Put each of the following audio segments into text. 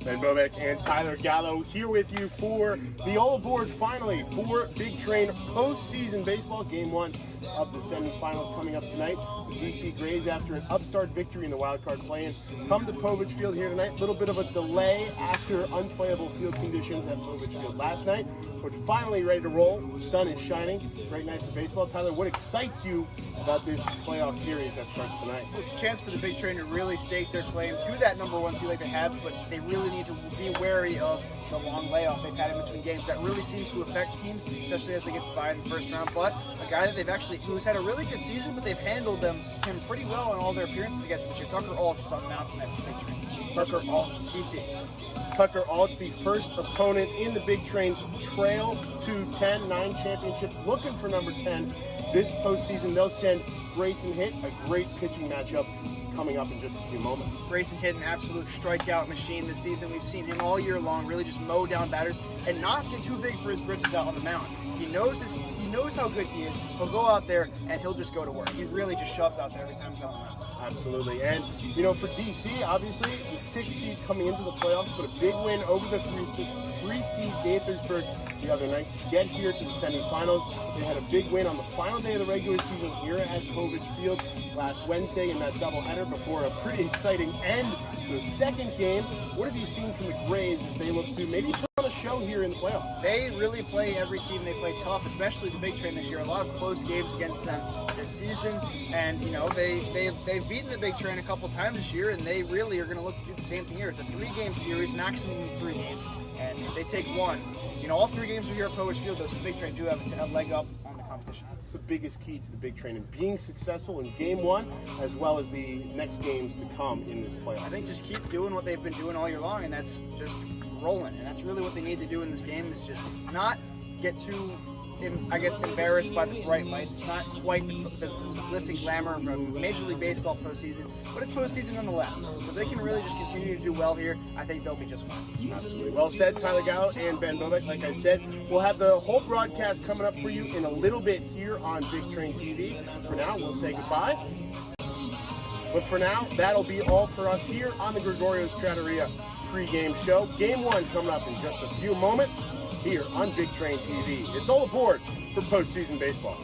Ben Povich and Tyler Gallo here with you for the All Aboard finally for Big Train postseason baseball. Game 1 of the semifinals coming up tonight. The DC Grays, after an upstart victory in the wildcard play-in, come to Povich Field here tonight. A little bit of a delay after unplayable field conditions at Povich Field last night, but finally ready to roll. The sun is shining. Great night for baseball. Tyler, what excites you about this playoff series that starts tonight? It's a chance for the Big Train to really stake their claim to that #1 seed like they have, but they really need to be wary of the long layoff they've had in between games. That really seems to affect teams, especially as they get by in the first round. But a guy that who's had a really good season, but they've handled him pretty well in all their appearances against him this year. Tucker Alch is on the mound tonight for the Big Train. Tucker Alch, DC. Tucker Alch, the first opponent in the Big Train's trail to 10, 9 championships, looking for number 10 this postseason. They'll send Grayson Hitt, a great pitching matchup coming up in just a few moments. Grayson Hitt, an absolute strikeout machine this season. We've seen him all year long really just mow down batters and not get too big for his britches out on the mound. He knows how good he is. He'll go out there and he'll just go to work. He really just shoves out there every time he's on the mound. Absolutely. And, you know, for DC, obviously, the 6th seed coming into the playoffs, but a big win over the 3 seed Gaithersburg the other night to get here to the semifinals. They had a big win on the final day of the regular season here at Povich Field last Wednesday in that doubleheader before a pretty exciting end to the second game. What have you seen from the Grays as they look to maybe put on a show here in the playoffs? They really play every team. They play tough, especially the Big Train this year. A lot of close games against them this season, and you know they've beaten the Big Train a couple times this year, and they really are going to look to do the same thing here. It's a 3-game series, maximum of 3 games, and if they take one, you know, all 3 games are here at Povich Field. Those Big Train do have a leg up on the competition. It's the biggest key to the Big Train and being successful in Game 1 as well as the next games to come in this playoff. I think just keep doing what they've been doing all year long, and that's just rolling. And that's really what they need to do in this game, is just not get too, I guess, embarrassed by the bright lights. It's not quite the glitz and glamour of a Major League Baseball postseason, but it's postseason nonetheless. So if they can really just continue to do well here, I think they'll be just fine. Absolutely. Well said, Tyler Gallo and Ben Povich. Like I said, we'll have the whole broadcast coming up for you in a little bit here on Big Train TV. For now, we'll say goodbye. But for now, that'll be all for us here on the Gregorio's Trattoria pregame show. Game 1 coming up in just a few moments here on Big Train TV. It's all aboard for postseason baseball.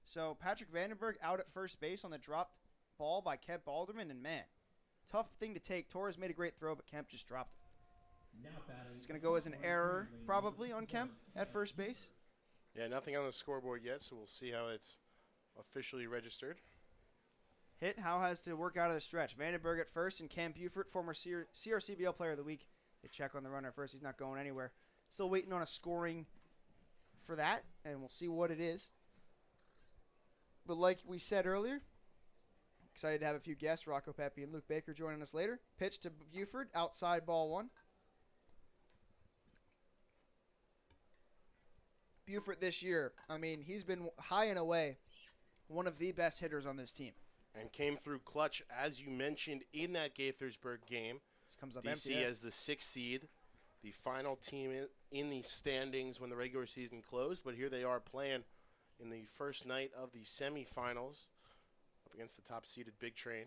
So Patrick Vandenberg out at first base on the dropped ball by Kemp Alderman, and man, tough thing to take. Torres made a great throw, but Kemp just dropped it. It's going to go as an error probably on Kemp at first base. Yeah, nothing on the scoreboard yet, so we'll see how it's officially registered. Hit how has to work out of the stretch. Vandenberg at first and Cam Buford, former CRCBL Player of the Week. They check on the runner at first. He's not going anywhere. Still waiting on a scoring for that, and we'll see what it is. But like we said earlier, excited to have a few guests, Rocco Pepe and Luke Baker, joining us later. Pitch to Buford, outside ball 1. Buford this year, I mean, he's been high and away one of the best hitters on this team. And came through clutch, as you mentioned, in that Gaithersburg game. This comes up DC empty, as the 6th seed, the final team in the standings when the regular season closed. But here they are playing in the first night of the semifinals up against the top-seeded Big Train.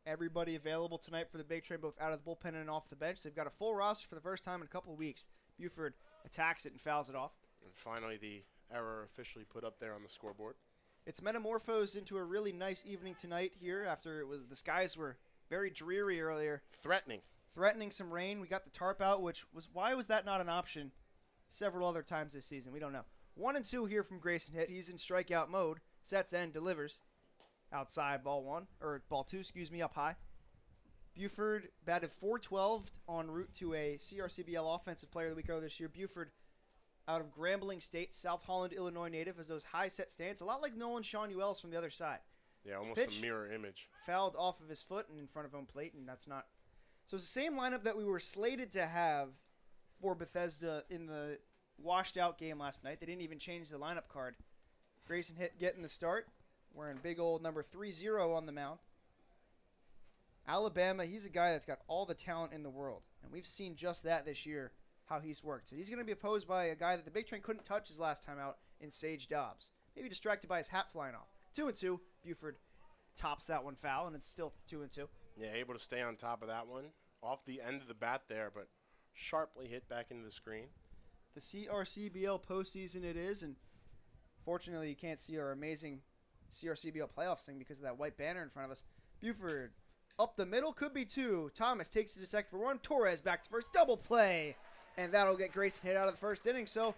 Everybody available tonight for the Big Train, both out of the bullpen and off the bench. They've got a full roster for the first time in a couple of weeks. Buford attacks it and fouls it off. And finally, the error officially put up there on the scoreboard. It's metamorphosed into a really nice evening tonight here after the skies were very dreary earlier. Threatening some rain. We got the tarp out, why was that not an option several other times this season? We don't know. 1-2 here from Grayson Hitt. He's in strikeout mode. Sets and delivers. Outside ball 2, up high. Buford batted .412 en route to a CRCBL Offensive Player of the Week earlier this year. Buford out of Grambling State, South Holland, Illinois native, has those high set stance, a lot like Nolan Sean Uels from the other side. Yeah, almost Pitch, a mirror image. Fouled off of his foot and in front of home plate, and that's not. So it's the same lineup that we were slated to have for Bethesda in the washed out game last night. They didn't even change the lineup card. Grayson Hitt getting the start, wearing big old number 30 on the mound. Alabama, he's a guy that's got all the talent in the world, and we've seen just that this year, how he's worked. So he's going to be opposed by a guy that the Big Train couldn't touch his last time out in Sage Dobbs. Maybe distracted by his hat flying off. 2-2. Buford tops that one foul, and it's still 2-2. Yeah, able to stay on top of that one. Off the end of the bat there, but sharply hit back into the screen. The CRCBL postseason it is, and fortunately you can't see our amazing CRCBL playoffs thing because of that white banner in front of us. Buford up the middle, could be 2. Thomas takes it to second for 1. Torres back to first, double play. And that'll get Grayson Hitt out of the first inning. So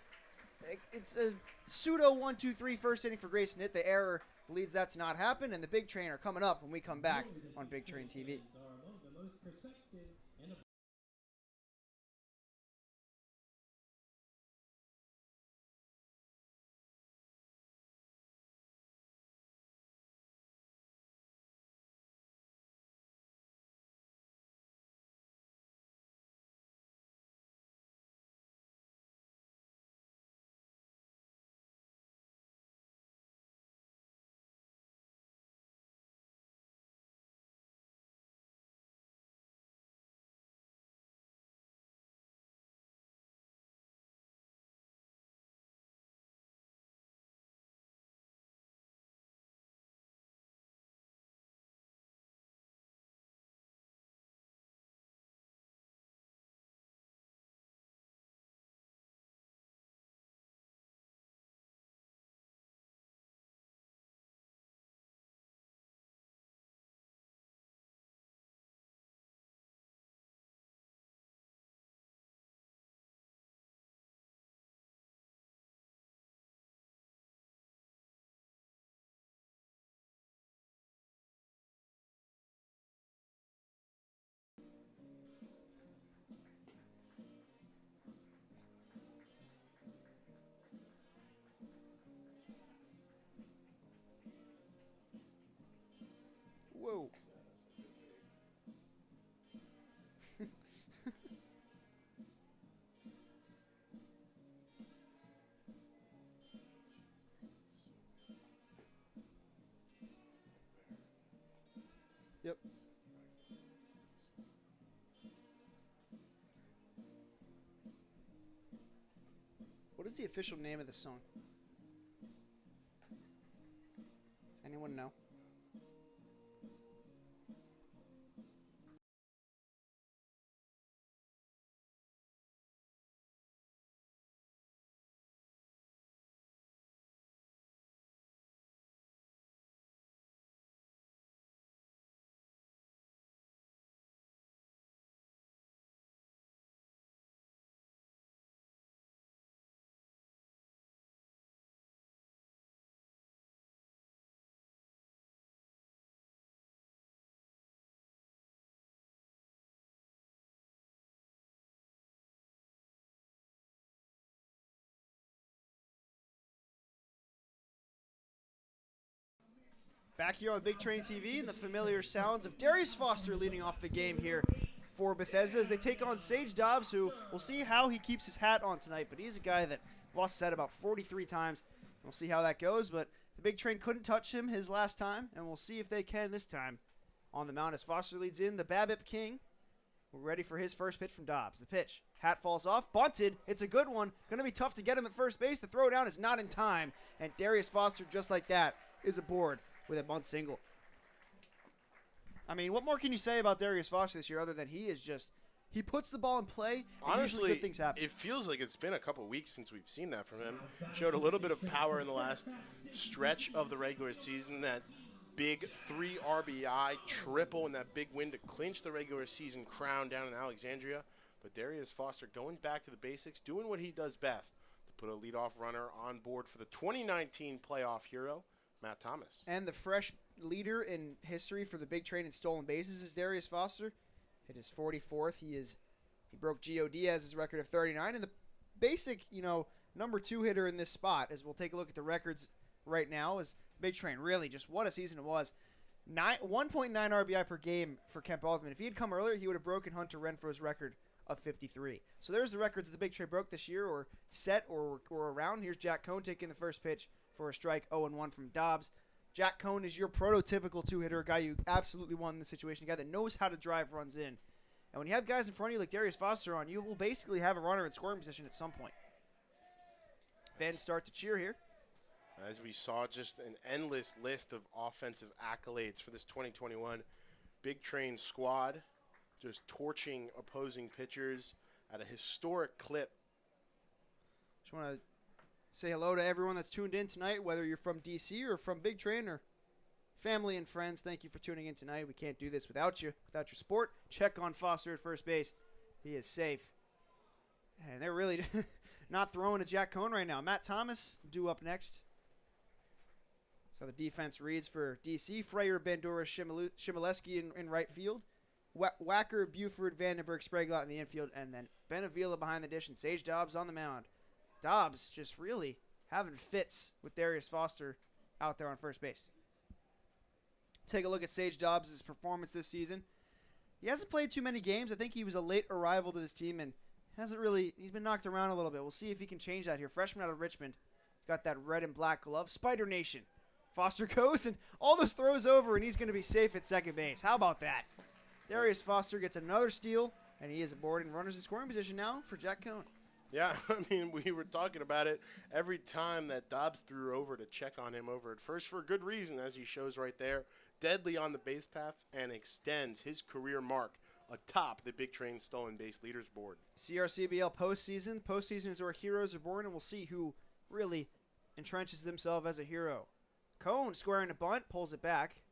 it's a pseudo 1-2-3 first inning for Grayson Hitt. The error leads that to not happen, and the Big Train are coming up when we come back on Big Train TV. Whoa. Yep. What is the official name of the song? Does anyone know? Back here on Big Train TV and the familiar sounds of Darius Foster leading off the game here for Bethesda as they take on Sage Dobbs, who we'll see how he keeps his hat on tonight, but he's a guy that lost his hat about 43 times. We'll see how that goes, but the Big Train couldn't touch him his last time, and we'll see if they can this time on the mound as Foster leads in. The BABIP King, we're ready for his first pitch from Dobbs. The pitch, hat falls off, bunted. It's a good one. Going to be tough to get him at first base. The throw down is not in time, and Darius Foster, just like that, is aboard with a bunt single. I mean, what more can you say about Darius Foster this year other than he puts the ball in play, and usually good things happen. It feels like it's been a couple weeks since we've seen that from him. Showed a little bit of power in the last stretch of the regular season, that big 3 RBI triple and that big win to clinch the regular season crown down in Alexandria. But Darius Foster going back to the basics, doing what he does best, to put a leadoff runner on board for the 2019 playoff hero, Matt Thomas. And the fresh leader in history for the Big Train in stolen bases is Darius Foster. Hit his 44th. He broke Gio Diaz's record of 39. And the basic, number 2 hitter in this spot, as we'll take a look at the records right now, is Big Train. Really, just what a season it was. 1.9 RBI per game for Kemp Alderman. If he had come earlier, he would have broken Hunter Renfro's record of 53. So there's the records the Big Train broke this year, or set, or around. Here's Jack Cohn taking the first pitch for a strike, 0-1 from Dobbs. Jack Cohn is your prototypical 2-hitter, a guy you absolutely won in the situation, a guy that knows how to drive runs in. And when you have guys in front of you like Darius Foster on, you will basically have a runner in scoring position at some point. Fans start to cheer here. As we saw, just an endless list of offensive accolades for this 2021 Big Train squad, just torching opposing pitchers at a historic clip. Just want to say hello to everyone that's tuned in tonight, whether you're from DC or from Big Train or family and friends. Thank you for tuning in tonight. We can't do this without you, without your support. Check on Foster at first base. He is safe. And they're really not throwing to Jack Cohn right now. Matt Thomas due up next. So the defense reads for DC. Freyer, Bandura, Shimileski in right field. Wacker, Buford, Vandenberg, Sprague in the infield. And then Benavila behind the dish and Sage Dobbs on the mound. Dobbs just really having fits with Darius Foster out there on first base. Take a look at Sage Dobbs' performance this season. He hasn't played too many games. I think he was a late arrival to this team and he's been knocked around a little bit. We'll see if he can change that here. Freshman out of Richmond. He's got that red and black glove. Spider Nation. Foster goes and all those throws over and he's going to be safe at second base. How about that? Darius Foster gets another steal and he is aboard and runners in scoring position now for Jack Cohn. Yeah, I mean, we were talking about it every time that Dobbs threw over to check on him over at first for a good reason, as he shows right there. Deadly on the base paths and extends his career mark atop the Big Train stolen base leaders board. CRCBL postseason. Postseason is where heroes are born, and we'll see who really entrenches themselves as a hero. Cohn squaring a bunt, pulls it back.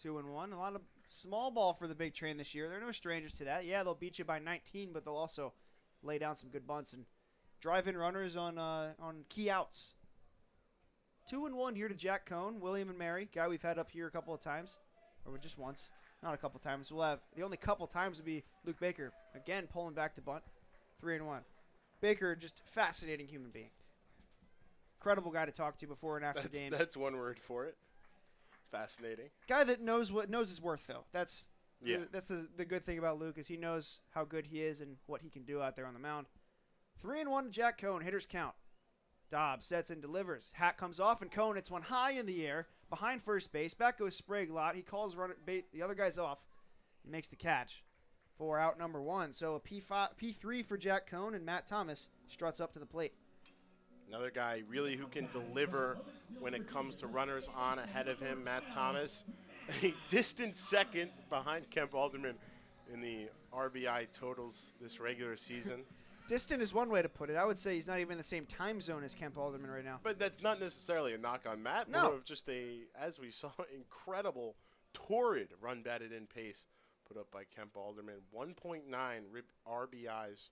2-1. A lot of small ball for the Big Train this year. They're no strangers to that. Yeah, they'll beat you by 19, but they'll also lay down some good bunts and drive in runners on key outs. 2-1 here to Jack Cohn, William and Mary, guy we've had up here a couple of times, or just once, not a couple times. We'll have the only couple times would be Luke Baker, again pulling back to bunt. 3-1. Baker, just fascinating human being, incredible guy to talk to before and after games. That's one word for it. Fascinating. Guy that knows his worth though. That's the good thing about Luke is he knows how good he is and what he can do out there on the mound. 3-1 to Jack Cohn. Hitters count. Dobbs sets and delivers. Hat comes off, and Cohn hits one high in the air behind first base. Back goes Sprague lot. He calls the other guys off and makes the catch for out number 1. So a P3 for Jack Cohn, and Matt Thomas struts up to the plate. Another guy really who can deliver when it comes to runners on ahead of him, Matt Thomas. A distant second behind Kemp Alderman in the RBI totals this regular season. Distant is one way to put it. I would say he's not even in the same time zone as Kemp Alderman right now. But that's not necessarily a knock on Matt. No. More of just as we saw, incredible, torrid run batted in pace put up by Kemp Alderman. 1.9 RBIs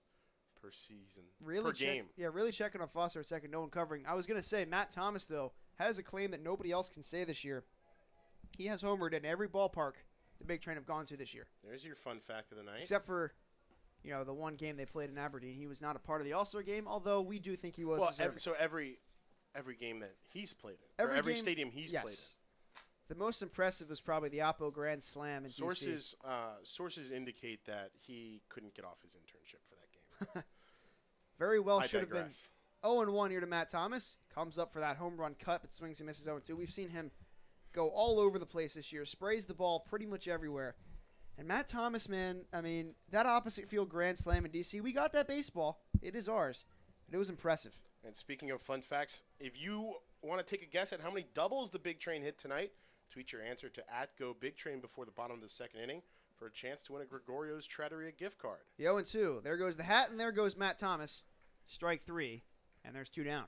per season, per game. Yeah, really checking on Foster at second, no one covering. I was going to say, Matt Thomas, though, has a claim that nobody else can say this year. He has homered in every ballpark the Big Train have gone to this year. There's your fun fact of the night. Except for the one game they played in Aberdeen. He was not a part of the All-Star game, although we do think he was. Well, so every game that he's played in, every stadium he's played in. The most impressive was probably the Oppo Grand Slam in DC. Sources indicate that he couldn't get off his internship for that game. Very well should have been 0-1 here to Matt Thomas. Comes up for that home run cut, but swings and misses 0-2. We've seen him go all over the place this year. Sprays the ball pretty much everywhere. And Matt Thomas, man, I mean, that opposite field Grand Slam in DC, we got that baseball. It is ours. But it was impressive. And speaking of fun facts, if you want to take a guess at how many doubles the Big Train hit tonight, tweet your answer to @GoBigTrain before the bottom of the second inning for a chance to win a Gregorio's Trattoria gift card. The 0-2. There goes the hat, and there goes Matt Thomas. Strike 3, and there's 2 down.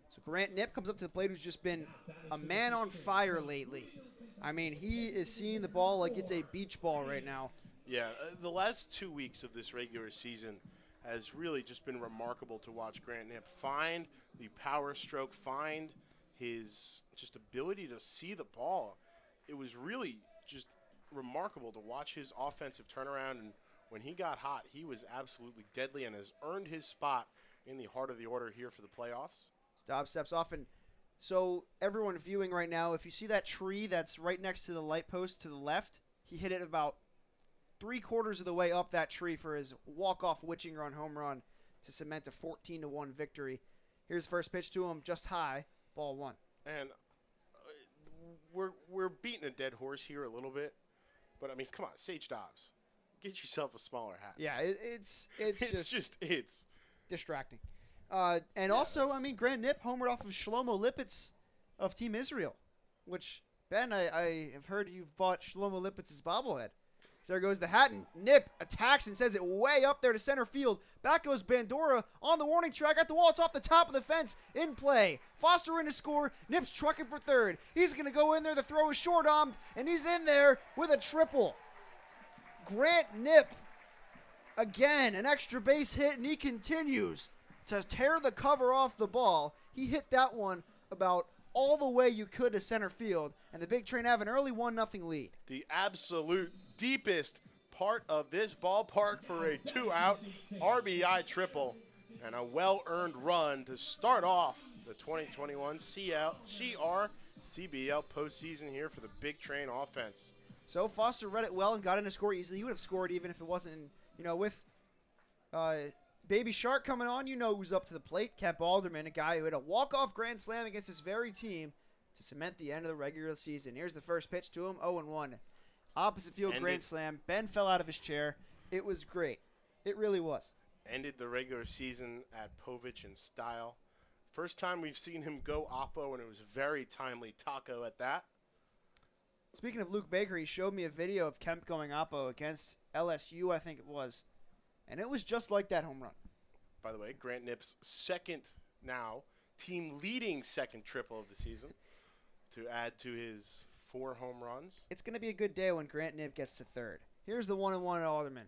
So Grant Knipp comes up to the plate, who's just been a man on fire lately. I mean, he is seeing the ball like it's a beach ball right now. Yeah, the last 2 weeks of this regular season has really just been remarkable to watch Grant Knipp find the power stroke, find his just ability to see the ball. It was really just remarkable to watch his offensive turnaround, and when he got hot, he was absolutely deadly and has earned his spot in the heart of the order here for the playoffs. Dobbs steps off, and so everyone viewing right now, if you see that tree that's right next to the light post to the left, he hit it about 3/4 of the way up that tree for his walk-off witching run home run to cement a 14-1 victory. Here's the first pitch to him, just high, ball 1. And we're beating a dead horse here a little bit, but I mean, come on, Sage Dobbs, get yourself a smaller hat. Yeah, it's just distracting. And also, I mean, Grant Knipp homered off of Shlomo Lipitz of Team Israel, which, Ben, I have heard you've bought Shlomo Lipitz's bobblehead. So there goes the hat, and Knipp attacks and sends it way up there to center field. Back goes Bandora on the warning track at the wall. It's off the top of the fence. In play. Foster in to score. Knipp's trucking for third. He's going to go in there. The throw is short-armed, and he's in there with a triple. Grant Knipp, again, an extra base hit, and he continues to tear the cover off the ball. He hit that one about all the way you could to center field, and the Big Train have an early 1-0 lead. The absolute deepest part of this ballpark for a 2-out RBI triple and a well-earned run to start off the 2021 CRCBL postseason here for the Big Train offense. So Foster read it well and got in to score easily. He would have scored even if it wasn't, with Baby Shark coming on, who's up to the plate. Kemp Alderman, a guy who had a walk-off grand slam against this very team to cement the end of the regular season. Here's the first pitch to him, 0-1. Opposite field grand slam. Ben fell out of his chair. It was great. It really was. Ended the regular season at Povich in style. First time we've seen him go Oppo, and it was a very timely taco at that. Speaking of Luke Baker, he showed me a video of Kemp going Oppo against LSU, I think it was. And it was just like that home run. By the way, Grant Knipp's team-leading second triple of the season to add to his 4 home runs. It's going to be a good day when Grant Knipp gets to third. Here's the 1-1 at Alderman.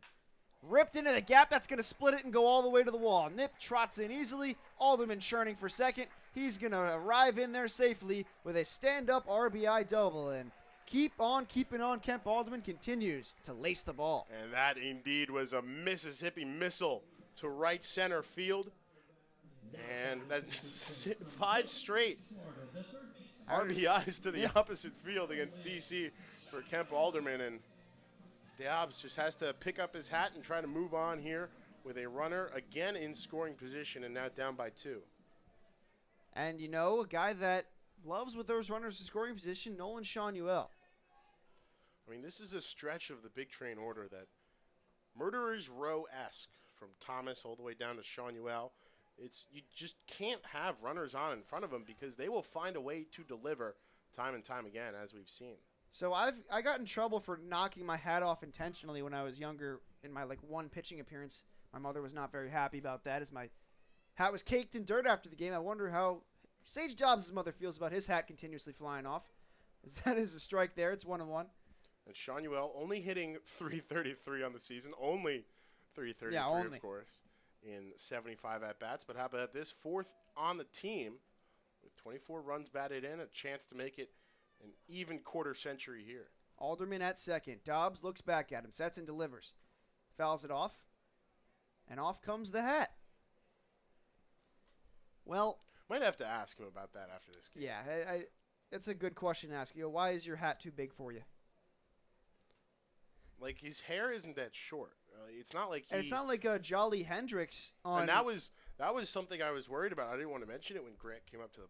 Ripped into the gap. That's going to split it and go all the way to the wall. Knipp trots in easily. Alderman churning for second. He's going to arrive in there safely with a stand-up RBI double. And keep on keeping on. Kemp Alderman continues to lace the ball. And that indeed was a Mississippi missile to right center field. And that's 5 straight RBIs to the opposite field against DC for Kemp Alderman. And Dobbs just has to pick up his hat and try to move on here with a runner again in scoring position and now down by 2. And, a guy that loves with those runners in scoring position, Nolan Shanuel. I mean, this is a stretch of the Big Train order that Murderer's Row-esque from Thomas all the way down to Shanuel. You just can't have runners on in front of them because they will find a way to deliver time and time again, as we've seen. So I got in trouble for knocking my hat off intentionally when I was younger in my one pitching appearance. My mother was not very happy about that as my hat was caked in dirt after the game. I wonder how Sage Dobbs' mother feels about his hat continuously flying off. As that is a strike there. It's 1-1. And Shanuel only hitting .333 on the season. Only .333, of course, in 75 at-bats. But how about this? 4th on the team with 24 runs batted in, a chance to make it an even quarter century here. Alderman at second. Dobbs looks back at him, sets and delivers. Fouls it off, and off comes the hat. Well, might have to ask him about that after this game. Yeah, It's a good question to ask. Why is your hat too big for you? Like, his hair isn't that short. It's not like And it's not like a Jolly Hendricks on. And that was something I was worried about. I didn't want to mention it when Grant came up to the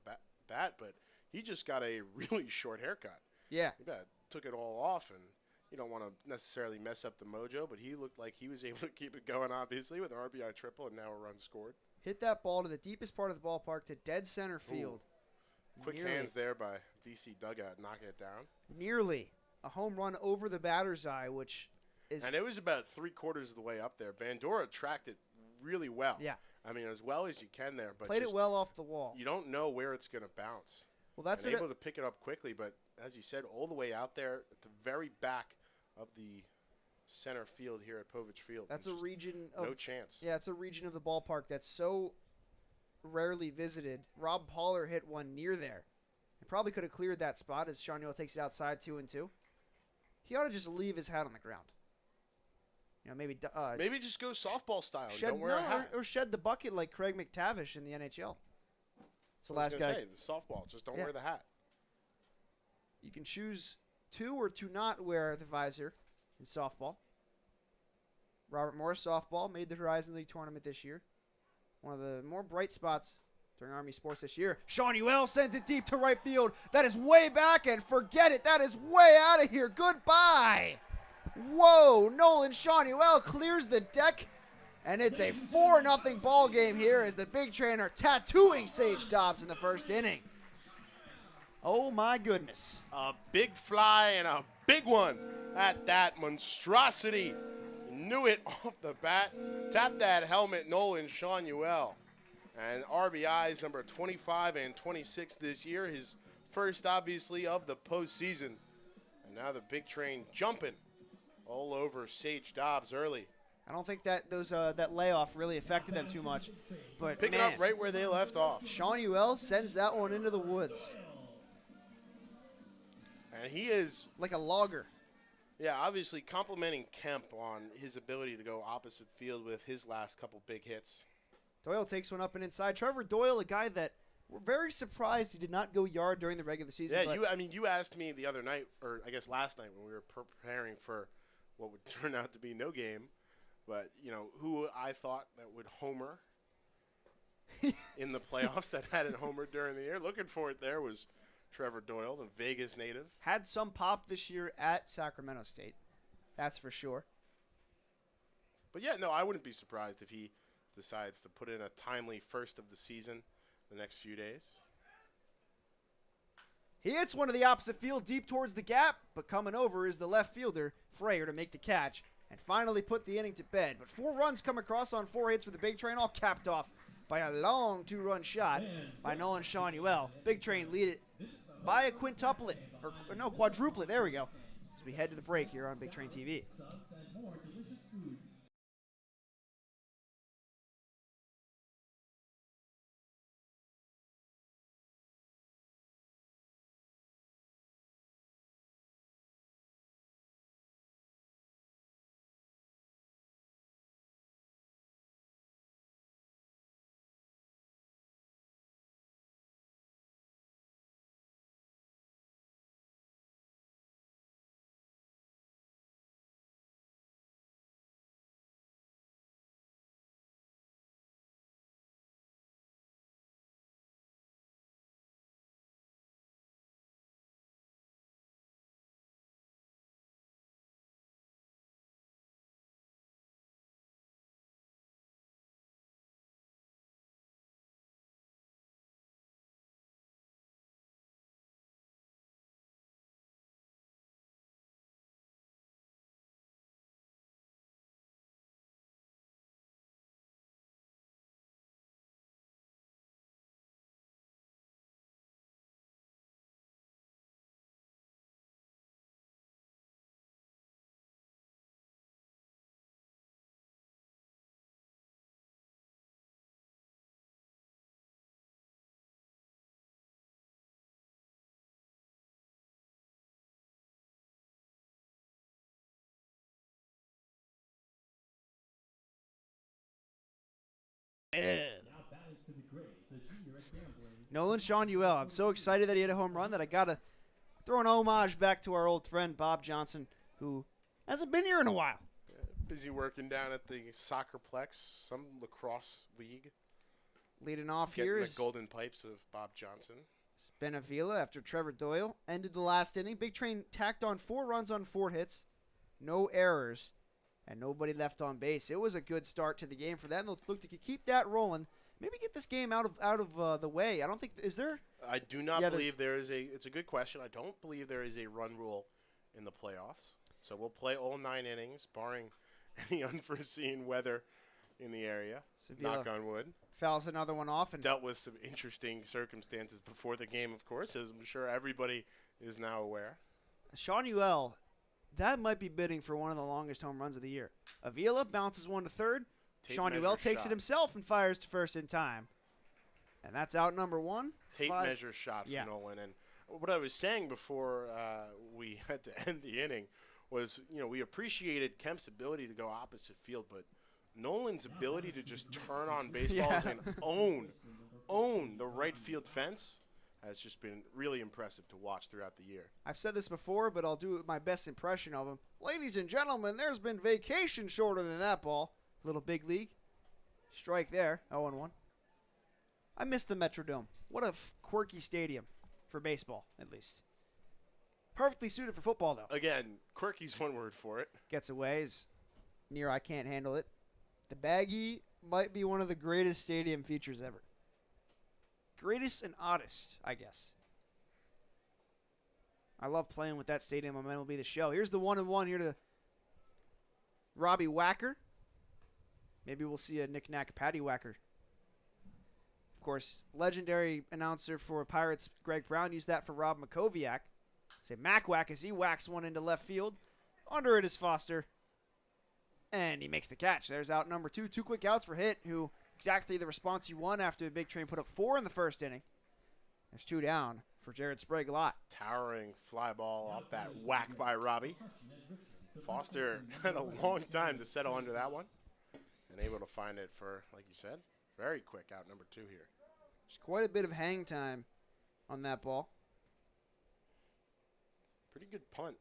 bat, but he just got a really short haircut. Yeah. He took it all off, and you don't want to necessarily mess up the mojo, but he looked like he was able to keep it going, obviously, with an RBI triple and now a run scored. Hit that ball to the deepest part of the ballpark to dead center field. Ooh. Quick hands there by DC dugout, knocking it down. Nearly a home run over the batter's eye, which is. And it was about 3/4 of the way up there. Bandura tracked it really well. Yeah. I mean, as well as you can there, but played it well off the wall. You don't know where it's going to bounce. Well, that's able to pick it up quickly, but as you said, all the way out there at the very back of the center field here at Povich Field. That's a region of no chance. Yeah, it's a region of the ballpark that's so rarely visited. Rob Poller hit one near there. He probably could have cleared that spot as Shanuel takes it outside 2-2. He ought to just leave his hat on the ground. Maybe just go softball style. Don't wear a hat. Or shed the bucket like Craig McTavish in the NHL. It's the last guy. The softball. Just don't wear the hat. You can choose to or to not wear the visor in softball. Robert Morris softball made the Horizon League tournament this year. One of the more bright spots during Army sports this year. Shanuel sends it deep to right field. That is way back, and forget it. That is way out of here. Goodbye. Whoa, Nolan Shanuel clears the deck, and it's a 4-0 ball game here as the big train are tattooing Sage Dobbs in the first inning. Oh, my goodness. A big fly and a big one at that monstrosity. Knew it off the bat. Tapped that helmet, Nolan Shanuel. And RBIs number 25 and 26 this year. His first, obviously, of the postseason. And now the big train jumping all over Sage Dobbs early. I don't think that that layoff really affected them too much. But picking up right where they left off. Shanuel sends that one into the woods. And he is like a logger. Yeah, obviously complimenting Kemp on his ability to go opposite field with his last couple big hits. Doyle takes one up and inside. Trevor Doyle, a guy that we're very surprised he did not go yard during the regular season. Yeah, you asked me the other night, or I guess last night when we were preparing for what would turn out to be no game, but, who I thought that would homer in the playoffs that hadn't homered during the year. Looking for it there was Trevor Doyle, the Vegas native. Had some pop this year at Sacramento State. That's for sure. But, yeah, no, I wouldn't be surprised if he decides to put in a timely first of the season the next few days. He hits one to the opposite field deep towards the gap, but coming over is the left fielder, Frayer, to make the catch and finally put the inning to bed. But 4 runs come across on 4 hits for the Big Train, all capped off by a long 2-run shot by Nolan Shanuel. Big Train lead it by a quintuplet, or no, quadruplet. There we go. As we head to the break here on Big Train TV. Nolan Shanuel. I'm so excited that he hit a home run that I got to throw an homage back to our old friend Bob Johnson, who hasn't been here in a while. Busy working down at the Soccerplex, some lacrosse league. Leading off Getting here the is golden pipes of Bob Johnson. Benavila after Trevor Doyle ended the last inning. Big Train tacked on 4 runs on 4 hits, no errors, and nobody left on base. It was a good start to the game for them. They'll look to keep that rolling. Maybe get this game out of the way. I don't think is there. I do not believe there is a. It's a good question. I don't believe there is a run rule in the playoffs. So we'll play all 9 innings, barring any unforeseen weather in the area. Sevilla knock on wood. Fouls another one off and dealt with some interesting circumstances before the game, of course, as I'm sure everybody is now aware. Shanuel, that might be bidding for one of the longest home runs of the year. Avila bounces one to third. Shanuel takes it himself and fires to first in time. And that's out number 1. Tape measure shot for Nolan. And what I was saying before we had to end the inning was, we appreciated Kemp's ability to go opposite field, but Nolan's ability to just turn on baseballs and own the right field fence has just been really impressive to watch throughout the year. I've said this before, but I'll do my best impression of him. Ladies and gentlemen, there's been vacation shorter than that ball. Little big league. Strike there. 0-1. I miss the Metrodome. What a quirky stadium for baseball, at least. Perfectly suited for football, though. Again, quirky's one word for it. Gets away is near I can't handle it. The Baggy might be one of the greatest stadium features ever. Greatest and oddest, I guess. I love playing with that stadium. I'm MLB The Show. Here's the 1-1 here to Robbie Wacker. Maybe we'll see a knick-knack Patty Wacker. Of course, legendary announcer for Pirates, Greg Brown, used that for Rob Makoviak. Say Mac Whack as he whacks one into left field. Under it is Foster. And he makes the catch. There's out number 2. 2 quick outs for Hit, who exactly the response you want after the Big Train put up 4 in the first inning. There's 2 down for Jared Sprague-Lott. Towering fly ball off that whack by Robbie. Foster had a long time to settle under that one. And able to find it for, like you said, very quick out number 2 here. There's quite a bit of hang time on that ball. Pretty good punt.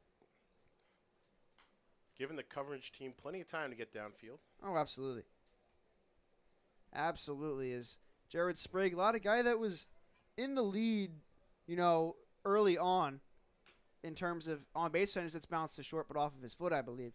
Giving the coverage team plenty of time to get downfield. Oh, absolutely. Absolutely. Is Jared Sprague-Lott, a guy that was in the lead, early on in terms of on-base percentage that's bounced to short but off of his foot, I believe.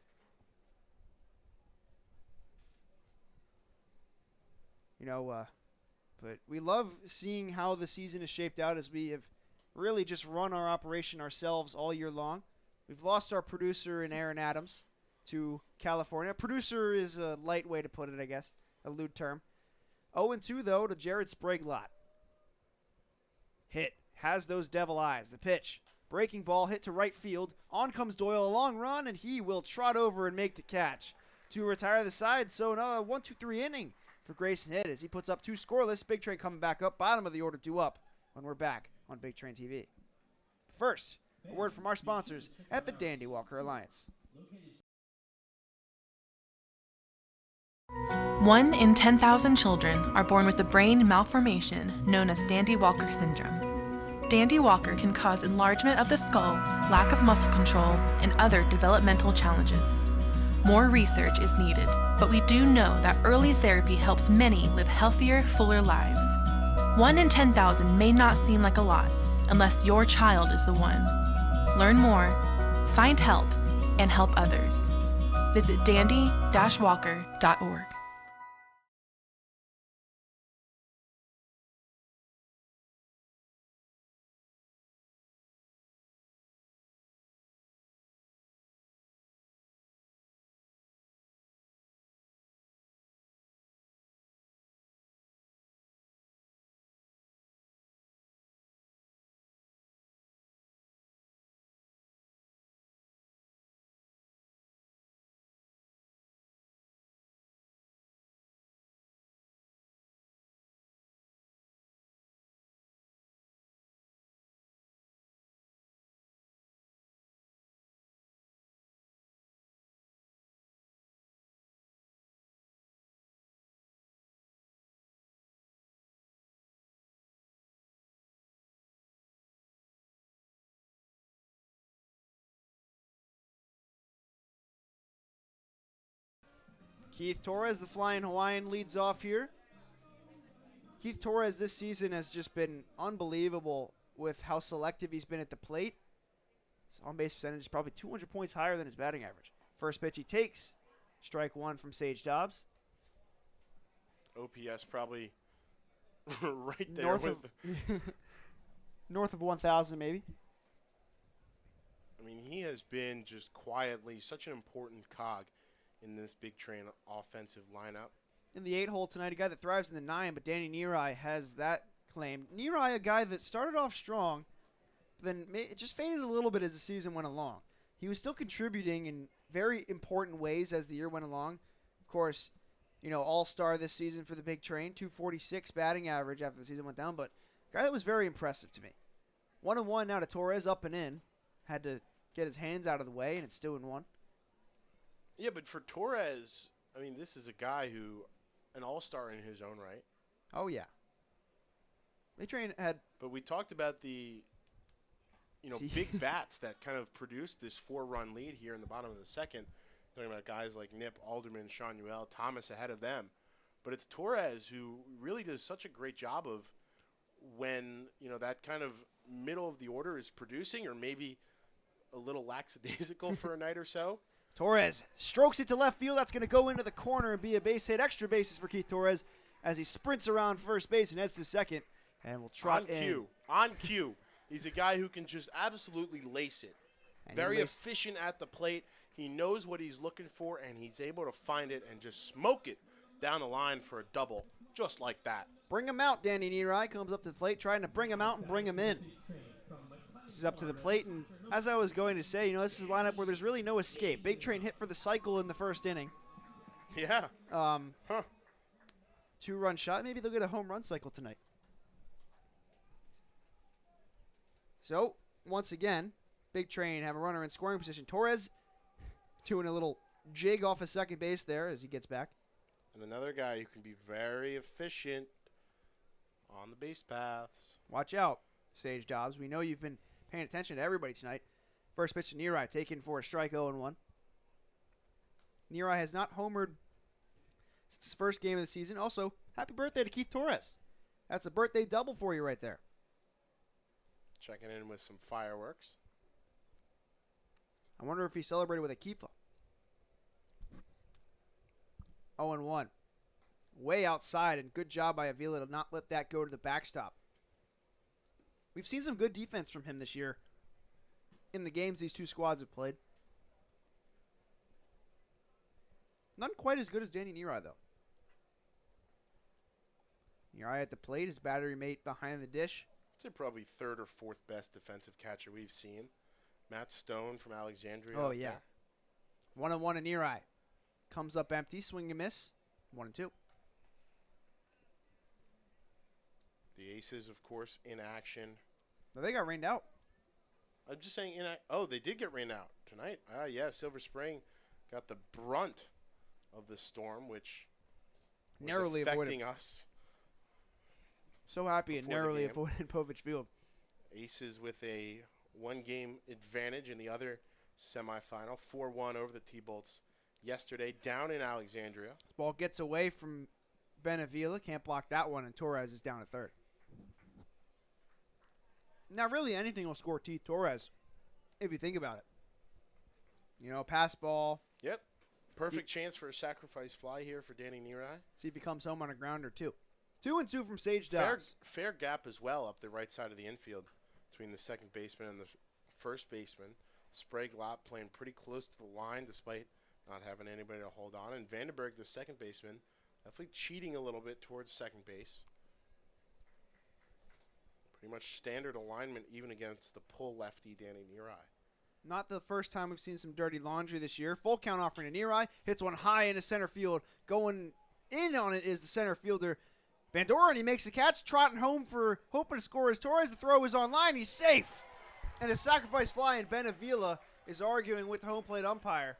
But we love seeing how the season is shaped out as we have really just run our operation ourselves all year long. We've lost our producer in Aaron Adams to California. Producer is a light way to put it, I guess, a lewd term. 0-2, though, to Jared Sprague-Lott. Hit. Has those devil eyes. The pitch. Breaking ball hit to right field. On comes Doyle. A long run, and he will trot over and make the catch to retire the side. So another 1-2-3 inning for Grayson Hitt as he puts up 2 scoreless. Big Train coming back up. Bottom of the order, 2 up when we're back on Big Train TV. First, a word from our sponsors at the Dandy Walker Alliance. 1 in 10,000 children are born with a brain malformation known as Dandy Walker syndrome. Dandy Walker can cause enlargement of the skull, lack of muscle control, and other developmental challenges. More research is needed, but we do know that early therapy helps many live healthier, fuller lives. 1 in 10,000 may not seem like a lot unless your child is the one. Learn more, find help, and help others. Visit dandy-walker.org. Keith Torres, the Flying Hawaiian, leads off here. Keith Torres this season has just been unbelievable with how selective he's been at the plate. His on-base percentage is probably 200 points higher than his batting average. First pitch he takes, strike one from Sage Dobbs. OPS probably right there. North of 1,000 maybe. I mean, he has been just quietly such an important cog in this Big Train offensive lineup. In the 8-hole tonight, a guy that thrives in the 9, but Danny Nerai has that claim. Nerai, a guy that started off strong, then it just faded a little bit as the season went along. He was still contributing in very important ways as the year went along. Of course, all-star this season for the Big Train, 246 batting average after the season went down, but a guy that was very impressive to me. 1-1 now to Torres, up and in. Had to get his hands out of the way, and it's 2-1. Yeah, but for Torres, I mean, this is a guy who, an all-star in his own right. Oh, yeah. Big Train had... But we talked about the, big bats that kind of produced this 4-run lead here in the bottom of the second. Talking about guys like Nip, Alderman, Sean Uel, Thomas ahead of them. But it's Torres who really does such a great job of when, that kind of middle of the order is producing, or maybe a little lackadaisical for a night or so. Torres strokes it to left field. That's going to go into the corner and be a base hit. Extra bases for Keith Torres as he sprints around first base and heads to second. And will trot in. On cue. He's a guy who can just absolutely lace it. And very efficient at the plate. He knows what he's looking for, and he's able to find it and just smoke it down the line for a double, just like that. Bring him out, Danny Nerai comes up to the plate, trying to bring him out and bring him in. This is up to the plate, and as I was going to say, this is a lineup where there's really no escape. Big Train hit for the cycle in the first inning. Yeah. 2-run shot. Maybe they'll get a home run cycle tonight. So, once again, Big Train have a runner in scoring position. Torres doing a little jig off of second base there as he gets back. And another guy who can be very efficient on the base paths. Watch out, Sage Dobbs. We know you've been paying attention to everybody tonight. First pitch to Nerai, taken for a strike, 0-1. Nerai has not homered since his first game of the season. Also, happy birthday to Keith Torres. That's a birthday double for you right there. Checking in with some fireworks. I wonder if he celebrated with a kifa. 0-1. Way outside, and good job by Avila to not let that go to the backstop. We've seen some good defense from him this year in the games these two squads have played. Not quite as good as Danny Nerai, though. Nerai at the plate, his battery mate behind the dish. I'd say probably third or fourth best defensive catcher we've seen. Matt Stone from Alexandria. Oh, yeah. 1-1 to Nerai. Comes up empty, swing and miss. 1-2. The Aces, of course, in action. No, they got rained out. I'm just saying, they did get rained out tonight. Yeah, Silver Spring got the brunt of the storm, which was narrowly affecting avoided. us. So happy and narrowly avoided Povich Field. Aces with a one-game advantage in the other semifinal, 4-1 over the T-Bolts yesterday, down in Alexandria. This ball gets away from Ben Avila, can't block that one, and Torres is down at third. Now, really, anything will score Keith Torres, if you think about it. Pass ball. Yep. Perfect chance for a sacrifice fly here for Danny Nerai. See if he comes home on a grounder, too. 2-2 from Sage Dobbs. Fair gap as well up the right side of the infield between the second baseman and the first baseman. Sprague Lott playing pretty close to the line despite not having anybody to hold on. And Vandenberg, the second baseman, definitely cheating a little bit towards second base. Pretty much standard alignment even against the pull lefty Danny Nerai. Not the first time we've seen some dirty laundry this year. Full count offering to Nerai. Hits one high into center field. Going in on it is the center fielder, Bandora, and he makes the catch, trotting home for hoping to score his Torres. The throw is on line. He's safe. And a sacrifice fly, and Ben Avila is arguing with the home plate umpire.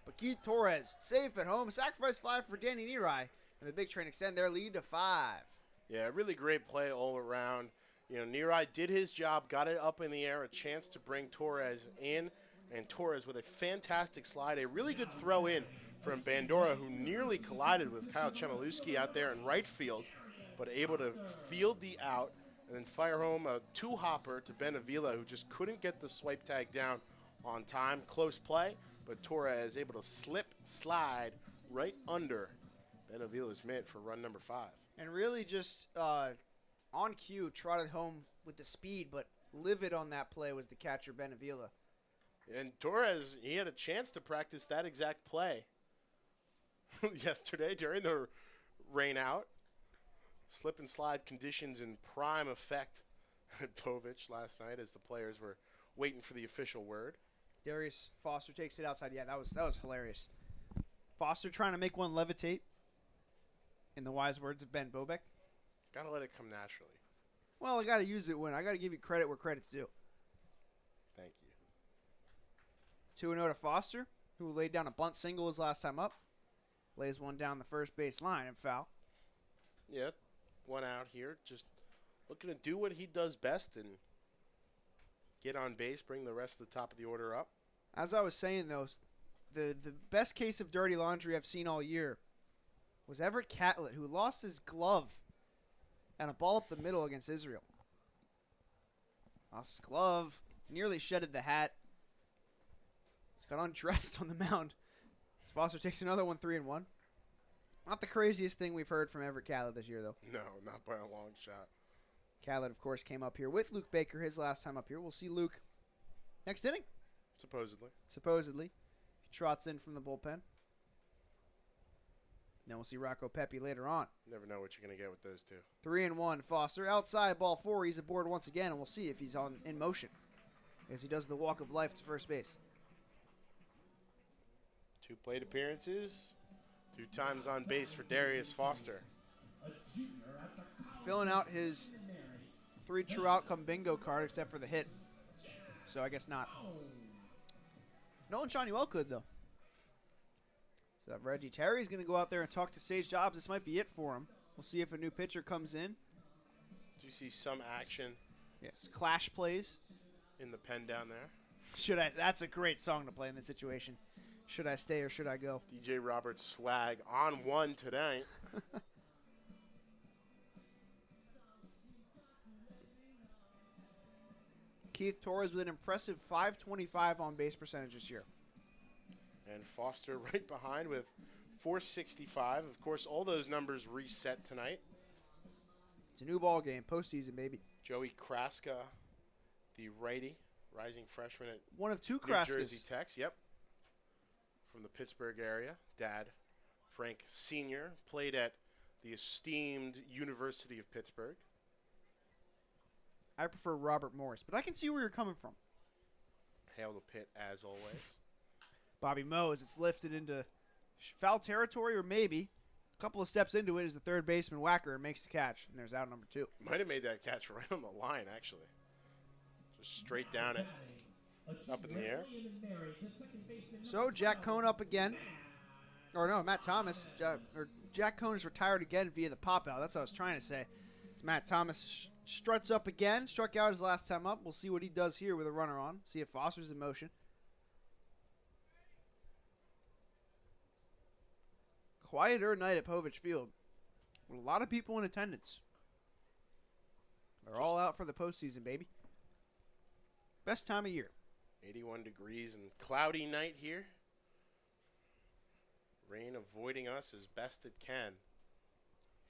But Keith Torres safe at home. Sacrifice fly for Danny Nerai. And the Big Train extend their lead to 5. Yeah, really great play all around. Nerai did his job, got it up in the air, a chance to bring Torres in. And Torres with a fantastic slide, a really good throw in from Bandora, who nearly collided with Kyle Chmielewski out there in right field, but able to field the out and then fire home a two-hopper to Ben Avila, who just couldn't get the swipe tag down on time. Close play, but Torres able to slide right under Ben Avila's mitt for run number 5. And really just on cue, trotted home with the speed, but livid on that play was the catcher, Ben Avila. And Torres, he had a chance to practice that exact play yesterday during the rain out. Slip and slide conditions in prime effect at Povich last night as the players were waiting for the official word. Darius Foster takes it outside. Yeah, that was hilarious. Foster trying to make one levitate, in the wise words of Ben Bobek. Gotta let it come naturally. Well, I gotta use it when I gotta give you credit where credit's due. Thank you. 2-0 to Foster, who laid down a bunt single his last time up. Lays one down the first base line and foul. Yeah, one out here, just looking to do what he does best and get on base, bring the rest of the top of the order up. As I was saying, though, the best case of dirty laundry I've seen all year was Everett Catlett, who lost his glove and a ball up the middle against Israel. Lost his glove, nearly shedded the hat. He's got undressed on the mound. As Foster takes another one, 3-1. Not the craziest thing we've heard from Everett Catlett this year, though. No, not by a long shot. Catlett, of course, came up here with Luke Baker his last time up here. We'll see Luke next inning. Supposedly. He trots in from the bullpen. Then we'll see Rocco Pepe later on. Never know what you're going to get with those two. 3-1, Foster. Outside, ball 4. He's aboard once again, and we'll see if he's in motion as he does the walk of life to first base. 2 plate appearances. 2 times on base for Darius Foster. Filling out his 3 true outcome bingo card, except for the hit. So I guess not. Nolan Shanuel could, though. So Reggie Terry's going to go out there and talk to Sage Jobs. This might be it for him. We'll see if a new pitcher comes in. Do you see some action? Yes, clash plays. In the pen down there. That's a great song to play in this situation. Should I stay or should I go? DJ Roberts swag on 1 tonight. Keith Torres with an impressive .525 on base percentage this year. And Foster right behind with .465. Of course, all those numbers reset tonight. It's a new ball game, postseason, baby. Joey Kraska, the righty, rising freshman at one of 2 New Kraskas. Jersey Techs. Yep. From the Pittsburgh area. Dad, Frank Sr., played at the esteemed University of Pittsburgh. I prefer Robert Morris, but I can see where you're coming from. Hail the pit, as always. Bobby Moe, as it's lifted into foul territory, or maybe a couple of steps into it, is the third baseman whacker and makes the catch, and there's out number 2. Might have made that catch right on the line, actually. Just straight down it, up in the air. So Jack Cohn up again. Or no, Matt Thomas. Jack Cohn is retired again via the pop-out. That's what I was trying to say. It's Matt Thomas struts up again. Struck out his last time up. We'll see what he does here with a runner on. See if Foster's in motion. Quieter night at Povich Field. With a lot of people in attendance. They're all out for the postseason, baby. Best time of year. 81 degrees and cloudy night here. Rain avoiding us as best it can.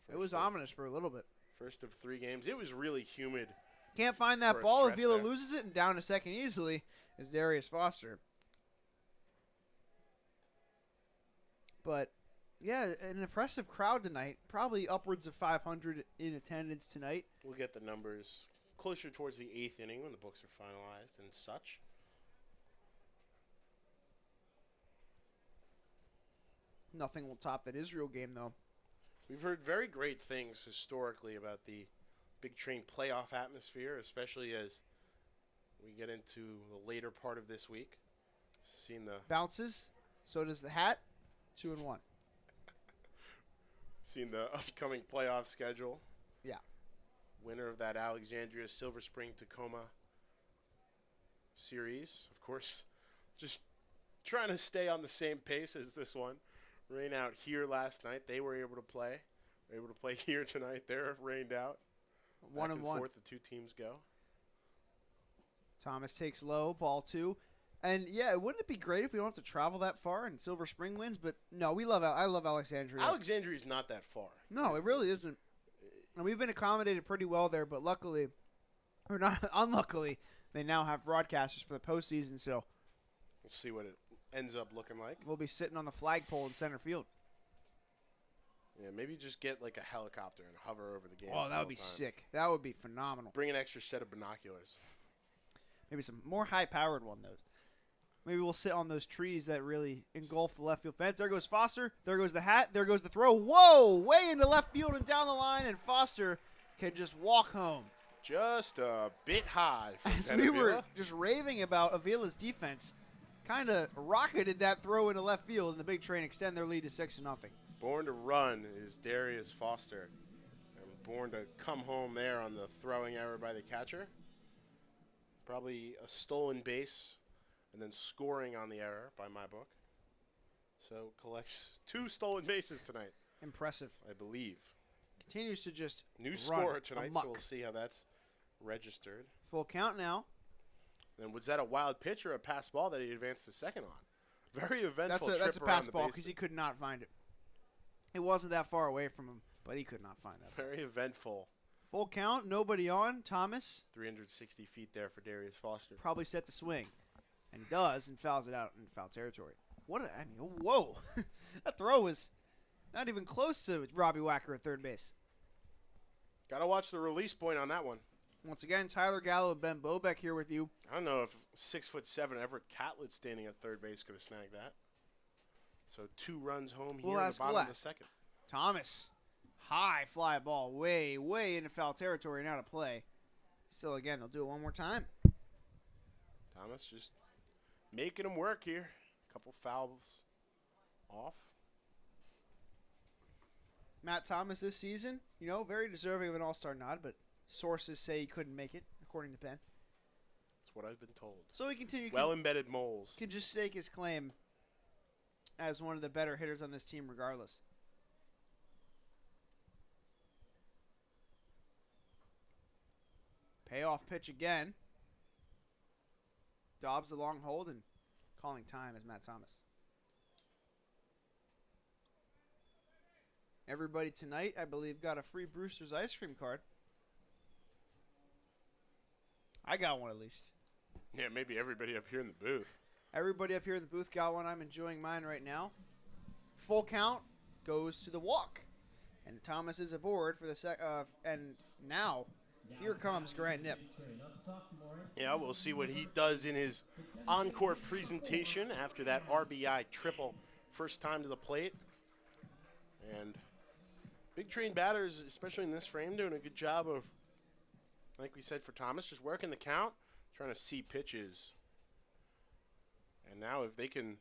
It was ominous for a little bit. First of 3 games. It was really humid. Can't find that ball. Avila loses it and down to second easily is Darius Foster. But, yeah, an impressive crowd tonight. Probably upwards of 500 in attendance tonight. We'll get the numbers closer towards the 8th inning when the books are finalized and such. Nothing will top that Israel game, though. We've heard very great things historically about the Big Train playoff atmosphere, especially as we get into the later part of this week. Seen the bounces, so does the hat. 2-1. Seen the upcoming playoff schedule. Yeah. Winner of that Alexandria Silver Spring Tacoma series, of course, just trying to stay on the same pace as this one. Rain out here last night. They were able to play. Were able to play here tonight. They're rained out. One Back and one. forth, the two teams go. Thomas takes low, ball 2. And yeah, wouldn't it be great if we don't have to travel that far and Silver Spring wins? But no, I love Alexandria. Alexandria's not that far. No, it really isn't. And we've been accommodated pretty well there, but luckily, or not unluckily, they now have broadcasters for the postseason, so We'll see what it ends up looking like. we'll be sitting on the flagpole in center field. Yeah, maybe just get like a helicopter and hover over the game. Oh, the that would whole be time. sick. That would be phenomenal. Bring an extra set of binoculars. Maybe some more high-powered one, though. Maybe we'll sit on those trees that really engulf the left field fence. There goes Foster. There goes the hat. There goes the throw. Whoa! Way into left field and down the line, and Foster can just walk home. Just a bit high. As we were just raving about Avila's defense, kind of rocketed that throw into left field, and the Big Train extend their lead to 6-0. Born to run is Darius Foster. And born to come home there on the throwing error by the catcher. Probably a stolen base and then scoring on the error by my book. So collects 2 stolen bases tonight, Impressive. I believe. Continues to just New run scorer tonight, amok. so we'll see how that's registered. Full count now. And was that a wild pitch or a pass ball that he advanced to second on? Very eventful That's a trip around pass the ball base. because he could not find it. It wasn't that far away from him, but he could not find that. Very eventful. Full count, nobody on. Thomas 360 feet there for Darius Foster. probably set to swing, and he does, and fouls it out in foul territory. Whoa! That throw was not even close to Robbie Wacker at third base. Got to watch the release point on that one. Once again, Tyler Gallo and Ben Bobek here with you. I don't know if 6'7" Everett Catlett standing at third base could have snagged that. So 2 runs home here in the bottom of the second. Thomas, high fly ball, way into foul territory, now to play. Still, again, they'll do it one more time. Thomas just making him work here. Couple fouls off. Matt Thomas this season, very deserving of an all-star nod, but sources say he couldn't make it, according to Ben. That's what I've been told. So he continue. Well-embedded moles. Can just stake his claim as one of the better hitters on this team regardless. Payoff pitch again. Dobbs the long hold and calling time as Matt Thomas. Everybody tonight, I believe, got a free Brewster's ice cream card. I got one at least. Yeah, maybe everybody up here in the booth. Everybody up here in the booth got one. I'm enjoying mine right now. Full count goes to the walk. And Thomas is aboard for the and now here comes Grant Knipp. Yeah, we'll see what he does in his encore presentation after that RBI triple. First time to the plate. And Big Train batters, especially in this frame, doing a good job of, like we said for Thomas, just working the count, trying to see pitches. And now if they can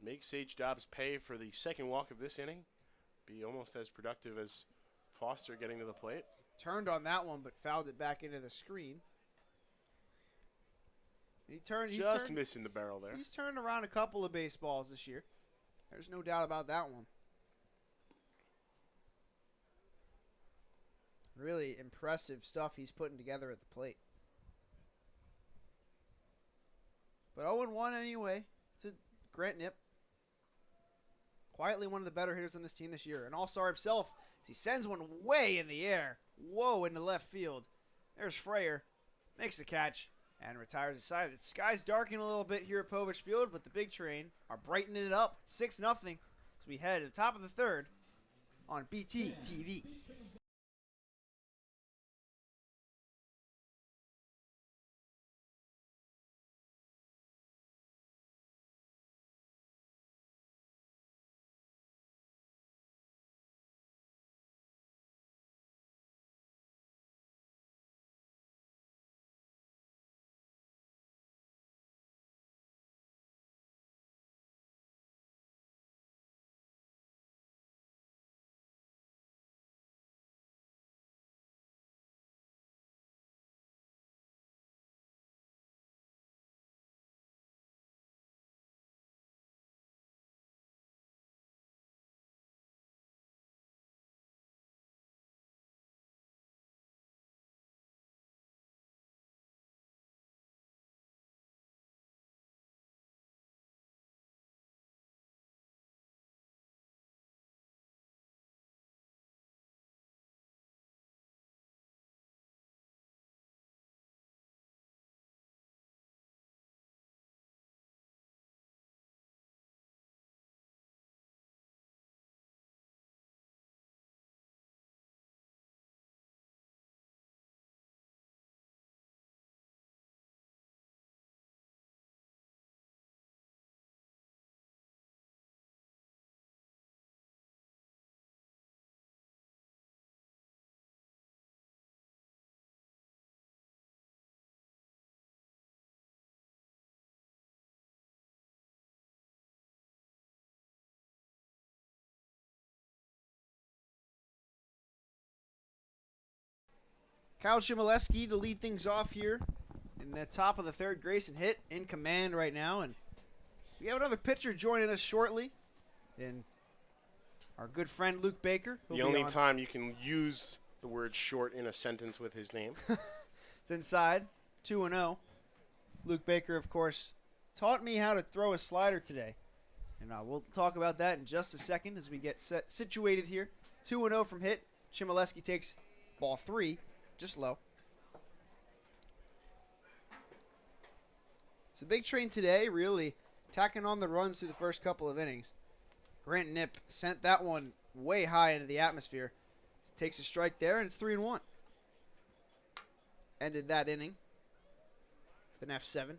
make Sage Dobbs pay for the second walk of this inning, be almost as productive as Foster getting to the plate. Turned on that one, but fouled it back into the screen. He's turned missing the barrel there. He's turned around a couple of baseballs this year. There's no doubt about that one. Really impressive stuff he's putting together at the plate. But 0-1 anyway to Grant Knipp. Quietly one of the better hitters on this team this year. An all-star himself as he sends one way in the air. Whoa, into left field. There's Frayer. Makes the catch and retires his side. The sky's darkening a little bit here at Povich Field, but the Big Train are brightening it up. 6-0 as we head to the top of the third on BT TV. Kyle Chmielewski to lead things off here in the top of the third. Grayson hit in command right now, and we have another pitcher joining us shortly, and our good friend Luke Baker. The only time you can use the word short in a sentence with his name. It's inside, 2-0. Luke Baker, of course, taught me how to throw a slider today, and we'll talk about that in just a second as we get situated here. 2-0 from hit. Chmielewski takes ball 3, just low. So Big Train today really tacking on the runs through the first couple of innings. Grant Knipp sent that one way high into the atmosphere. Takes a strike there, and it's 3-1. Ended that inning with an F7.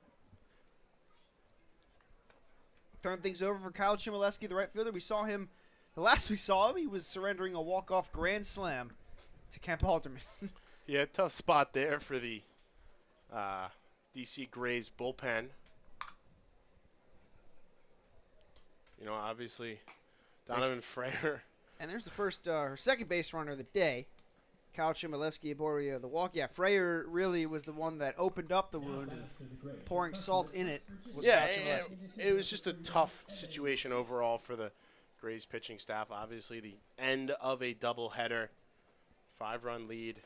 Turn things over for Kyle Chmielewski, the right fielder. We saw him, the last we saw him, he was surrendering a walk-off grand slam to Kemp Halterman. Yeah, tough spot there for the DC Grays bullpen. You know, obviously, Donovan Frayer. And there's the first, her second base runner of the day, Kyle Chmielewski aboard the walk. Yeah, Frayer really was the one that opened up the wound, and pouring salt in it was Kyle Chmielewski. It was just a tough situation overall for the Grays pitching staff. Obviously, the end of a doubleheader, 5-run lead,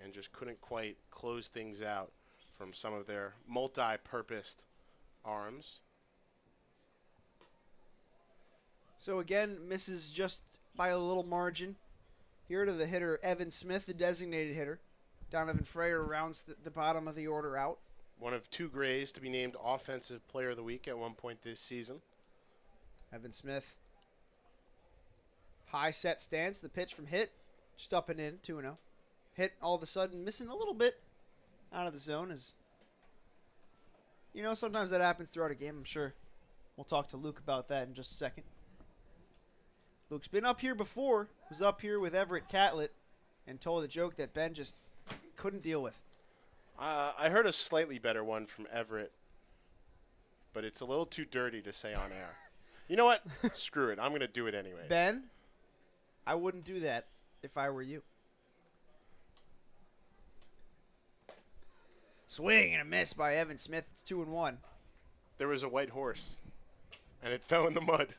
and just couldn't quite close things out from some of their multi-purposed arms. So again, misses just by a little margin. Here to the hitter, Evan Smith, the designated hitter. Donovan Frayer rounds the bottom of the order out. One of 2 Grays to be named Offensive Player of the Week at one point this season. Evan Smith. High set stance. The pitch from hit. Just up and in, 2-0. Hit all of a sudden missing a little bit out of the zone. As you know, sometimes that happens throughout a game. I'm sure we'll talk to Luke about that in just a second. Luke's been up here before, was up here with Everett Catlett, and told a joke that Ben just couldn't deal with. I heard a slightly better one from Everett, but it's a little too dirty to say on air. You know what? Screw it. I'm going to do it anyway. Ben, I wouldn't do that if I were you. Swing and a miss by Evan Smith. It's 2-1. There was a white horse, and it fell in the mud.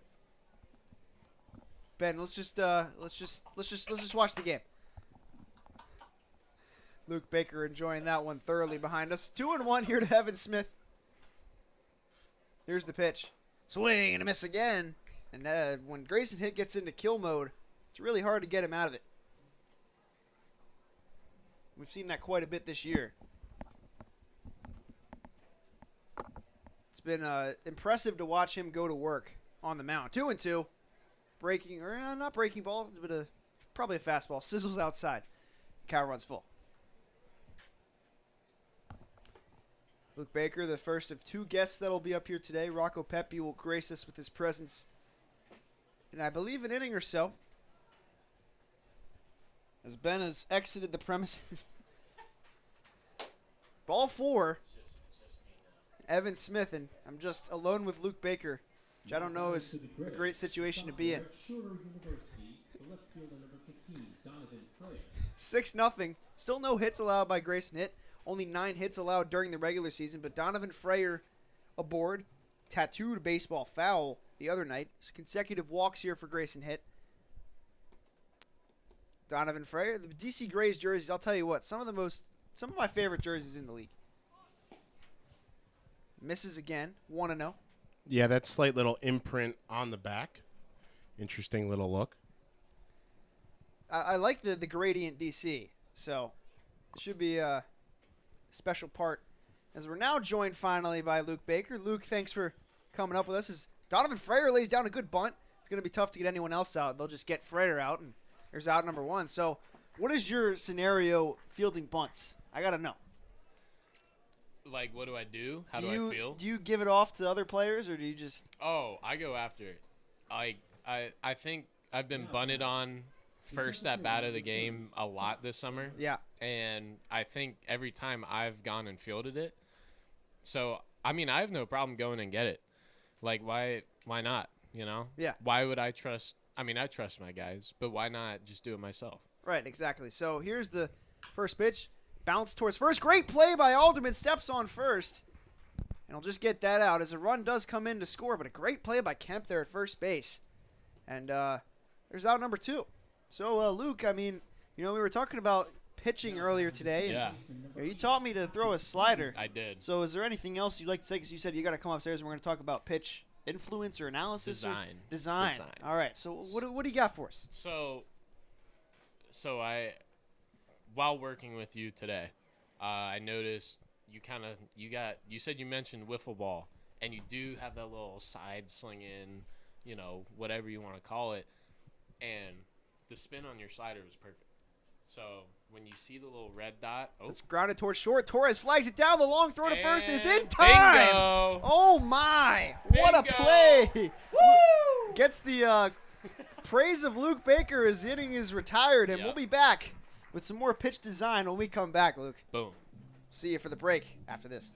Ben, let's just watch the game. Luke Baker enjoying that one thoroughly behind us. 2-1 here to Evan Smith. Here's the pitch. Swing and a miss again. And when Grayson Hitt gets into kill mode, it's really hard to get him out of it. We've seen that quite a bit this year. It's been impressive to watch him go to work on the mound. 2-2. Breaking, or not breaking ball, but probably a fastball. Sizzles outside. Cow runs full. Luke Baker, the first of 2 guests that'll be up here today. Rocco Pepe will grace us with his presence in, I believe, an inning or so. As Ben has exited the premises. Ball 4. Evan Smith, and I'm just alone with Luke Baker, which I don't know is a great situation to be in. 6-0. Still no hits allowed by Grayson Hitt. Only 9 hits allowed during the regular season, but Donovan Frayer aboard. Tattooed baseball foul the other night. So consecutive walks here for Grayson Hitt. Donovan Frayer, the DC Grays jerseys, I'll tell you what, some of my favorite jerseys in the league. Misses again, 1-0. Yeah, that slight little imprint on the back. Interesting little look. I like the gradient DC, so it should be a special part. As we're now joined finally by Luke Baker. Luke, thanks for coming up with us. As Donovan Frayer lays down a good bunt, it's going to be tough to get anyone else out. They'll just get Frayer out, and there's out number 1. So what is your scenario fielding bunts? I got to know. Like, what do I do? How do I feel? Do you give it off to other players, or do you just... Oh, I go after it. I think I've been bunted on first at bat of the game a lot this summer. Yeah. And I think every time I've gone and fielded it. So, I mean, I have no problem going and get it. Like, why not, you know? Yeah. Why would I trust – I mean, I trust my guys, but why not just do it myself? Right, exactly. So here's the First pitch, bounce towards first. Great play by Alderman. Steps on first. And I'll just get that out as a run does come in to score, but a great play by Kemp there at first base. And there's out number 2. So, Luke, I mean, we were talking about pitching earlier today. Yeah. And you taught me to throw a slider. I did. So is there anything else you'd like to say? Because you said you got to come upstairs and we're going to talk about pitch influence or analysis. Design. All right. So what do you got for us? So I, while working with you today, I noticed you said you mentioned wiffle ball, and you do have that little side slinging, whatever you want to call it, and the spin on your slider was perfect. So when you see the little red dot, it's grounded towards short. Torres flags it down. The long throw to first is in time. Bingo. Oh my! Bingo. What a play! Woo! Gets the praise of Luke Baker as the inning is retired, and we'll be back with some more pitch design when we come back, Luke. Boom. See you for the break after this.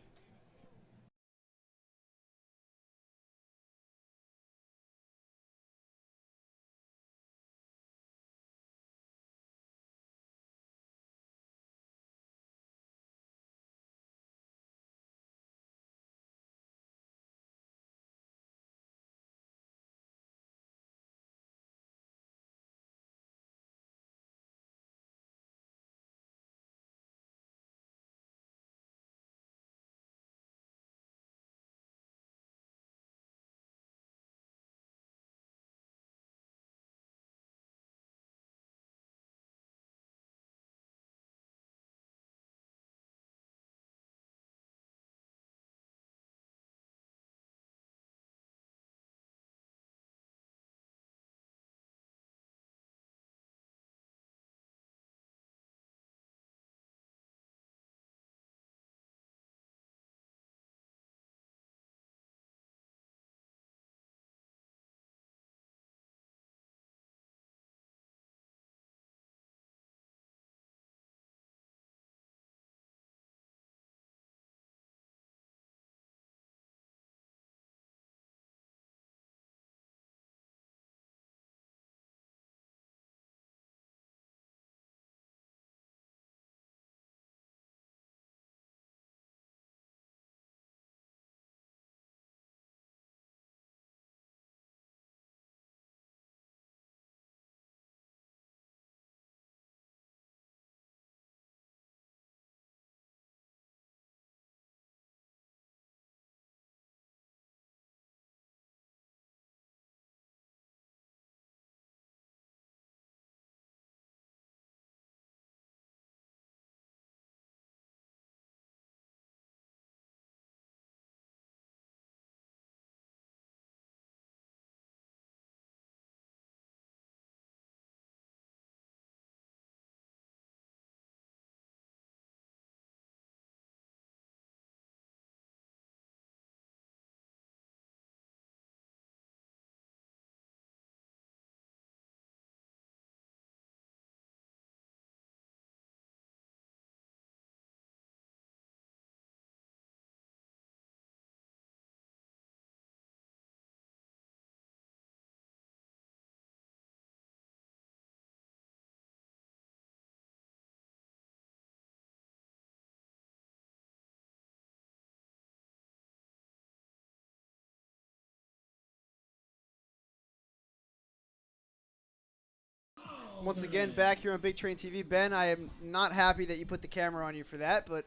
Once again, back here on Big Train TV. Ben, I am not happy that you put the camera on you for that, but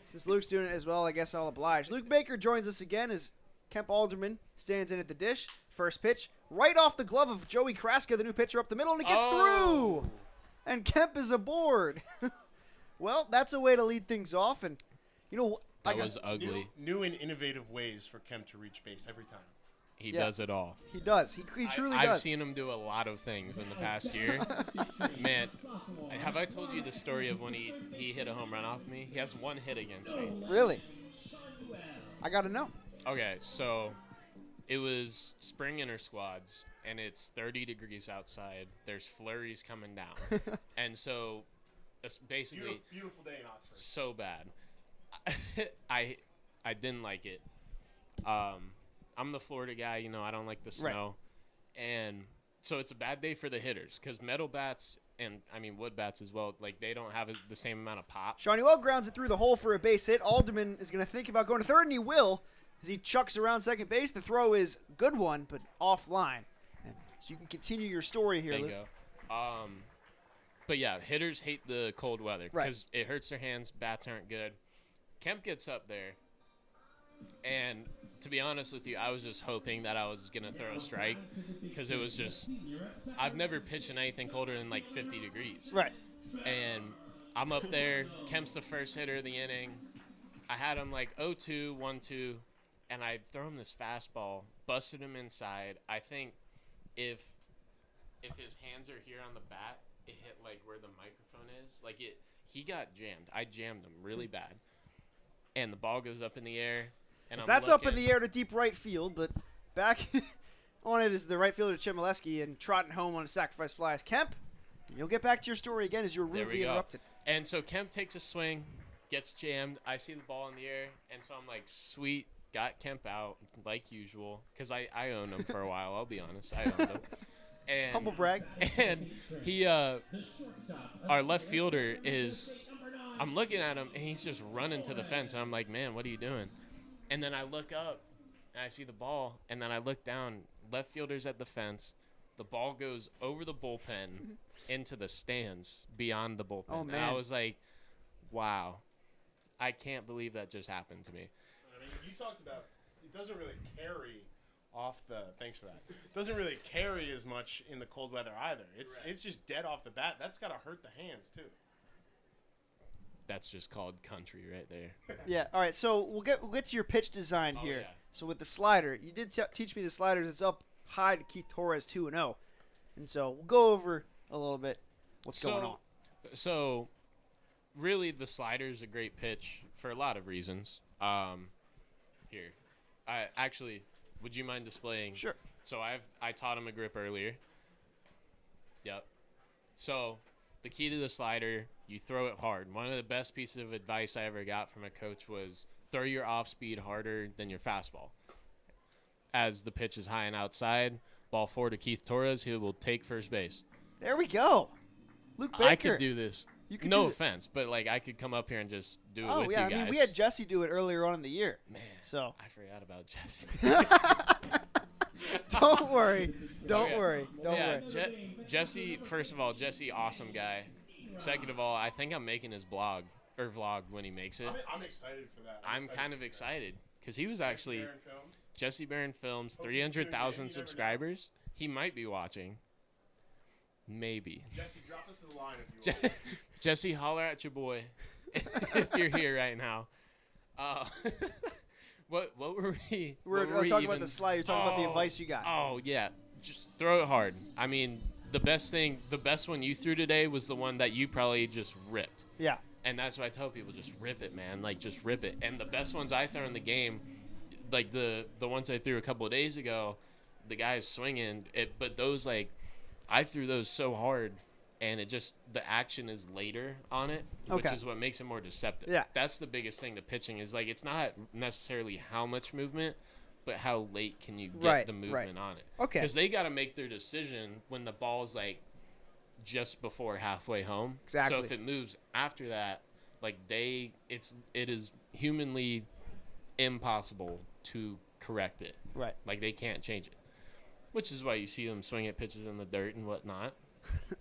since Luke's doing it as well, I guess I'll oblige. Luke Baker joins us again as Kemp Alderman stands in at the dish. First pitch, right off the glove of Joey Kraska, the new pitcher up the middle, and it gets through! And Kemp is aboard. Well, that's a way to lead things off, and, that was ugly. New and innovative ways for Kemp to reach base every time. He does it all. He does. He truly does. I've seen him do a lot of things in the past year. Man, have I told you the story of when he hit a home run off me? He has one hit against me. Really? I got to know. Okay, so it was spring inter-squads, and it's 30 degrees outside. There's flurries coming down. And so it's basically beautiful day in Oxford. So bad. I didn't like it. I'm the Florida guy, I don't like the snow. Right. And so it's a bad day for the hitters because metal bats and I mean wood bats as well. Like they don't have the same amount of pop. Shawnee Well grounds it through the hole for a base hit. Alderman is going to think about going to third, and he will as he chucks around second base. The throw is a good one, but offline. And so you can continue your story here, Luke. Bingo. But yeah, hitters hate the cold weather because it hurts their hands. Bats aren't good. Kemp gets up there, and to be honest with you, I was just hoping that I was going to throw a strike because it was just – I've never pitched in anything colder than like 50 degrees. Right. And I'm up there. Kemp's the first hitter of the inning. I had him like 0-2, 1-2, and I throw him this fastball, busted him inside. I think if his hands are here on the bat, it hit like where the microphone is. Like he got jammed. I jammed him really bad. And the ball goes up in the air. And So that's up in the air to deep right field, but back on it is the right fielder Chmielewski and trotting home on a sacrifice fly is Kemp. You'll get back to your story again as you're rudely interrupted. And so Kemp takes a swing, gets jammed. I see the ball in the air, and so I'm like, sweet, got Kemp out like usual because I owned him for a while. I'll be honest, I owned him. And, humble brag. And he, our left fielder is, I'm looking at him, and he's just running to the fence. And I'm like, man, what are you doing? And then I look up, and I see the ball, and then I look down. Left fielder's at the fence. The ball goes over the bullpen into the stands beyond the bullpen. Oh, man. And I was like, wow, I can't believe that just happened to me. I mean, you talked about it doesn't really carry off the – thanks for that. It doesn't really carry as much in the cold weather either. It's just dead off the bat. That's got to hurt the hands too. That's just called country right there. Yeah. All right. So we'll get to your pitch design here. Yeah. So with the slider, you did teach me the sliders. It's up high to Keith Torres 2-0, and so we'll go over a little bit what's going on. So, really, the slider is a great pitch for a lot of reasons. Here, would you mind displaying? Sure. So I taught him a grip earlier. Yep. So the key to the slider, you throw it hard. One of the best pieces of advice I ever got from a coach was throw your off speed harder than your fastball. As the pitch is high and outside, ball forward to Keith Torres, he will take first base. There we go. Luke Baker. I could do this. No offense, but like I could come up here and just do it with you guys. I mean, we had Jesse do it earlier on in the year. Man, so I forgot about Jesse. Don't worry. Don't Okay. worry. Don't Yeah, worry. Jesse, first of all, Jesse, awesome guy. Second of all, I think I'm making his vlog when he makes it. I'm excited for that. I'm kind of excited because he was actually Jesse Barron Films, Hope he's 300,000 tuned in. You never subscribers. He might be watching. Maybe. Jesse, drop us a line if you want. Jesse, holler at your boy if you're here right now. What were we? We're talking about the slide. You're talking about the advice you got. Oh yeah, just throw it hard. I mean, the best one you threw today was the one that you probably just ripped. Yeah. And that's why I tell people, just rip it, man. Like, just rip it. And the best ones I throw in the game, like the ones I threw a couple of days ago, the guy's swinging it, but those, like, I threw those so hard, and it just, the action is later on it, which is what makes it more deceptive. Yeah. That's the biggest thing to pitching is, like, it's not necessarily how much movement, but how late can you get the movement on it. Okay. Because they got to make their decision when the ball's, like, just before halfway home. Exactly. So if it moves after that, like it is humanly impossible to correct it. Right. Like they can't change it. Which is why you see them swing at pitches in the dirt and whatnot.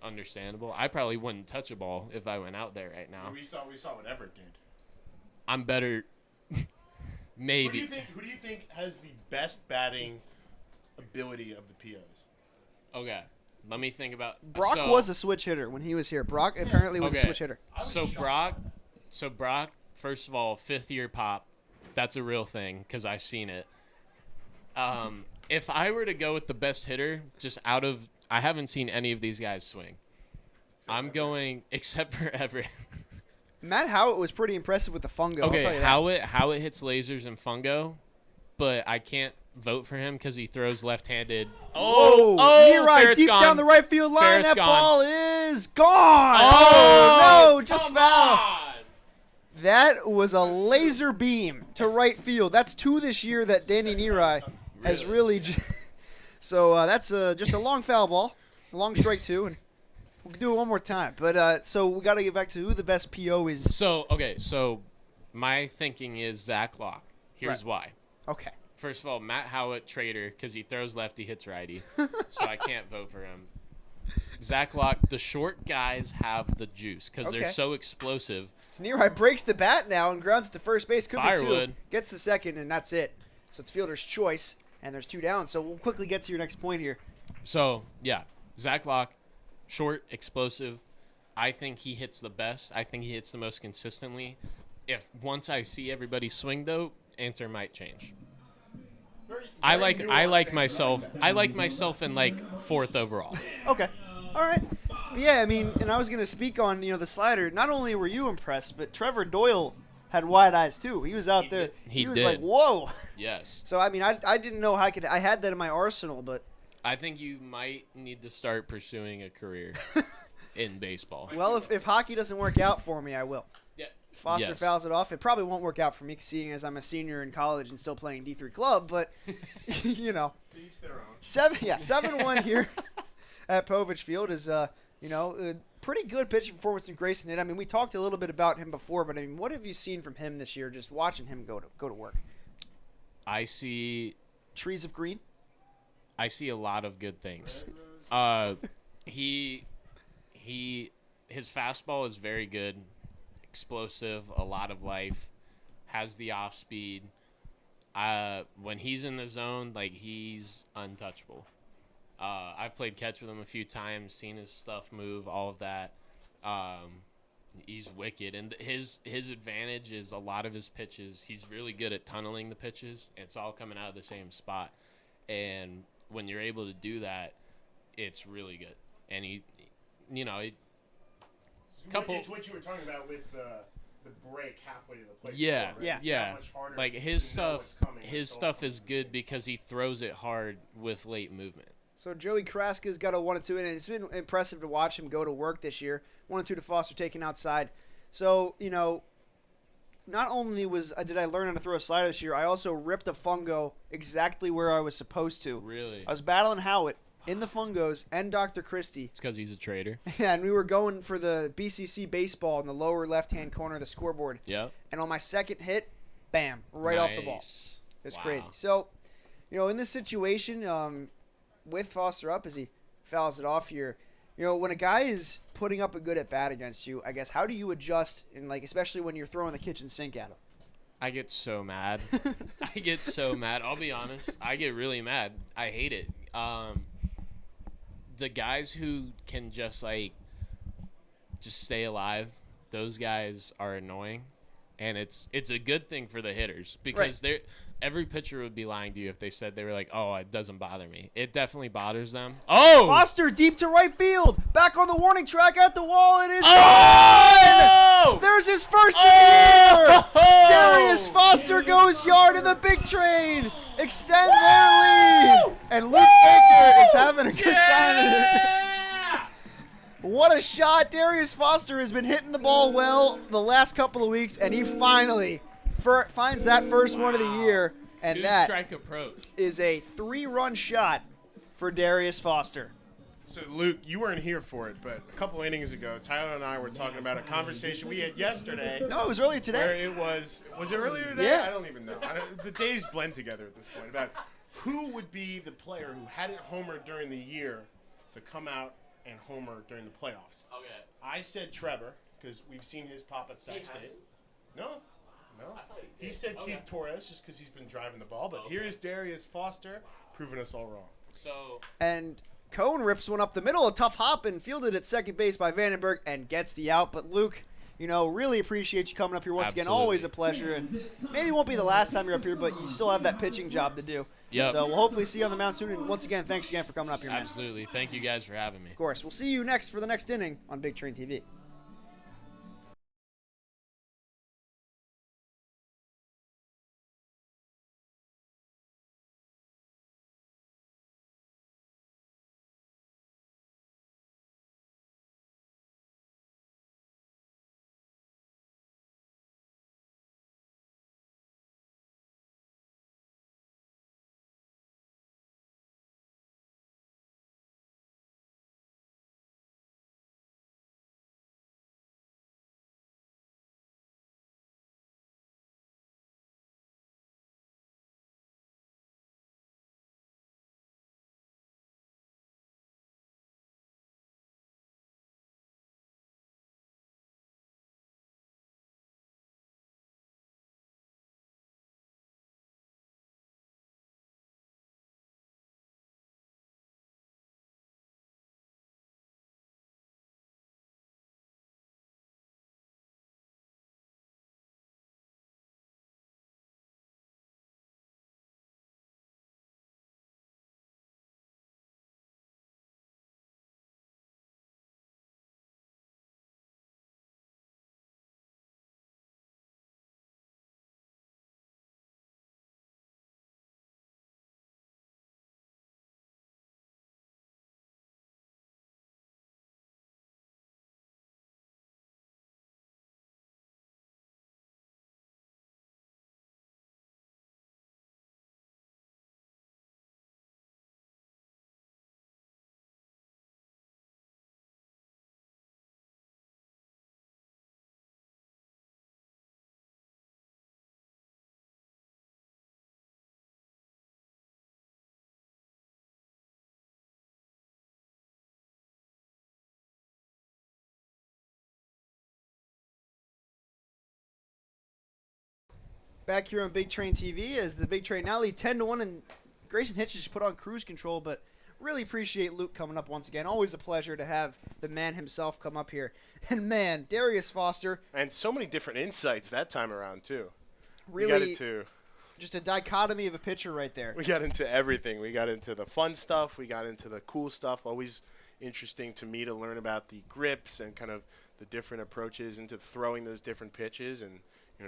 Understandable. I probably wouldn't touch a ball if I went out there right now. We saw what Everett did. I'm better. Maybe. Who do you think has the best batting ability of the POs? Okay. Let me think about. Brock was a switch hitter when he was here. Brock apparently was a switch hitter. So Brock, first of all, 5th-year pop. That's a real thing because I've seen it. If I were to go with the best hitter, I haven't seen any of these guys swing. Except for Everett. Matt Howitt was pretty impressive with the fungo. I'll tell you that. Howitt hits lasers and fungo, but I can't vote for him because he throws left-handed. Near right, deep gone. down the right field line. Ferret's That gone. ball is gone. Oh, no, just foul. On. That was a laser beam to right field. That's 2 this year that Danny Neary has really. So that's just a long foul ball, a long strike 2, and We'll do it one more time. But so we got to get back to who the best PO is. So my thinking is Zach Locke. Here's why. Okay. First of all, Matt Howard, traitor, because he throws lefty, hits righty. So I can't vote for him. Zach Locke, the short guys have the juice because they're so explosive. Sneerhide breaks the bat now and grounds to first base. Could be Firewood. two. Gets the second, and that's it. So it's fielder's choice, and there's 2 down. So we'll quickly get to your next point here. So, yeah, Zach Locke, short, explosive. I think he hits the best. I think he hits the most consistently. If once I see everybody swing, though, answer might change. I like myself in like 4th overall. Okay. All right. But yeah, I mean, and I was going to speak on, the slider. Not only were you impressed, but Trevor Doyle had wide eyes too. He was out there. He was like, whoa. Yes. So, I mean, I didn't know I had that in my arsenal, but. I think you might need to start pursuing a career in baseball. Well, if hockey doesn't work out for me, I will. Yeah. Foster fouls it off. It probably won't work out for me, seeing as I'm a senior in college and still playing D3 club. But To each their own. 7-1 here at Povich Field is a pretty good pitching performance from Grayson Hitt. I mean, we talked a little bit about him before, but I mean, what have you seen from him this year? Just watching him go to work. I see trees of green. I see a lot of good things. His fastball is very good. Explosive, a lot of life, has the off speed. When he's in the zone, like, he's untouchable. I've played catch with him a few times, seen his stuff move, all of that. He's wicked, and his advantage is a lot of his pitches. He's really good at tunneling the pitches. It's all coming out of the same spot, and when you're able to do that, it's really good. And It's what you were talking about with the break halfway to the plate. Yeah, Right? yeah. Much harder Like to his know what's stuff, coming his until stuff it is comes good in. because he throws it hard with late movement. So Joey Kraska's got a 1-2, and it's been impressive to watch him go to work this year. 1-2 to Foster, taken outside. So, not only did I learn how to throw a slider this year, I also ripped a fungo exactly where I was supposed to. Really? I was battling Howitt in the fungos and Dr. Christie. It's because he's a traitor. Yeah, and we were going for the BCC baseball in the lower left-hand corner of the scoreboard. Yep. And on my second hit, bam, right off the ball. It's crazy. So, in this situation, with Foster up as he fouls it off here, when a guy is putting up a good at-bat against you, I guess, how do you adjust, especially when you're throwing the kitchen sink at him? I get so mad. I'll be honest. I get really mad. I hate it. The guys who can just stay alive, those guys are annoying, and it's a good thing for the hitters because every pitcher would be lying to you if they said they were like, oh, it doesn't bother me. It definitely bothers them. Oh! Foster deep to right field. Back on the warning track at the wall. It is Oh! There's his first of the year. Darius Foster goes yard in the big train. Extend their lead. And Luke Baker is having a good time. What a shot. Darius Foster has been hitting the ball well the last couple of weeks, and he finally finds that first one of the year, and Two-strike approach is a 3-run shot for Darius Foster. So, Luke, you weren't here for it, but a couple innings ago, Tyler and I were talking about a conversation we had yesterday. No, it was earlier today. Where it was it earlier today? Yeah. I don't even know. The days blend together at this point. About who would be the player who hadn't homered during the year to come out and homer during the playoffs. Okay. I said Trevor, because we've seen his pop at Sac State. No. He said Keith Torres, just because he's been driving the ball. But here is Darius Foster, proving us all wrong. And Cohn rips one up the middle, a tough hop, and fielded at second base by Vandenberg and gets the out. But Luke, really appreciate you coming up here once again. Always a pleasure. And maybe it won't be the last time you're up here, but you still have that pitching job to do. Yep. So we'll hopefully see you on the mound soon. And once again, thanks again for coming up here, man. Absolutely. Thank you guys for having me. Of course. We'll see you next for the next inning on Big Train TV. back here on Big Train TV as the Big Train now lead 10-1, and Grayson Hitch just put on cruise control, but really appreciate Luke coming up once again. Always a pleasure to have the man himself come up here. And man, Darius Foster. And so many different insights that time around, too. Really, we got into just a dichotomy of a pitcher right there. We got into everything. We got into the fun stuff. We got into the cool stuff. Always interesting to me to learn about the grips and kind of the different approaches into throwing those different pitches, and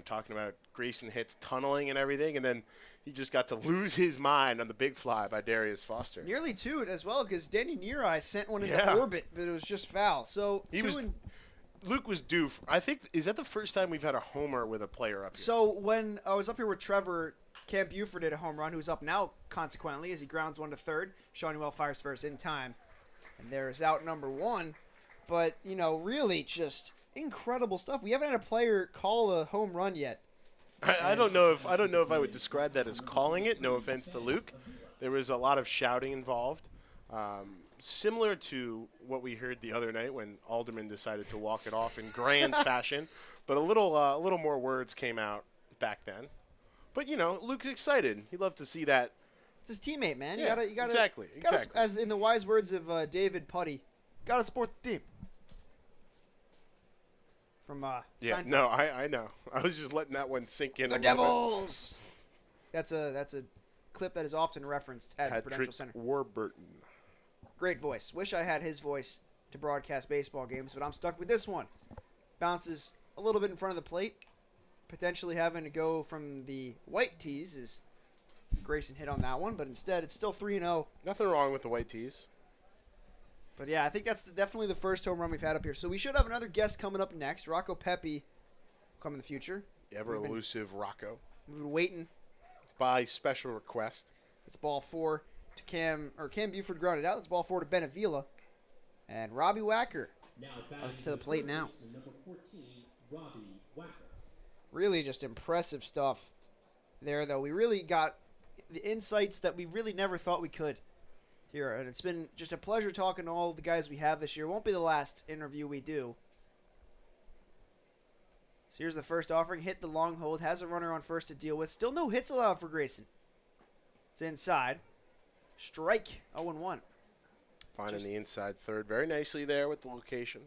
talking about Grayson Hitt's tunneling and everything. And then he just got to lose his mind on the big fly by Darius Foster. Nearly two as well, because Danny Neareye sent one into orbit, but it was just foul. So Luke was due. I think, is that the first time we've had a homer with a player up here? So when I was up here with Trevor, Cam Buford did a home run, who's up now consequently as he grounds one to third. Shawnee Well fires first in time. And there's out number one. But, really just incredible stuff. We haven't had a player call a home run yet. I don't know if I would describe that as calling it. No offense to Luke. There was a lot of shouting involved. Similar to what we heard the other night when Alderman decided to walk it off in grand fashion, but a little more words came out back then. But Luke's excited. He'd love to see that. It's his teammate, man. Yeah, you gotta exactly. As in the wise words of David Putty, gotta support the team. From Seinfeld. No, I know. I was just letting that one sink in. The Devils. That's a clip that is often referenced at Patrick Prudential Center. Warburton. Great voice. Wish I had his voice to broadcast baseball games, but I'm stuck with this one. Bounces a little bit in front of the plate. Potentially having to go from the white tees as Grayson hit on that one, but instead it's still 3-0. Nothing wrong with the white tees. But yeah, I think that's definitely the first home run we've had up here. So we should have another guest coming up next. Rocco Pepe come in the future. Ever elusive Rocco. We've been waiting. By special request. It's ball 4 to Cam Buford grounded out. It's ball 4 to Benavila. And Robbie Wacker up to the plate now. Number 14, Robbie Wacker. Really just impressive stuff there, though. We really got the insights that we really never thought we could here. And it's been just a pleasure talking to all the guys we have this year. It won't be the last interview we do. So here's the first offering. Hit the long hold. Has a runner on first to deal with. Still no hits allowed for Grayson. It's inside. Strike. 0-1. Finding the inside third very nicely there with the location.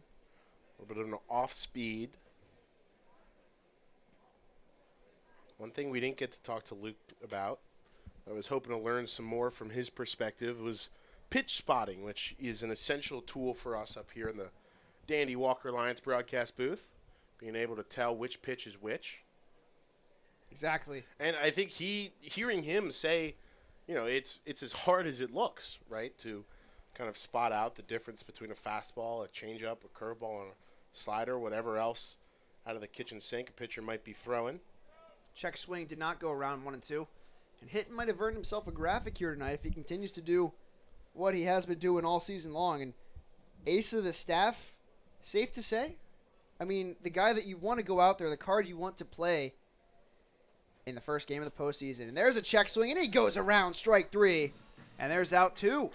A little bit of an off speed. One thing we didn't get to talk to Luke about, I was hoping to learn some more from his perspective, was pitch spotting, which is an essential tool for us up here in the Dandy Walker Lions broadcast booth, being able to tell which pitch is which. Exactly. And I think hearing him say, it's as hard as it looks, right, to kind of spot out the difference between a fastball, a changeup, a curveball, and a slider, whatever else out of the kitchen sink a pitcher might be throwing. Check swing did not go around 1 and 2. And Hitton might have earned himself a graphic here tonight if he continues to do what he has been doing all season long. And ace of the staff, safe to say? I mean, the guy that you want to go out there, the card you want to play in the first game of the postseason. And there's a check swing, and he goes around strike 3. And there's out 2.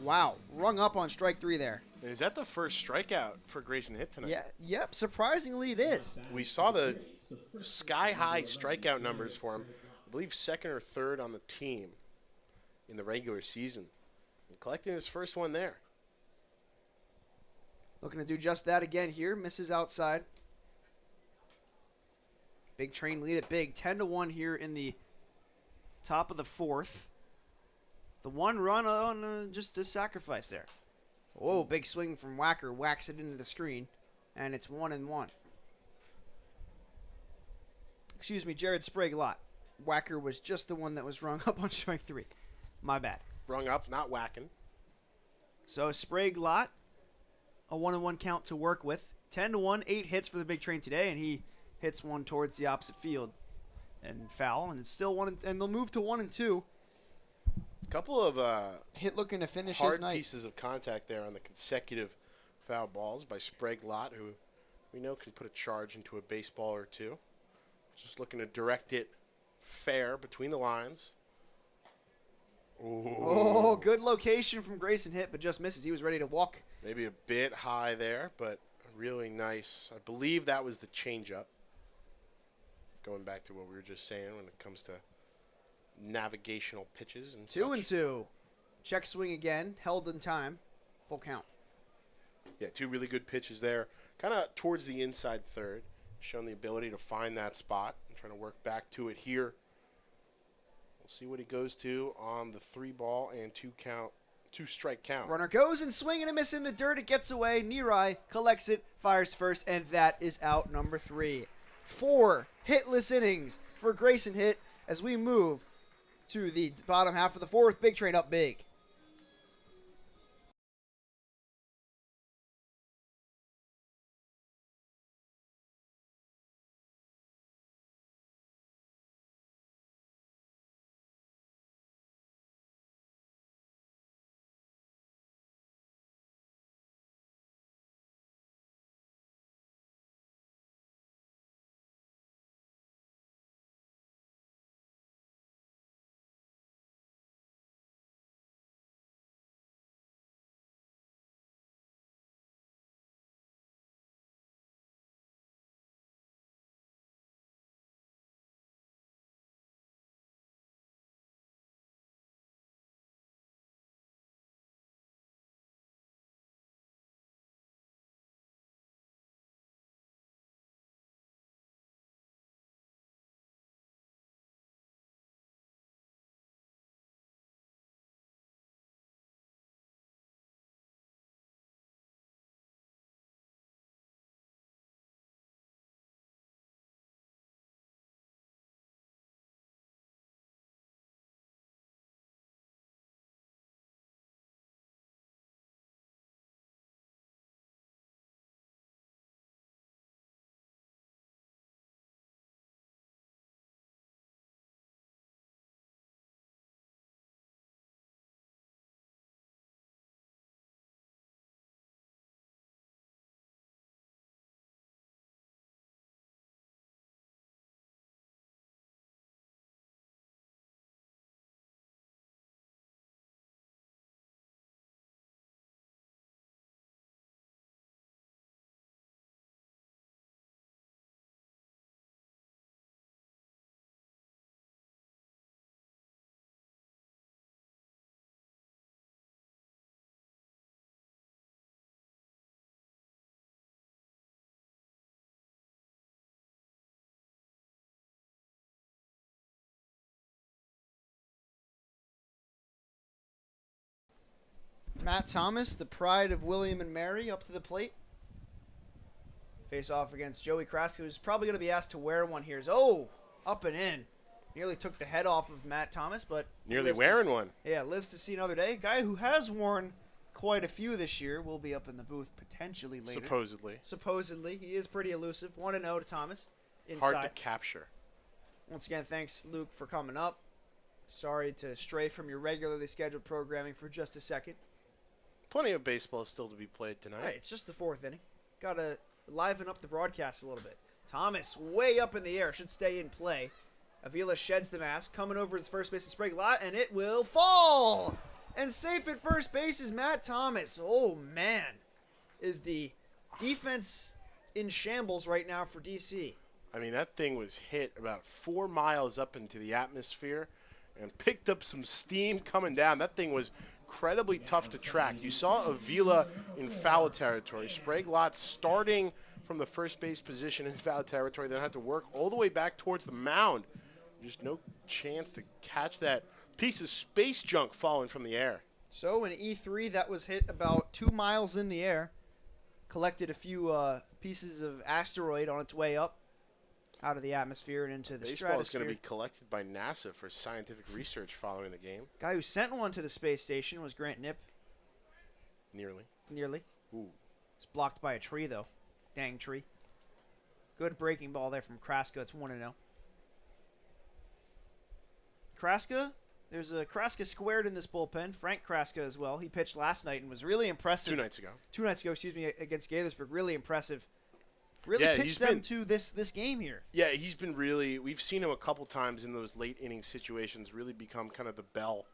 Wow, rung up on strike 3 there. Is that the first strikeout for Grayson Hitt tonight? Yeah, yep, surprisingly it is. We saw the sky-high strikeout numbers for him. I believe second or third on the team in the regular season. And collecting his first one there. Looking to do just that again here. Misses outside. Big Train lead it big. 10-1 here in the top of the 4th. The one run on just a sacrifice there. Whoa, big swing from Wacker. Whacks it into the screen. And it's 1-1. Excuse me, Jared Sprague-Lott. Wacker was just the one that was rung up on strike 3. My bad. Rung up, not whacking. So Sprague-Lott, a 1-1 count to work with. 10-1, 8 hits for the Big Train today, and he hits one towards the opposite field and foul, and it's still 1 and they'll move to 1 and 2. Couple of Hit looking to finish hard his night. pieces of contact there on the consecutive foul balls by Sprague-Lott, who we know can put a charge into a baseball or two. Just looking to direct it fair between the lines. Ooh. Oh, good location from Grayson Hitt, but just misses. He was ready to walk. Maybe a bit high there, but really nice. I believe that was the changeup. going back to what we were just saying when it comes to navigational pitches and 2-2. Check swing again, held in time, full count. Yeah, 2 really good pitches there. Kind of towards the inside third, showing the ability to find that spot and trying to work back to it here. We'll see what he goes to on the 3-ball and 2-strike count. Runner goes and swing and a miss in the dirt. It gets away. Neareye collects it, fires first, and that is out number 3. 4 hitless innings for Grayson Hitt as we move to the bottom half of the 4th. Big Train up big. Matt Thomas, the pride of William and Mary, up to the plate. Face off against Joey Kraska, who's probably going to be asked to wear one here. Up and in. Nearly took the head off of Matt Thomas, but... Nearly wearing one. Yeah, lives to see another day. Guy who has worn quite a few this year will be up in the booth potentially later. Supposedly. He is pretty elusive. 1-0 to Thomas. Inside. Hard to capture. Once again, thanks, Luke, for coming up. Sorry to stray from your regularly scheduled programming for just a second. Plenty of baseball still to be played tonight. Hey, it's just the 4th inning. Got to liven up the broadcast a little bit. Thomas way up in the air. Should stay in play. Avila sheds the mask. Coming over his first base to Sprague lot, and it will fall! And safe at first base is Matt Thomas. Oh, man. Is the defense in shambles right now for DC. I mean, that thing was hit about 4 miles up into the atmosphere and picked up some steam coming down. That thing was incredibly tough to track. You saw Avila in foul territory. Sprague lot starting from the first base position in foul territory, then had to work all the way back towards the mound. Just no chance to catch that piece of space junk falling from the air. So an E3 that was hit about 2 miles in the air, collected a few pieces of asteroid on its way up out of the atmosphere and into the stratosphere. Baseball is going to be collected by NASA for scientific research following the game. Guy who sent one to the space station was Grant Knipp. Nearly. Ooh. It's blocked by a tree, though. Dang tree. Good breaking ball there from Kraska. It's 1-0. Kraska, there's a Kraska squared in this bullpen. Frank Kraska as well. He pitched last night and was really impressive. 2 nights ago. 2 nights ago, against Gaithersburg. Really impressive. Really pitched them to this game here. Yeah, he's been really – we've seen him a couple times in those late inning situations really become kind of the bell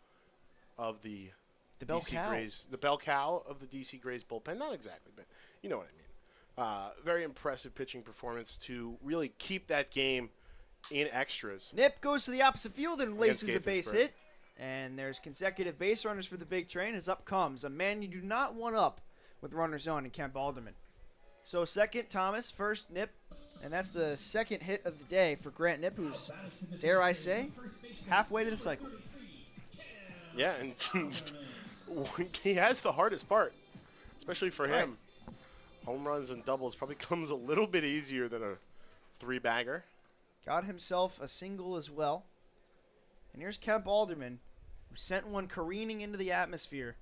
of the bell DC cow. Grays. The bell cow of the DC Grays bullpen. Not exactly, but you know what I mean. Very impressive pitching performance to really keep that game in extras. Nip goes to the opposite field and laces a base Gaithersburg. hit. And there's consecutive base runners for the big train as up comes a man you do not want up with runners on in Kemp Alderman. So second, Thomas. First, Nip. And that's the second hit of the day for Grant Nip, who's, dare I say, halfway to the cycle. Yeah, and he has the hardest part, especially for him. Home runs and doubles probably comes a little bit easier than a 3-bagger. Got himself a single as well. And here's Kemp Alderman, who sent one careening into the atmosphere.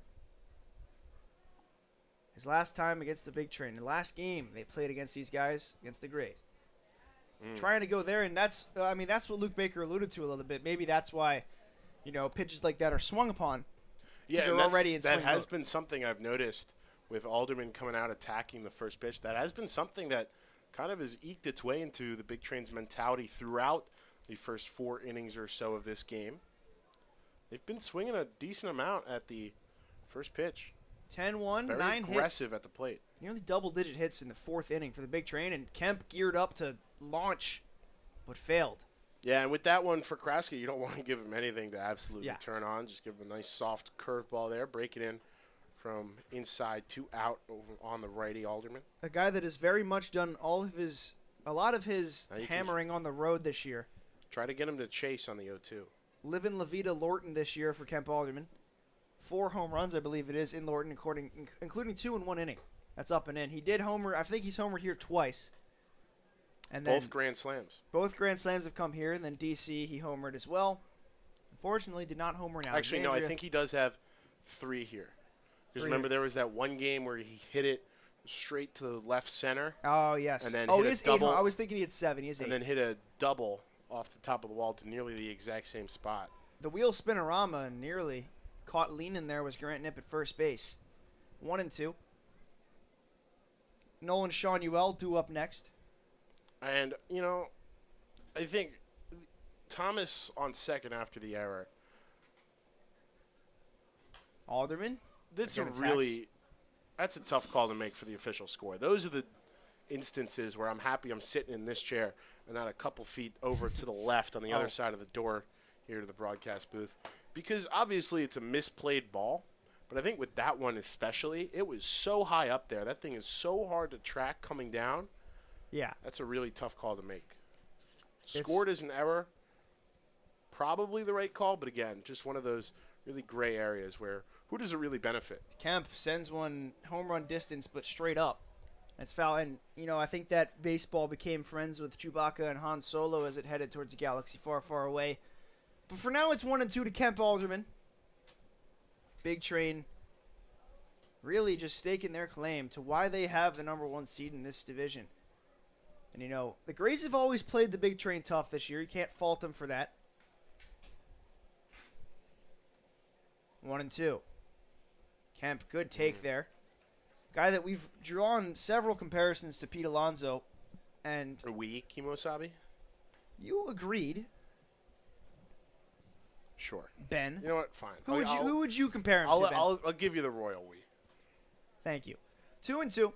His last time against the big train. The last game they played against these guys, against the Grays. Trying to go there, and that's what Luke Baker alluded to a little bit. Maybe that's why, pitches like that are swung upon. Yeah, they're and already in that swing has mode. been something I've noticed with Alderman coming out attacking the first pitch. That has been something that kind of has eked its way into the big train's mentality throughout the first 4 innings or so of this game. They've been swinging a decent amount at the first pitch. 10-1, Very 9 aggressive hits. at the plate. Nearly double-digit hits in the 4th inning for the big train, and Kemp geared up to launch, but failed. Yeah, and with that one for Kraska, you don't want to give him anything to absolutely Yeah. turn on. Just give him a nice soft curveball there, break it in from inside to out over on the righty Alderman. A guy that has very much done a lot of his Now you can- hammering on the road this year. Try to get him to chase on the 0-2. Livin' La Vida Lorton this year for Kemp Alderman. 4 home runs, I believe it is, in Lorton, including 2 in 1 inning. That's up and in. He did homer. I think he's homered here twice. And then Both grand slams. both grand slams have come here, and then DC he homered as well. Unfortunately, did not homer now. Actually, no, I think he does have 3 here. Because 3 remember, here. there was that one game where he hit it straight to the left center Oh yes. and then oh, hit he a has 8. double. I was thinking he had 7. He has 8. and then hit a double off the top of the wall to nearly the exact same spot. The wheel spinorama nearly caught leaning there was Grant Nip at first base. 1 and 2. Nolan Shanuel due up next. And, I think Thomas on second after the error. Alderman. That's Again, that's a tough call to make for the official score. Those are the instances where I'm happy I'm sitting in this chair and not a couple feet over to the left on the other side of the door here to the broadcast booth. Because obviously it's a misplayed ball, but I think with that one especially, it was so high up there. That thing is so hard to track coming down. Yeah. That's a really tough call to make. Scored as an error, probably the right call, but again, just one of those really gray areas where who does it really benefit? Kemp sends one home run distance, but straight up. That's foul. And, I think that baseball became friends with Chewbacca and Han Solo as it headed towards a galaxy far, far away. But for now, it's 1 and 2 to Kemp Alderman. Big Train really just staking their claim to why they have the number 1 seed in this division. And, the Grays have always played the Big Train tough this year. You can't fault them for that. 1 and 2. Kemp, good take there. Guy that we've drawn several comparisons to Pete Alonso, and Are we Kimosabi? you agreed, Sure. Ben. You know what? Fine. Who would you compare him to, Ben? I'll give you the royal we. Thank you. 2 and 2.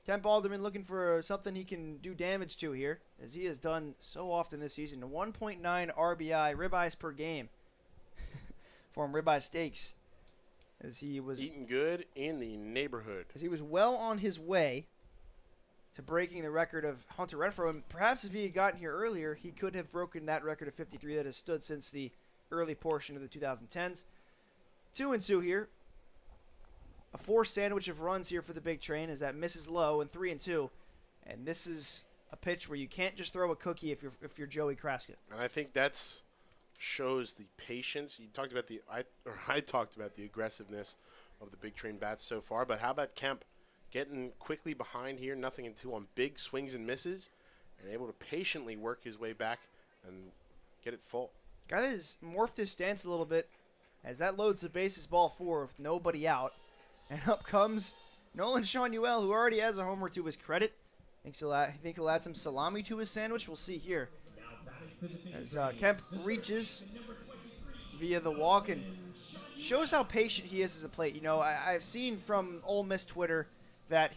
Kemp Alderman looking for something he can do damage to here, as he has done so often this season. 1.9 RBI, ribeyes per game for him, ribeye steaks, as he was Eating good in the neighborhood. well on his way to breaking the record of Hunter Renfroe. And perhaps if he had gotten here earlier, he could have broken that record of 53 that has stood since the early portion of the 2010s. 2 and 2 here. A 4 sandwich of runs here for the Big Train as that misses low, and 3 and 2. And this is a pitch where you can't just throw a cookie if you're Joey Kraska. And I think that's shows the patience. You talked about I talked about the aggressiveness of the Big Train bats so far, but how about Kemp getting quickly behind here, 0-2 on big swings and misses, and able to patiently work his way back and get it full. Guy that has morphed his stance a little bit as that loads the bases ball 4 with nobody out. And up comes Nolan Shanuel, who already has a homer to his credit. I think he'll add some salami to his sandwich. We'll see here. As Kemp reaches via the walk and shows how patient he is as a plate. I've seen from Ole Miss Twitter that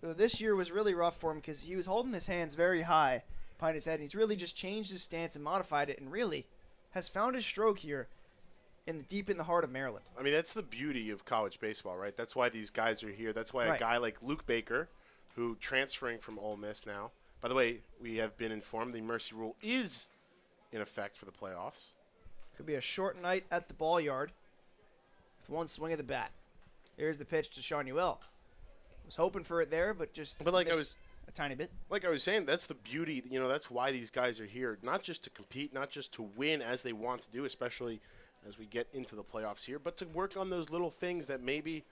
this year was really rough for him because he was holding his hands very high behind his head. And he's really just changed his stance and modified it, and really has found his stroke here deep in the heart of Maryland. I mean, that's the beauty of college baseball, right? That's why these guys are here. That's why Right. a guy like Luke Baker, who transferring from Ole Miss now. By the way, we have been informed the mercy rule is in effect for the playoffs. Could be a short night at the ball yard with one swing of the bat. Here's the pitch to Sean Ewell. Was hoping for it there, but just missed a tiny bit. Like I was saying, that's the beauty. That's why these guys are here, not just to compete, not just to win as they want to do, especially as we get into the playoffs here, but to work on those little things that maybe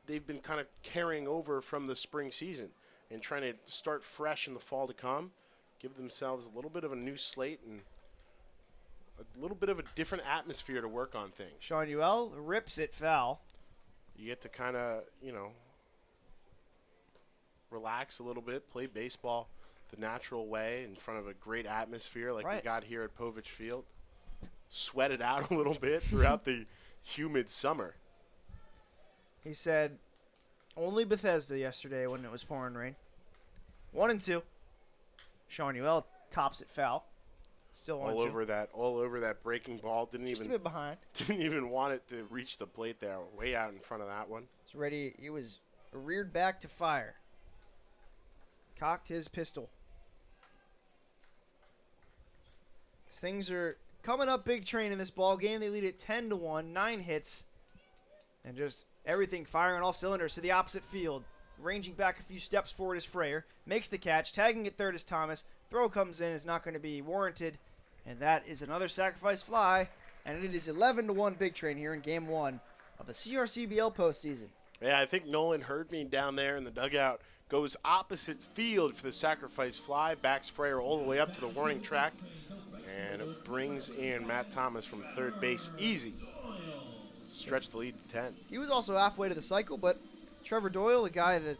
they've been kind of carrying over from the spring season and trying to start fresh in the fall to come, give themselves a little bit of a new slate and a little bit of a different atmosphere to work on things. Sean Ewell rips it foul. You get to kind of, relax a little bit, play baseball the natural way in front of a great atmosphere like we got here at Povich Field. Sweat it out a little bit throughout the humid summer. He said only Bethesda yesterday when it was pouring rain. 1-2. Sean Ewell tops it foul. Still all over that breaking ball. Just a bit behind. Didn't even want it to reach the plate there. Way out in front of that one. It's ready. He was reared back to fire. Cocked his pistol. Things are coming up big train in this ball game. They lead it 10-1, 9 hits, and just everything firing on all cylinders to the opposite field. Ranging back a few steps forward is Frayer. Makes the catch. Tagging at third is Thomas. Throw comes in. Is not going to be warranted. And that is another sacrifice fly. And it is 11-1 big train here in game 1 of the CRCBL postseason. Yeah, I think Nolan heard me down there in the dugout. Goes opposite field for the sacrifice fly. Backs Frayer all the way up to the warning track. And it brings in Matt Thomas from third base easy. Stretch the lead to 10. He was also halfway to the cycle, but Trevor Doyle, a guy that,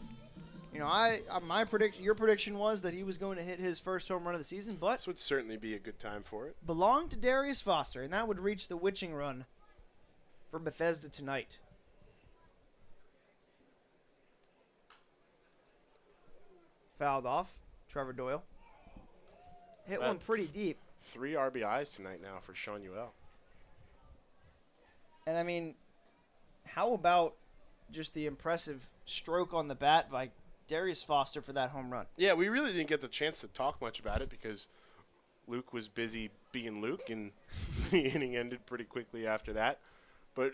your prediction was that he was going to hit his first home run of the season, but this would certainly be a good time for it. Belonged to Darius Foster, and that would reach the witching run for Bethesda tonight. Fouled off, Trevor Doyle. Hit one pretty deep. 3 RBIs tonight now for Sean Ewell. And how about just the impressive stroke on the bat by Darius Foster for that home run? Yeah, we really didn't get the chance to talk much about it because Luke was busy being Luke, and the inning ended pretty quickly after that. But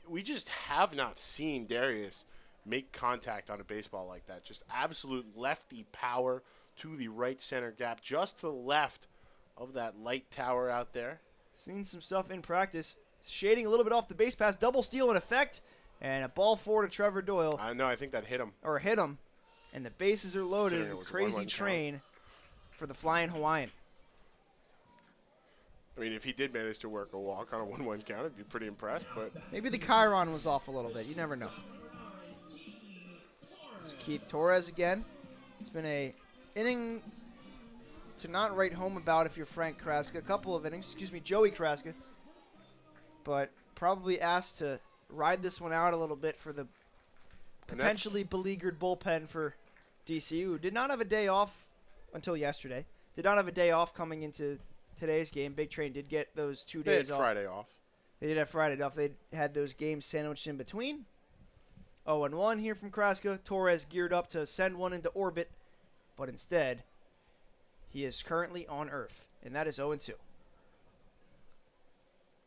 we just have not seen Darius make contact on a baseball like that. Just absolute lefty power to the right center gap, just to the left of that light tower out there. Seen some stuff in practice. Shading a little bit off the base pass. Double steal in effect. And a ball forward to Trevor Doyle. I know, I think that hit him. Or hit him. And the bases are loaded. Crazy train for the Flying Hawaiian. If he did manage to work a walk on a 1-1 count, I'd be pretty impressed. But maybe the Chiron was off a little bit. You never know. It's Keith Torres again. It's been a inning to not write home about if you're Frank Kraska. A couple of innings. Joey Kraska. But probably asked to ride this one out a little bit for the potentially beleaguered bullpen for DC, who did not have a day off until yesterday. Did not have a day off coming into today's game. Big Train did get those 2 days off. They had Friday off. They did have Friday off. They had those games sandwiched in between. 0-1 here from Kraska. Torres geared up to send one into orbit, but instead, he is currently on Earth, and that is 0-2.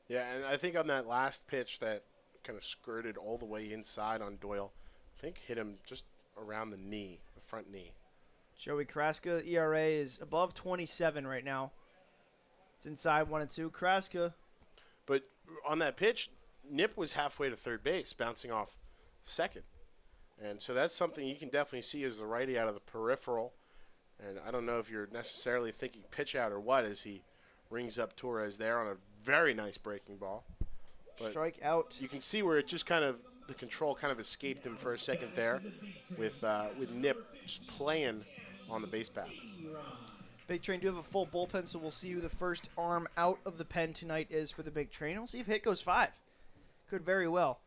Yeah, and I think on that last pitch that kind of skirted all the way inside on Doyle, I think hit him just around the knee, the front knee. Joey Kraska, ERA is above 27 right now. It's inside 1-2. Kraska. But on that pitch, Nip was halfway to third base, bouncing off second. And so that's something you can definitely see as the righty out of the peripheral. And I don't know if you're necessarily thinking pitch out or what as he rings up Torres there on a very nice breaking ball. But strike out. You can see where it just kind of, the control kind of escaped him for a second there with Nip just playing on the base paths. Big Train do have a full bullpen, so we'll see who the first arm out of the pen tonight is for the Big Train. We'll see if hit goes 5. Could very well.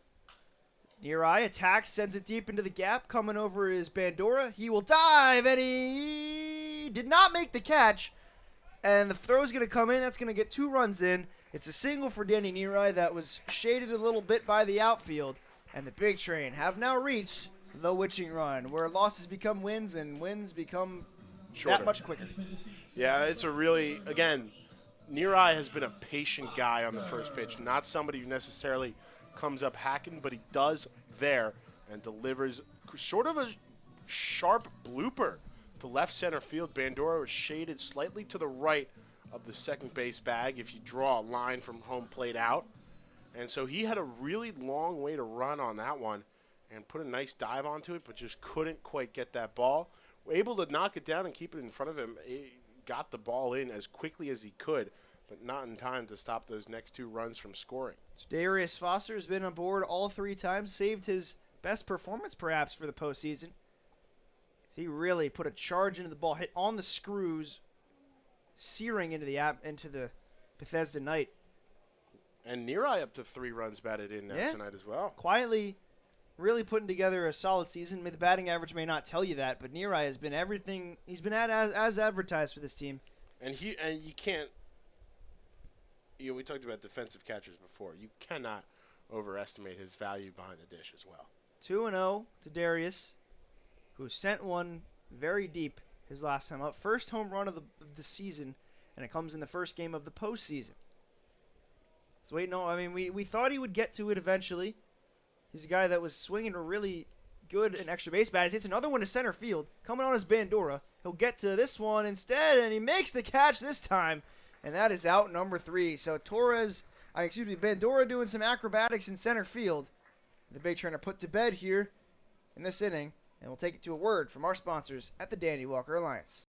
Near eye attacks, sends it deep into the gap. Coming over is Bandora. He will dive, and he did not make the catch, and the throw's going to come in. That's going to get 2 runs in. It's a single for Danny Neary that was shaded a little bit by the outfield, and the Big Train have now reached the witching run, where losses become wins and wins become Shorter. that much quicker. Yeah, it's a really, again, Neary has been a patient guy on the first pitch, not somebody who necessarily comes up hacking, but he does there and delivers sort of a sharp blooper to left center field. Bandura was shaded slightly to the right of the second base bag if you draw a line from home plate out. And so he had a really long way to run on that one and put a nice dive onto it, but just couldn't quite get that ball. Able to knock it down and keep it in front of him. He got the ball in as quickly as he could, but not in time to stop those next 2 runs from scoring. Darius Foster has been on board all 3 times, saved his best performance perhaps for the postseason. He really put a charge into the ball, hit on the screws, searing into the Bethesda night. And Neary up to 3 runs batted in now tonight as well. Quietly, really putting together a solid season. The batting average may not tell you that, but Neary has been everything. He's been as advertised for this team. And you can't. We talked about defensive catchers before. You cannot overestimate his value behind the dish as well. 2-0 to Darius, who sent one very deep his last time up. First home run of the season, and it comes in the first game of the postseason. So we thought he would get to it eventually. He's a guy that was swinging really good in extra base bats. Hits another one to center field, coming on his Bandura. He'll get to this one instead, and he makes the catch this time, and that is out number 3. So Bandura doing some acrobatics in center field. The Big Train are put to bed here in this inning, and we'll take it to a word from our sponsors at the Dandy Walker Alliance.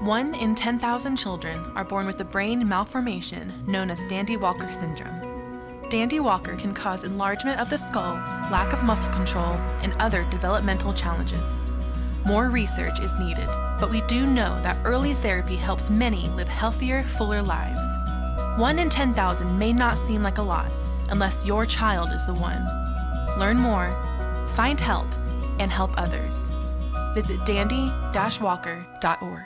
1 in 10,000 children are born with a brain malformation known as Dandy Walker syndrome. Dandy Walker can cause enlargement of the skull, lack of muscle control, and other developmental challenges. More research is needed, but we do know that early therapy helps many live healthier, fuller lives. 1 in 10,000 may not seem like a lot unless your child is the one. Learn more, find help, and help others. Visit dandy-walker.org.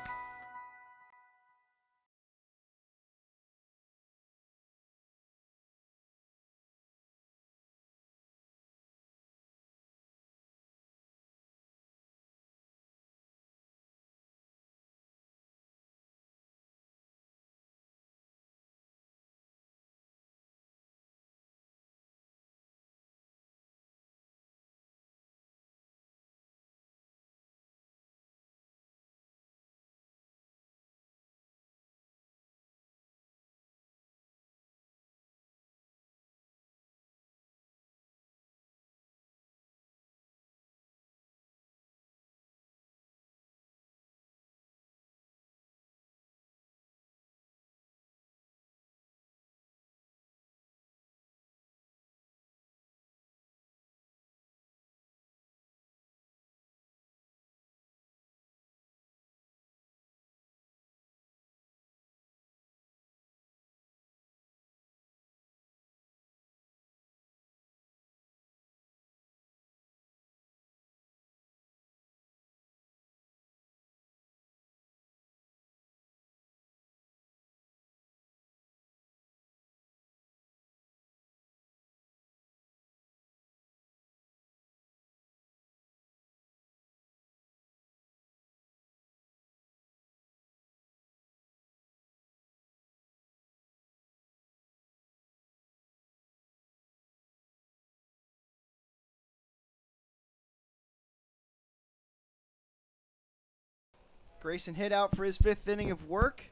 Grayson hit out for his 5th inning of work.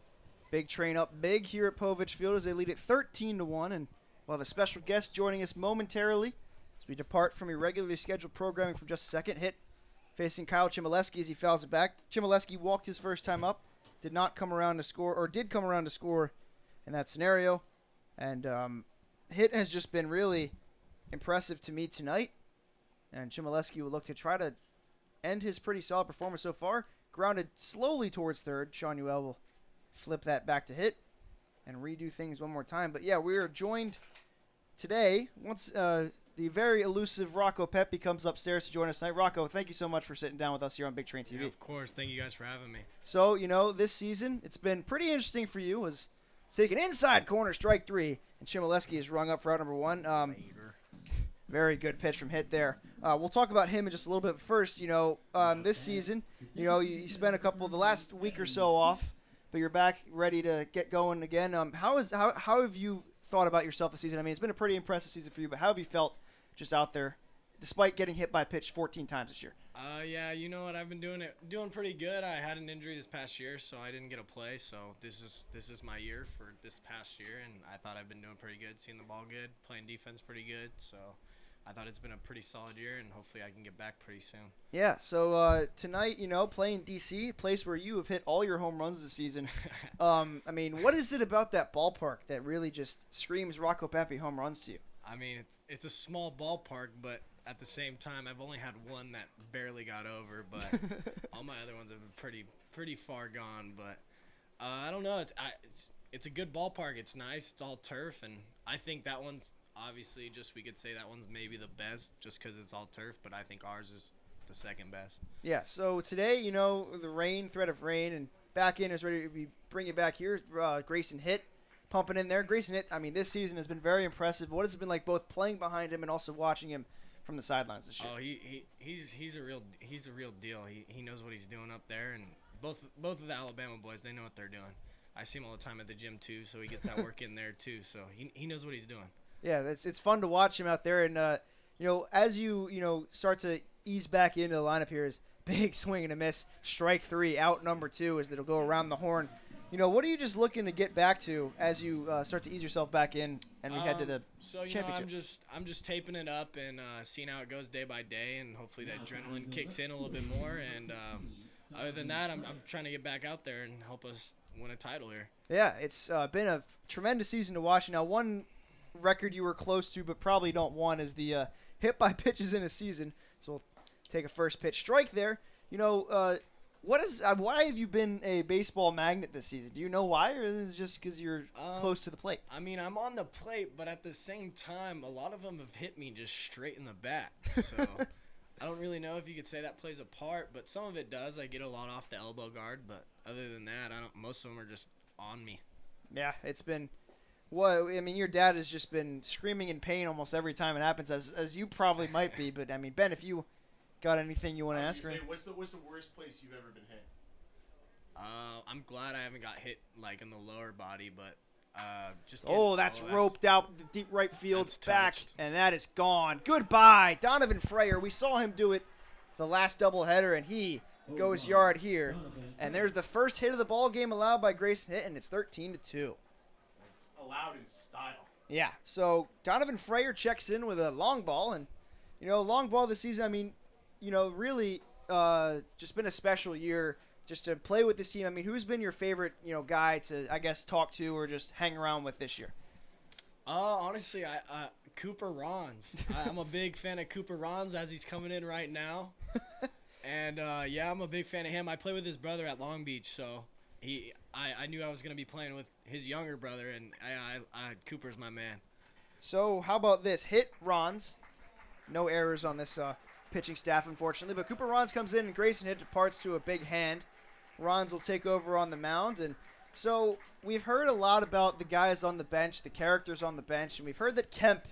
Big Train up big here at Povich Field as they lead it 13-1, and we'll have a special guest joining us momentarily as we depart from irregularly scheduled programming for just a second. Hit facing Kyle Chmielewski as he fouls it back. Chmielewski walked his first time up, did come around to score in that scenario, and hit has just been really impressive to me tonight, and Chmielewski will look to try to end his pretty solid performance so far. Grounded slowly towards third. Sean Uel will flip that back to hit and redo things one more time. But yeah, we are joined today, once the the very elusive Rocco Pepe comes upstairs to join us tonight. Rocco, thank you so much for sitting down with us here on Big Train TV. Yeah, of course. Thank you guys for having me. So, this season, it's been pretty interesting for you. As taking inside corner, strike 3, and Chmielewski is rung up for out number 1. Very good pitch from Hit there. We'll talk about him in just a little bit. But first, this season, you spent the last week or so off, but you're back ready to get going again. How have you thought about yourself this season? I mean, it's been a pretty impressive season for you, but how have you felt just out there, despite getting hit by a pitch 14 times this year? Yeah, you know what? I've been doing pretty good. I had an injury this past year, so I didn't get to play. So this is my year for this past year, and I thought I've been doing pretty good, seeing the ball good, playing defense pretty good. So I thought it's been a pretty solid year, and hopefully I can get back pretty soon. Yeah, so tonight, playing D.C., a place where you have hit all your home runs this season. I mean, what is it about that ballpark that really just screams Rocco Pepe home runs to you? I mean, it's a small ballpark, but at the same time, I've only had one that barely got over, but all my other ones have been pretty far gone. But I don't know. It's a good ballpark. It's nice. It's all turf, and I think that one's obviously we could say that one's maybe the best just because it's all turf, but I think ours is the second best. Yeah, so today, the threat of rain, and back in is ready to bring it back here. Grayson Hit pumping in there. Grayson Hit, I mean, this season has been very impressive. What has it been like both playing behind him and also watching him from the sidelines this year? Oh, he's a real deal. He knows what he's doing up there, and both of the Alabama boys, they know what they're doing. I see him all the time at the gym too, so he gets that work in there too. So he knows what he's doing. Yeah, it's fun to watch him out there, and as you start to ease back into the lineup here, is big swing and a miss, strike 3, out number 2 as it'll go around the horn. What are you just looking to get back to as you start to ease yourself back in and we head to the championship? I'm just taping it up and seeing how it goes day by day, and hopefully that adrenaline kicks in a little bit more. And other than that, I'm trying to get back out there and help us win a title here. Yeah, it's been a tremendous season to watch. Now, one record you were close to but probably don't want is the hit by pitches in a season. So we'll take a first pitch strike there. Why have you been a baseball magnet this season? Do you know why, or is it just because you're close to the plate? I mean, I'm on the plate, but at the same time, a lot of them have hit me just straight in the bat. So I don't really know if you could say that plays a part, but some of it does. I get a lot off the elbow guard, but other than that, most of them are just on me. Yeah, it's been. Well, I mean, your dad has just been screaming in pain almost every time it happens, as you probably might be. But I mean, Ben, if you got anything you want to ask her? What's the worst place you've ever been hit? I'm glad I haven't got hit like in the lower body, but that's roped out the deep right field back, and that is gone. Goodbye, Donovan Freyer. We saw him do it the last doubleheader, and he goes yard here. And there's the first hit of the ball game allowed by Grayson Hit, and it's 13-2. It's allowed in style. Yeah. So Donovan Freyer checks in with a long ball, and long ball this season. I mean, really just been a special year just to play with this team. I mean, who's been your favorite, guy to, I guess, talk to or just hang around with this year? Honestly, Cooper Rons. I'm a big fan of Cooper Rons as he's coming in right now. And, I'm a big fan of him. I play with his brother at Long Beach, so I knew I was going to be playing with his younger brother, and Cooper's my man. So how about this? Hit Rons. No errors on this pitching staff, unfortunately. But Cooper Rons comes in, and Grayson Hit departs to a big hand. Rons will take over on the mound. And so we've heard a lot about the guys on the bench, the characters on the bench, and we've heard that Kemp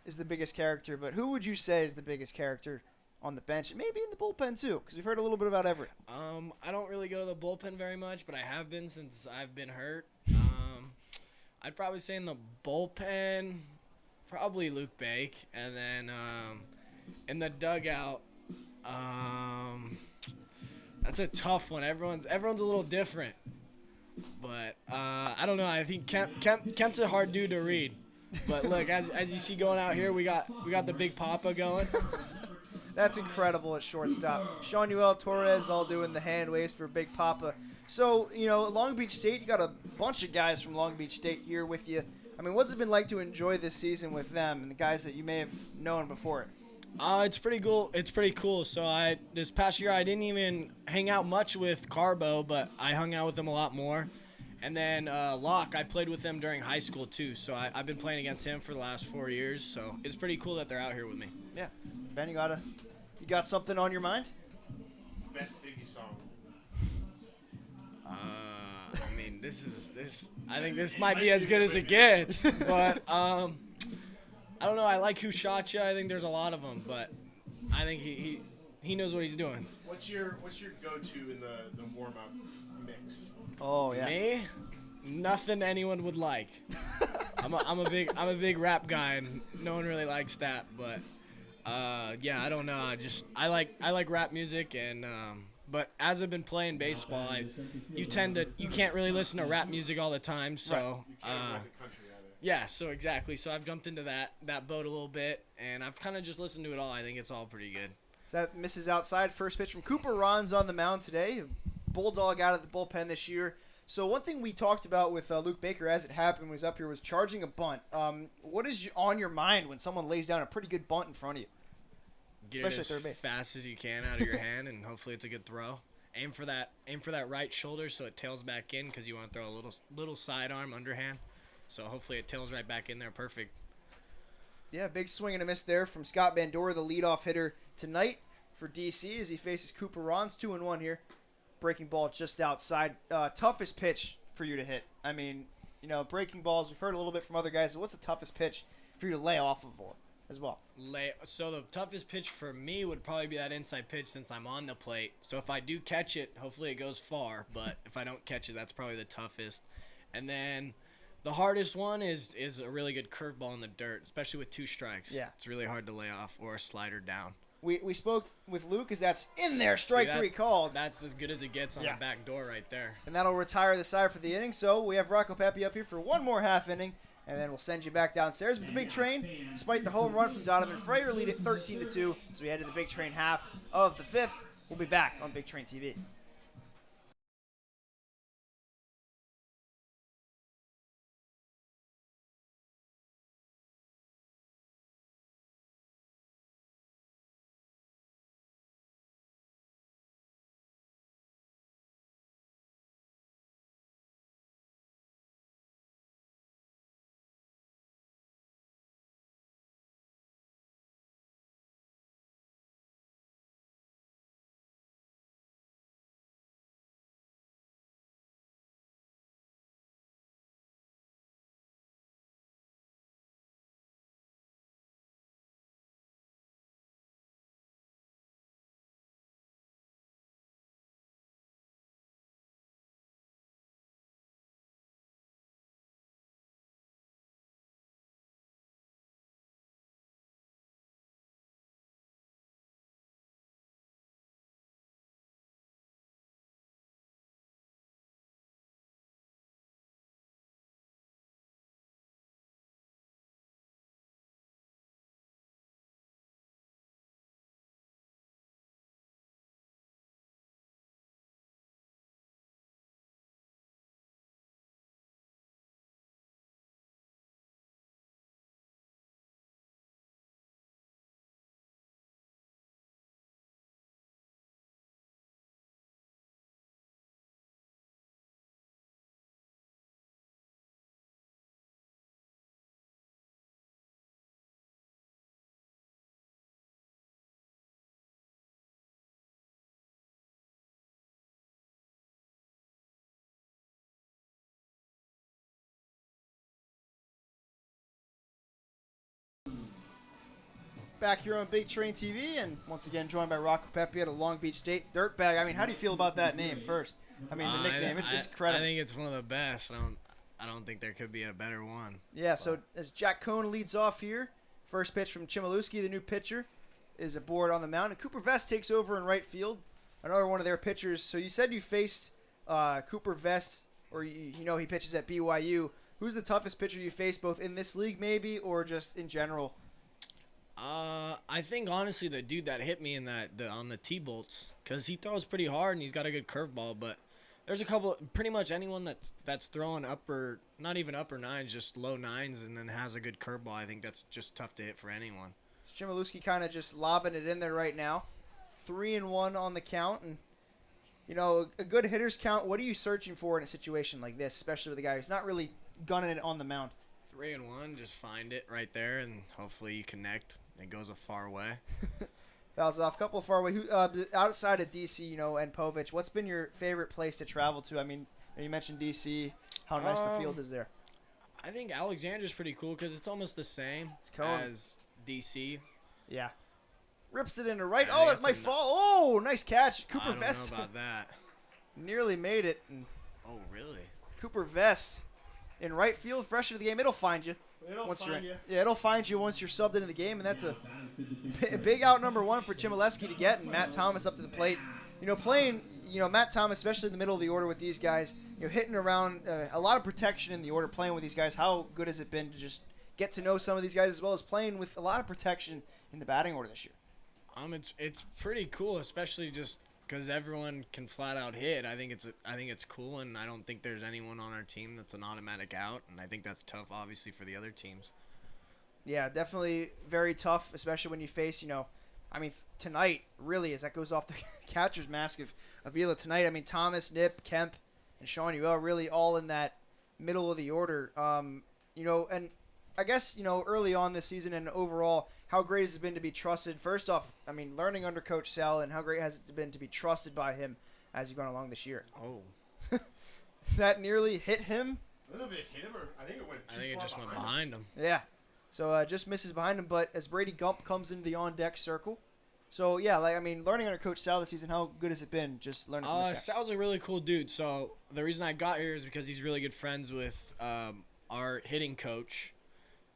is the biggest character. But who would you say is the biggest character on the bench, and maybe in the bullpen too, because we've heard a little bit about Everett? I don't really go to the bullpen very much, but I have been since I've been hurt. I'd probably say in the bullpen, probably Luke Bake, and then in the dugout, that's a tough one. Everyone's a little different, but I don't know. I think Kemp's a hard dude to read, but look, as you see going out here, we got the Big Papa going. That's incredible at shortstop. Shanuel Torres all doing the hand waves for Big Papa. So, Long Beach State, you got a bunch of guys from Long Beach State here with you. I mean, what's it been like to enjoy this season with them and the guys that you may have known before it? It's pretty cool. It's pretty cool. So this past year I didn't even hang out much with Carbo, but I hung out with him a lot more. And then Locke, I played with him during high school too, so I've been playing against him for the last 4 years. So it's pretty cool that they're out here with me. Yeah. Ben, you got something on your mind? Best Biggie song. I mean, I think this might be as good as it gets. But I don't know. I like Who Shot Ya. I think there's a lot of them, but I think he knows what he's doing. What's your go-to in the warm-up mix? Oh yeah. Me? Nothing anyone would like. I'm a big rap guy, and no one really likes that. But yeah, I don't know. I like rap music, and but as I've been playing baseball, you can't really listen to rap music all the time. So yeah, so exactly. So I've jumped into that boat a little bit, and I've kind of just listened to it all. I think it's all pretty good. So that misses outside. First pitch from Cooper Ron's on the mound today. Bulldog out of the bullpen this year. So one thing we talked about with Luke Baker as it happened when he was up here was charging a bunt. What is on your mind when someone lays down a pretty good bunt in front of you? Get Especially it third as base. fast as you can out of your hand, and hopefully it's a good throw. Aim for that right shoulder so it tails back in, because you want to throw a little sidearm underhand. So hopefully it tails right back in there. Perfect. Yeah, big swing and a miss there from Scott Bandora, the leadoff hitter tonight for DC as he faces Cooper Ron's 2-1 here. Breaking ball just outside. Toughest pitch for you to hit. I mean, breaking balls, we've heard a little bit from other guys, but what's the toughest pitch for you to lay off of for as well? So the toughest pitch for me would probably be that inside pitch, since I'm on the plate. So if I do catch it, hopefully it goes far. But if I don't catch it, that's probably the toughest. And then the hardest one is a really good curveball in the dirt, especially with 2 strikes. Yeah. It's really hard to lay off, or a slider down. We spoke with Luke as that's in there, strike 3 called. That's as good as it gets on the back door right there. And that'll retire the side for the inning. So we have Rocco Pepe up here for one more half inning, and then we'll send you back downstairs. But the Big Train, despite the home run from Donovan Frayer, lead it 13-2. So we head to the Big Train half of the 5th. We'll be back on Big Train TV. Back here on Big Train TV, and once again joined by Rocco Pepe at a Long Beach State Dirtbag. I mean, how do you feel about that name first? I mean, the nickname, it's incredible. I think it's one of the best. I don't think there could be a better one. Yeah, so as Jack Cohn leads off here, first pitch from Chmielewski, the new pitcher, is aboard on the mound. And Cooper Vest takes over in right field, another one of their pitchers. So you said you faced Cooper Vest, or you know he pitches at BYU. Who's the toughest pitcher you faced, both in this league maybe, or just in general? I think honestly the dude that hit me in on the T-bolts, because he throws pretty hard and he's got a good curveball, but there's a couple, pretty much anyone that's throwing not even upper nines, just low nines, and then has a good curveball. I think that's just tough to hit for anyone. Chmielewski kind of just lobbing it in there right now. 3-1 on the count, and a good hitter's count. What are you searching for in a situation like this, especially with a guy who's not really gunning it on the mound? 3-1, just find it right there, and hopefully you connect. It goes a far way. Fouls off, couple of far away. Outside of DC, and Povich, what's been your favorite place to travel to? I mean, you mentioned DC. How nice the field is there. I think Alexandria's pretty cool because it's almost the same as DC. Yeah. Rips it into right. I think That might fall. Oh, nice catch. Cooper I don't Vest know about that. nearly made it. And Oh, really? Cooper Vest in right field, fresh into the game. It'll find you. Yeah, it'll find you once you're subbed into the game, and that's a big out number one for Chmielewski to get, and Matt Thomas up to the plate. Playing, Matt Thomas, especially in the middle of the order with these guys, hitting around a lot of protection in the order, playing with these guys. How good has it been to just get to know some of these guys as well as playing with a lot of protection in the batting order this year? It's pretty cool, especially just because everyone can flat out hit. I think it's cool, and I don't think there's anyone on our team that's an automatic out, and I think that's tough, obviously, for the other teams. Yeah, definitely very tough, especially when you face, tonight, really, as that goes off the catcher's mask of Avila tonight. Thomas, Nip, Kemp, and Sean Ewell really all in that middle of the order. And I guess, early on this season and overall, how great has it been to be trusted? First off, learning under Coach Sal, and how great has it been to be trusted by him as you've gone along this year? Oh. Does that nearly hit him? I don't know if it hit him or I think it went too I think it far just went behind him. Yeah. So just misses behind him, but as Brady Gump comes into the on-deck circle. So, yeah, learning under Coach Sal this season, how good has it been just learning from this guy? Sal's a really cool dude. So the reason I got here is because he's really good friends with our hitting coach.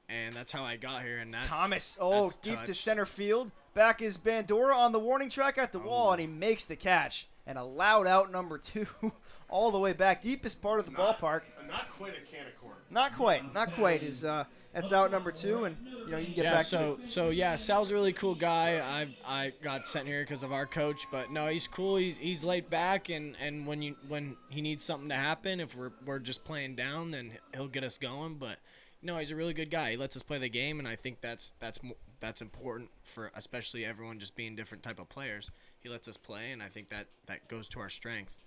And that's how I got here. And that's Thomas. That's Deep to touch. center field. Back is Bandura on the warning track at the wall, and he makes the catch. And a loud out number 2 all the way back. Deepest part of the ballpark. Not quite a can of corn. Not quite. That's out number 2, and you can get back to it. So yeah, Sal's a really cool guy. I got sent here because of our coach, but no, he's cool. He's laid back, and when he needs something to happen, if we're just playing down, then he'll get us going. But no, he's a really good guy. He lets us play the game, and I think that's important for especially everyone just being different type of players. He lets us play, and I think that goes to our strengths.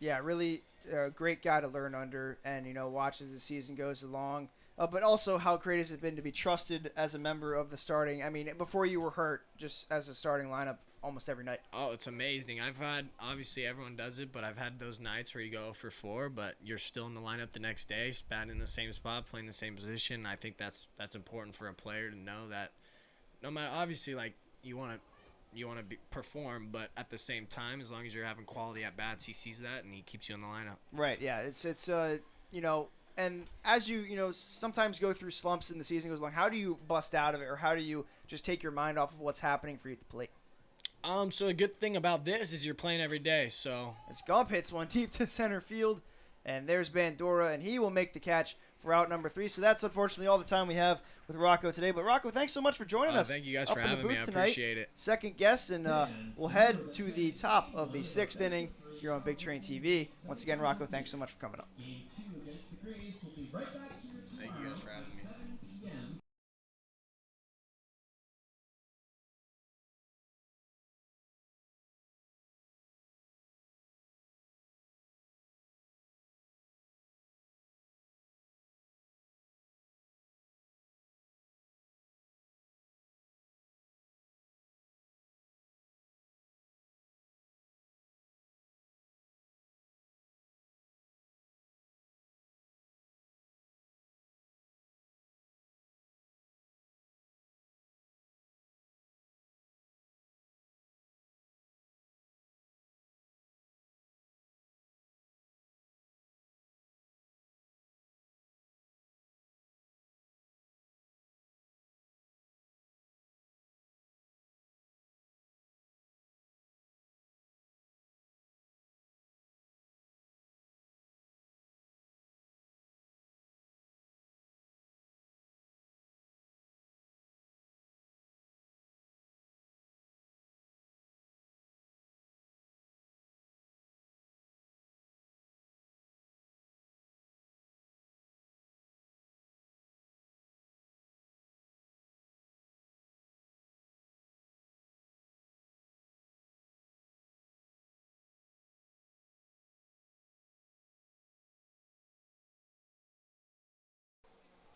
Yeah, really a great guy to learn under, and watch as the season goes along. But also, how great has it been to be trusted as a member of the starting? Before you were hurt, just as a starting lineup almost every night. Oh, it's amazing. I've had, obviously everyone does it, but I've had those nights where you go for 4, but you're still in the lineup the next day, batting in the same spot, playing the same position. I think that's important for a player to know that no matter, obviously, you want to perform, but at the same time, as long as you're having quality at bats, he sees that and he keeps you in the lineup. Right. Yeah. It's and as you sometimes go through slumps and the season goes along, how do you bust out of it, or how do you just take your mind off of what's happening for you at the plate? So the good thing about this is you're playing every day. So as Gump hits one deep to center field, and there's Bandura, and he will make the catch for out number 3. So that's unfortunately all the time we have with Rocco today. But Rocco, thanks so much for joining us. Thank you guys for having me. I appreciate it. Second guest, and we'll head to the top of the 6th inning here on Big Train TV. Once again, Rocco, thanks so much for coming up. Thank you guys for having me.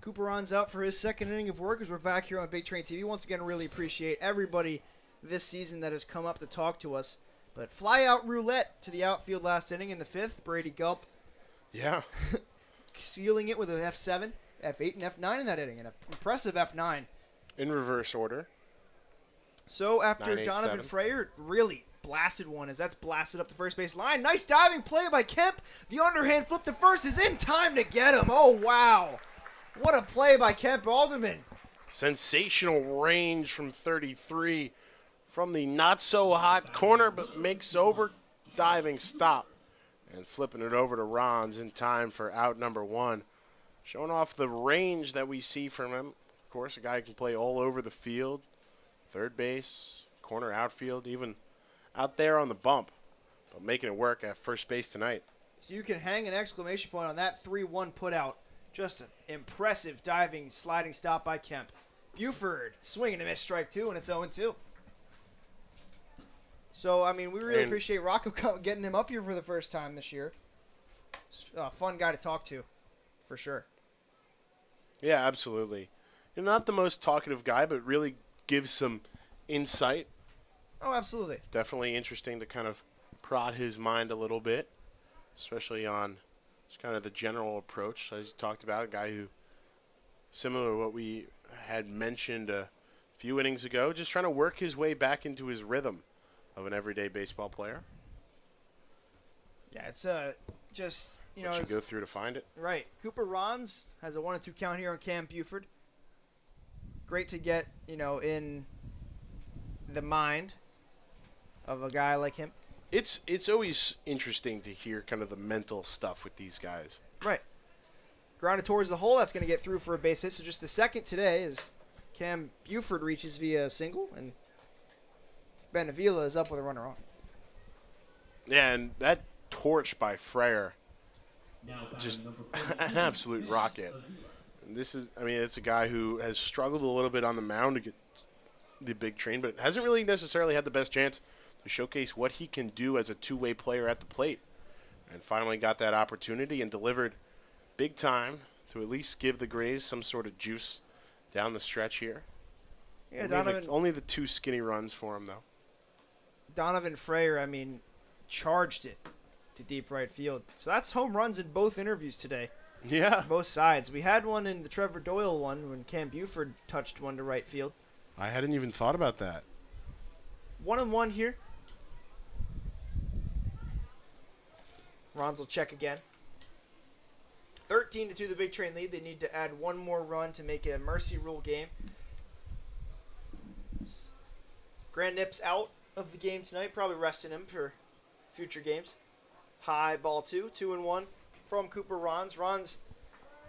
Cooper Ron's out for his second inning of work as we're back here on Big Train TV. Once again, really appreciate everybody this season that has come up to talk to us. But fly out roulette to the outfield last inning in the 5th. Brady Gulp. Yeah. Sealing it with an F7, F8, and F9 in that inning. An impressive F9. In reverse order. So after 9-8-7. Donovan Freyer really blasted one as that's blasted up the first base line. Nice diving play by Kemp. The underhand flip to first is in time to get him. Oh, wow. What a play by Kemp Alderman. Sensational range from 33 from the not-so-hot corner, but makes over diving stop. And flipping it over to Rons in time for out number 1. Showing off the range that we see from him. Of course, a guy who can play all over the field. Third base, corner outfield, even out there on the bump. But making it work at first base tonight. So you can hang an exclamation point on that 3-1 putout. Just an impressive diving, sliding stop by Kemp. Buford swinging a miss, strike 2, and it's 0-2. So, I mean, we really appreciate Rocco getting him up here for the first time this year. A fun guy to talk to, for sure. Yeah, absolutely. You're not the most talkative guy, but really gives some insight. Oh, absolutely. Definitely interesting to kind of prod his mind a little bit, especially on just kind of the general approach. As you talked about, a guy who, similar to what we had mentioned a few innings ago, just trying to work his way back into his rhythm of an everyday baseball player. Yeah, it's just, you know. What you go through to find it. Right. Cooper Rons has a 1-2 count here on Cam Buford. Great to get, you know, in the mind of a guy like him. It's always interesting to hear kind of the mental stuff with these guys. Right. Grounded towards the hole. That's going to get through for a base hit. So just the second today is Cam Buford reaches via single, and Ben Avila is up with a runner on. Yeah, and that torch by Freyer, Now just batting number an absolute rocket. And this is, I mean, it's a guy who has struggled a little bit on the mound to get the big train, but hasn't really necessarily had the best chance to showcase what he can do as a two-way player at the plate. And finally got that opportunity and delivered big time to at least give the Grays some sort of juice down the stretch here. Yeah, Donovan. Only the 2 skinny runs for him, though. Donovan Freyer, I mean, charged it to deep right field. So that's home runs in both interviews today. Yeah. Both sides. We had one in the Trevor Doyle one when Cam Buford touched one to right field. I hadn't even thought about that. 1-1 here. Rons will check again. 13-2 the Big Train lead. They need to add one more run to make it a mercy rule game. Grand Nip's out of the game tonight, probably resting him for future games. High ball 2-1 from Cooper Rons. Rons,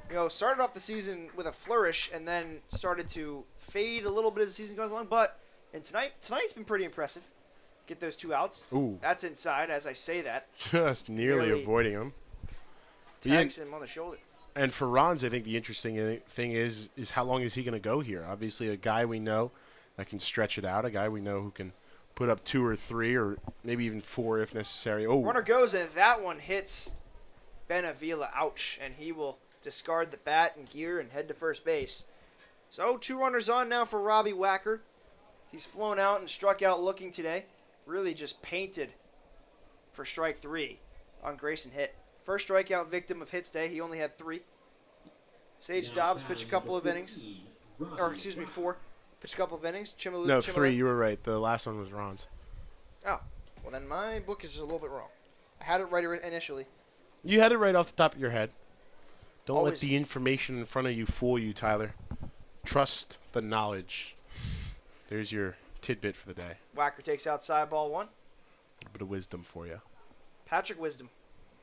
you know, started off the season with a flourish and then started to fade a little bit as the season goes along. But tonight's been pretty impressive. Get those 2 outs. Ooh. That's inside as I say that. Just nearly avoiding him. Tags him on the shoulder. And for Rons, I think the interesting thing is how long is he going to go here? Obviously, a guy we know that can stretch it out, a guy we know who can put up 2 or 3 or maybe even 4 if necessary. Oh, Runner goes, and that one hits Ben Avila. Ouch. And he will discard the bat and gear and head to first base. So 2 runners on now for Robbie Wacker. He's flown out and struck out looking today. Really just painted for strike 3 on Grayson Hitt. First strikeout victim of Hitt's day. He only had 3. Sage Now Dobbs pitched a batting couple of number innings. 14, Or, excuse me, 4. Pitched a couple of innings. no, 3. You were right. The last one was Rons. Oh, well then my book is a little bit wrong. I had it right initially. You had it right off the top of your head. Don't Always. let the information in front of you fool you, Tyler. Trust the knowledge. There's your tidbit for the day. Wacker takes outside ball 1. A bit of wisdom for you. Patrick Wisdom.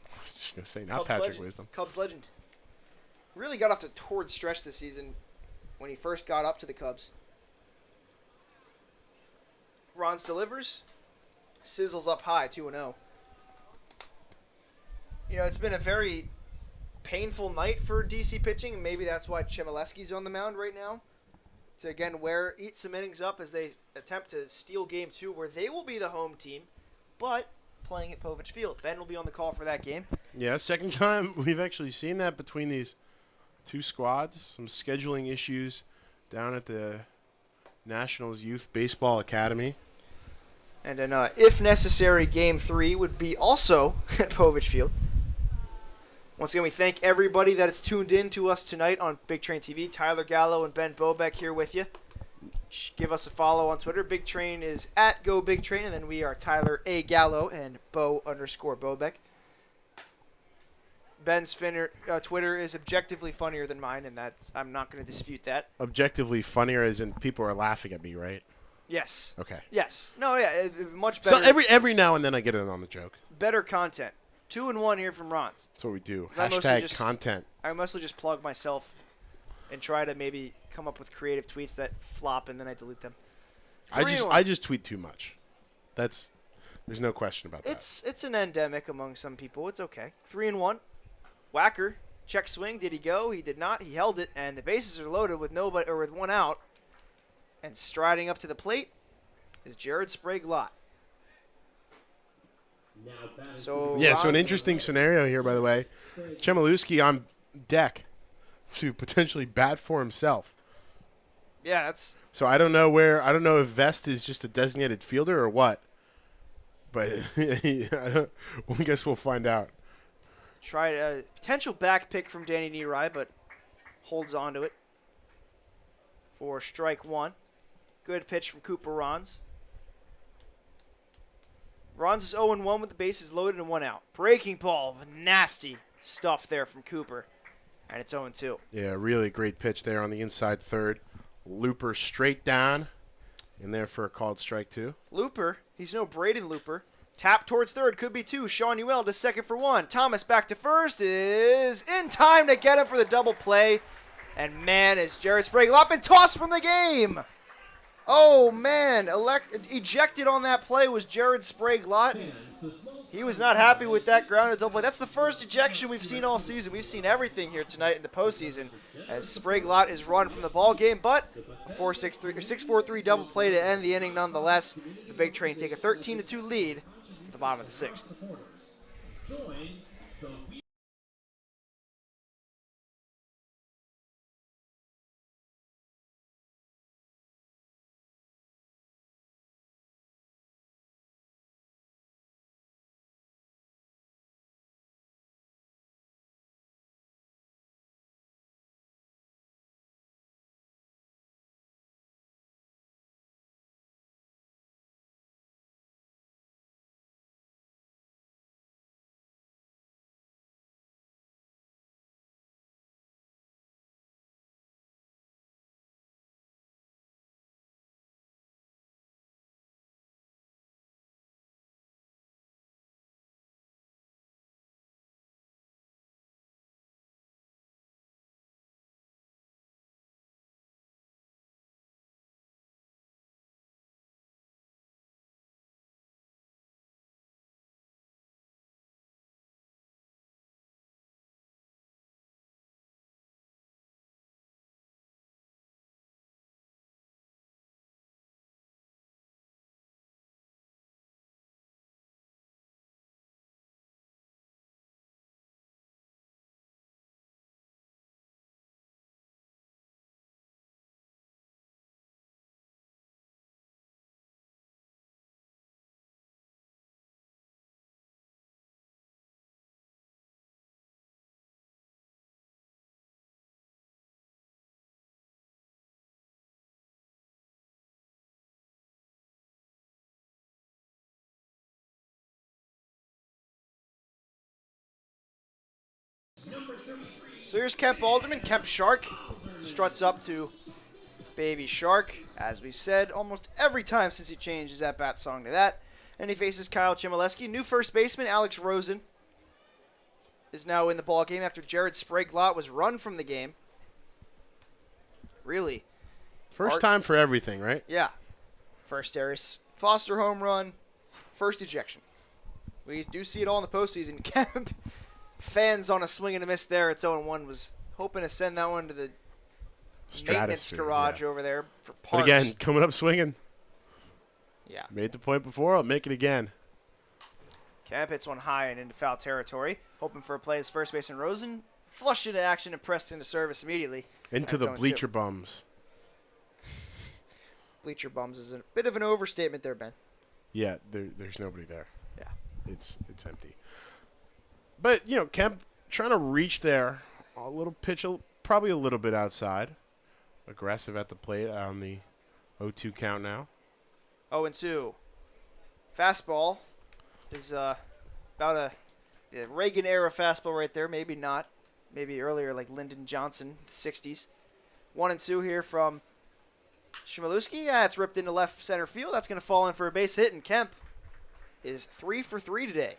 I was just going to say, not Cubs Patrick legend. Wisdom. Cubs legend. Really got off to a torrid stretch this season when he first got up to the Cubs. Rons delivers. Sizzles up high, 2-0. You know, it's been a very painful night for DC pitching, and maybe that's why Chmielewski's on the mound right now. To, again, eat some innings up as they attempt to steal Game 2, where they will be the home team, but playing at Povich Field. Ben will be on the call for that game. Yeah, second time we've actually seen that between these two squads, some scheduling issues down at the Nationals Youth Baseball Academy. And then, if necessary, Game 3 would be also at Povich Field. Once again, we thank everybody that has tuned in to us tonight on Big Train TV. Tyler Gallo and Ben Bobeck here with you. Give us a follow on Twitter. Big Train is at Go Big Train, and then we are Tyler A. Gallo and Bo_Bobeck. Ben's Twitter is objectively funnier than mine, and I'm not going to dispute that. Objectively funnier as in people are laughing at me, right? Yes. Okay. Yes. No, yeah, much better. So every now and then I get in on the joke. Better content. 2-1 here from Ron's. That's what we do. #content. #content. I mostly just plug myself and try to maybe come up with creative tweets that flop, and then I delete them. I just tweet too much. There's no question about that. It's an endemic among some people. It's okay. 3-1. Whacker, check swing. Did he go? He did not. He held it, and the bases are loaded with with one out. And striding up to the plate is Jared Sprague-Lott. So an interesting scenario here, by the way. Chmielewski on deck to potentially bat for himself. Yeah, that's. So I don't know if Vest is just a designated fielder or what. But I guess we'll find out. Tried a potential back pick from Danny Neary, but holds on to it for strike one. Good pitch from Cooper Rons. Rons is 0-1 with the bases loaded and one out. Breaking ball, nasty stuff there from Cooper, and it's 0-2. Yeah, really great pitch there on the inside third. Looper straight down, in there for a called strike two. Looper, he's no Braden Looper. Tap towards third, could be two. Sean Ewell to second for one. Thomas back to first is in time to get him for the double play. And man, is Jared Sprague-Lott been tossed from the game. Oh man, ejected on that play was Jared Sprague-Lott. He was not happy with that grounded double play. That's the first ejection we've seen all season. We've seen everything here tonight in the postseason as Sprague-Lott is run from the ball game, but a 6-4-3 double play to end the inning nonetheless. The Big Train take a 13-2 lead to the bottom of the sixth. So here's Kemp Alderman. Kemp Shark struts up to Baby Shark, as we said, almost every time since he changed his at-bat song to that. And he faces Kyle Chmielewski. New first baseman, Alex Rosen, is now in the ball game after Jared Sprague-Lott was run from the game. Really. First time for everything, right? Yeah. First Darius Foster home run, first ejection. We do see it all in the postseason. Kemp, fans on a swing and a miss there. It's 0-1. Was hoping to send that one to the maintenance garage over there for parts. But again, coming up swinging. Yeah. Made the point before. I'll make it again. Kemp hits one high and into foul territory. Hoping for a play as first baseman Rosen flushed into action and pressed into service immediately. Into the 0-2. bleacher bums. Bleacher bums is a bit of an overstatement there, Ben. Yeah, there's nobody there. Yeah. It's empty. But, Kemp trying to reach there. A little pitch, probably a little bit outside. Aggressive at the plate on the 0-2 count now. 0-2. Fastball is about a Reagan-era fastball right there. Maybe not. Maybe earlier, like Lyndon Johnson, 60s. 1-2 here from Chmielewski. Yeah, it's ripped into left center field. That's going to fall in for a base hit, and Kemp is 3 for 3 today.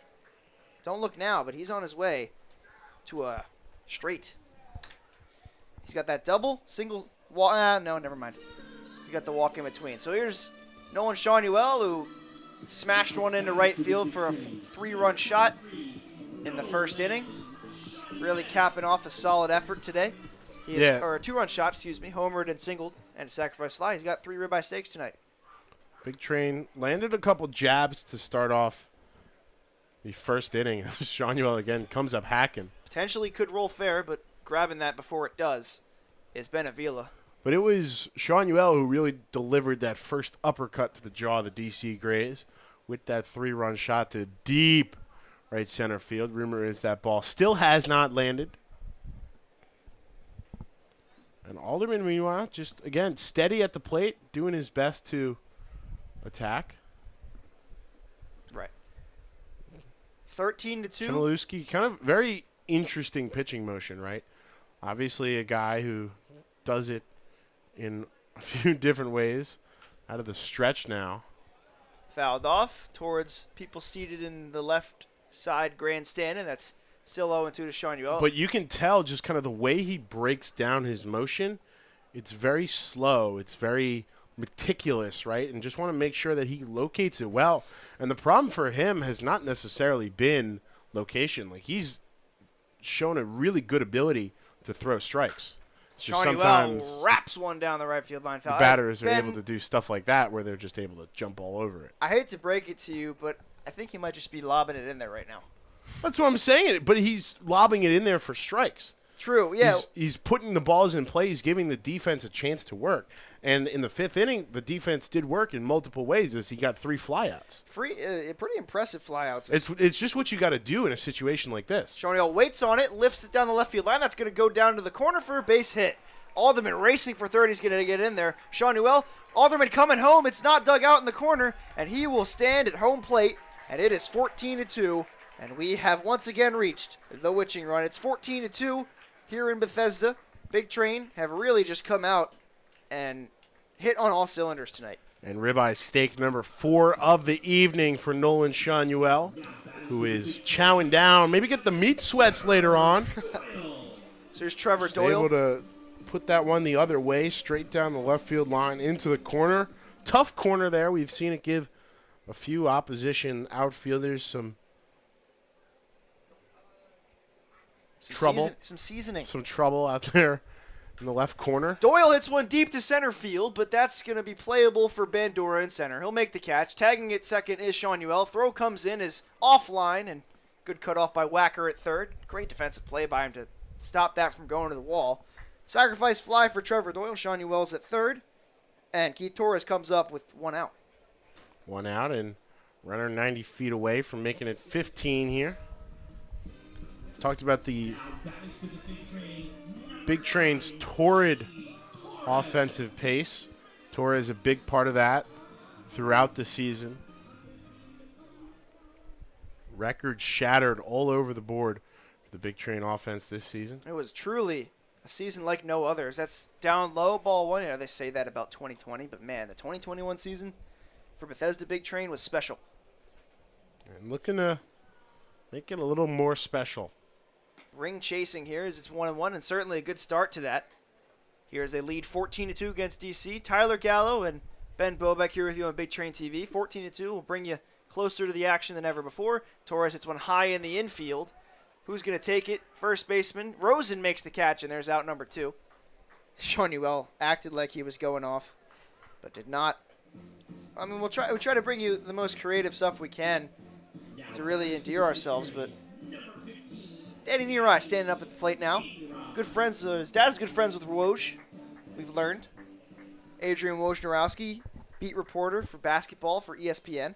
Don't look now, but he's on his way to a straight. He's got that double, single, walk. No, never mind. He got the walk in between. So here's Nolan Shanuel, who smashed one into right field for a 3-run shot in the first inning. Really capping off a solid effort today. Or a 2-run shot, homered and singled, and a sacrifice fly. He's got 3 ribeye steaks tonight. Big Train landed a couple jabs to start off the first inning. Shanuel again comes up hacking. Potentially could roll fair, but grabbing that before it does is Ben Avila. But it was Shanuel who really delivered that first uppercut to the jaw of the DC Grays with that 3-run shot to deep right center field. Rumor is that ball still has not landed. And Alderman, meanwhile, just, again, steady at the plate, doing his best to attack. Right. 13-2. Chmielewski, kind of very interesting pitching motion, right? Obviously a guy who does it in a few different ways out of the stretch now. Fouled off towards people seated in the left side grandstand, and that's still 0-2 to Shanuel. But you can tell just kind of the way he breaks down his motion. It's very slow. It's very meticulous, right? And just want to make sure that he locates it well. And the problem for him has not necessarily been location. Like, he's shown a really good ability to throw strikes. Just sometimes wraps one down the right field line. The batters are able to do stuff like that where they're just able to jump all over it. I hate to break it to you, but I think he might just be lobbing it in there right now. That's what I'm saying. But he's lobbing it in there for strikes. True, yeah. He's putting the balls in play. He's giving the defense a chance to work. And in the 5th inning, the defense did work in multiple ways as he got 3 flyouts. Pretty impressive flyouts. It's just what you got to do in a situation like this. Shanuel waits on it, lifts it down the left field line. That's going to go down to the corner for a base hit. Alderman racing for third. He's going to get in there. Shanuel, Alderman coming home. It's not dug out in the corner, and he will stand at home plate, and it is 14-2, and we have once again reached the witching run. It's 14-2 here in Bethesda. Big Train have really just come out and hit on all cylinders tonight. And ribeye steak number 4 of the evening for Nolan Shanuel, who is chowing down. Maybe get the meat sweats later on. So here's Trevor Just Doyle. able to put that one the other way, straight down the left field line into the corner. Tough corner there. We've seen it give a few opposition outfielders some trouble. Some seasoning. Some trouble out there in the left corner. Doyle hits one deep to center field, but that's going to be playable for Bandura in center. He'll make the catch. Tagging it second is Shanuel. Throw comes in, is offline, and good cutoff by Wacker at third. Great defensive play by him to stop that from going to the wall. Sacrifice fly for Trevor Doyle. Shanuel's at third, and Keith Torres comes up with 1 out. 1 out, and runner 90 feet away from making it 15 here. Talked about the Big Train's torrid offensive pace. Torres a big part of that throughout the season. Records shattered all over the board for the Big Train offense this season. It was truly a season like no others. That's down low, ball one. They say that about 2020, but man, the 2021 season for Bethesda Big Train was special. And looking to make it a little more special. Ring chasing here as it's 1-1, and certainly a good start to that. Here's a lead 14-2 against DC. Tyler Gallo and Ben Bobek here with you on Big Train TV. 14-2 will bring you closer to the action than ever before. Torres hits one high in the infield. Who's going to take it? First baseman. Rosen makes the catch, and there's out number 2. Shanuel acted like he was going off, but did not. I mean, we try to bring you the most creative stuff we can to really endear ourselves, but Danny Nearai standing up at the plate now. Good friends. His dad is good friends with Woj, we've learned. Adrian Wojnarowski, beat reporter for basketball for ESPN.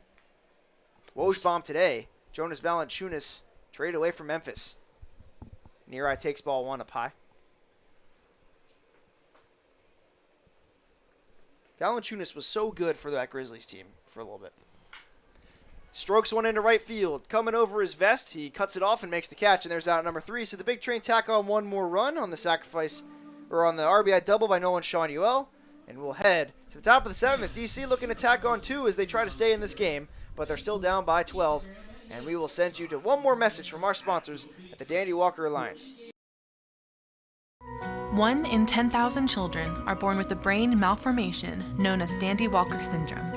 Woj bomb today. Jonas Valanciunas traded away from Memphis. Nearai takes ball 1 up high. Valanciunas was so good for that Grizzlies team for a little bit. Strokes one into right field. Coming over his vest, he cuts it off and makes the catch, and there's out number 3. So the Big Train tack on one more run on the sacrifice, or on the RBI double by Nolan Shawn-Uel, and we'll head to the top of the 7th. DC looking to tack on 2 as they try to stay in this game, but they're still down by 12. And we will send you to one more message from our sponsors at the Dandy Walker Alliance. 1 in 10,000 children are born with a brain malformation known as Dandy Walker syndrome.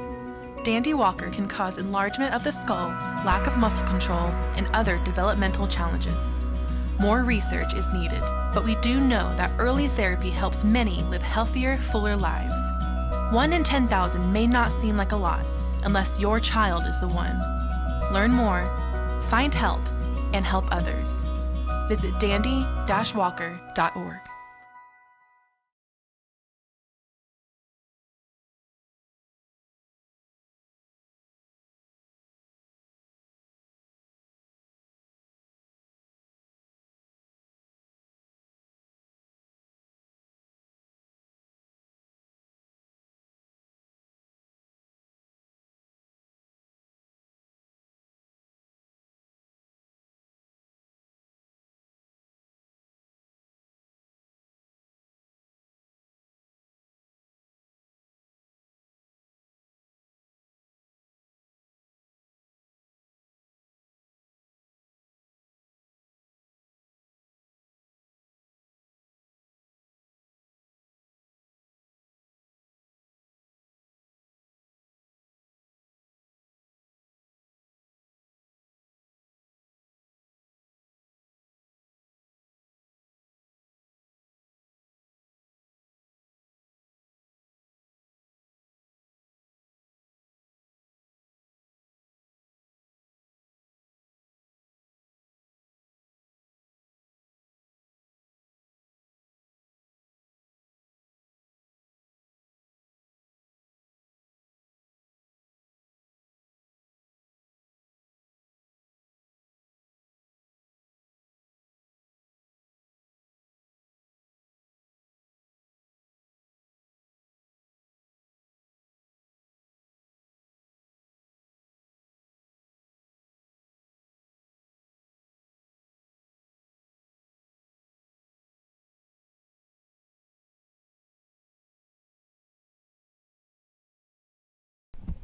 Dandy Walker can cause enlargement of the skull, lack of muscle control, and other developmental challenges. More research is needed, but we do know that early therapy helps many live healthier, fuller lives. 1 in 10,000 may not seem like a lot, unless your child is the one. Learn more, find help, and help others. Visit dandy-walker.org.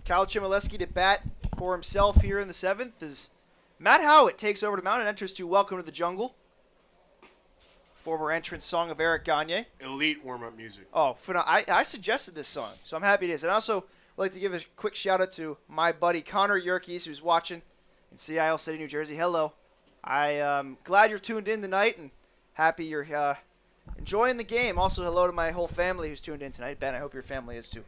Kyle Chmielewski to bat for himself here in the 7th as Matt Howitt takes over the mound and enters to Welcome to the Jungle. Former entrance song of Eric Gagne. Elite warm-up music. Oh, I suggested this song, so I'm happy it is. And I also would like to give a quick shout-out to my buddy Connor Yerkes, who's watching in Sea Isle City, New Jersey. Hello. I'm glad you're tuned in tonight and happy you're enjoying the game. Also, hello to my whole family who's tuned in tonight. Ben, I hope your family is too.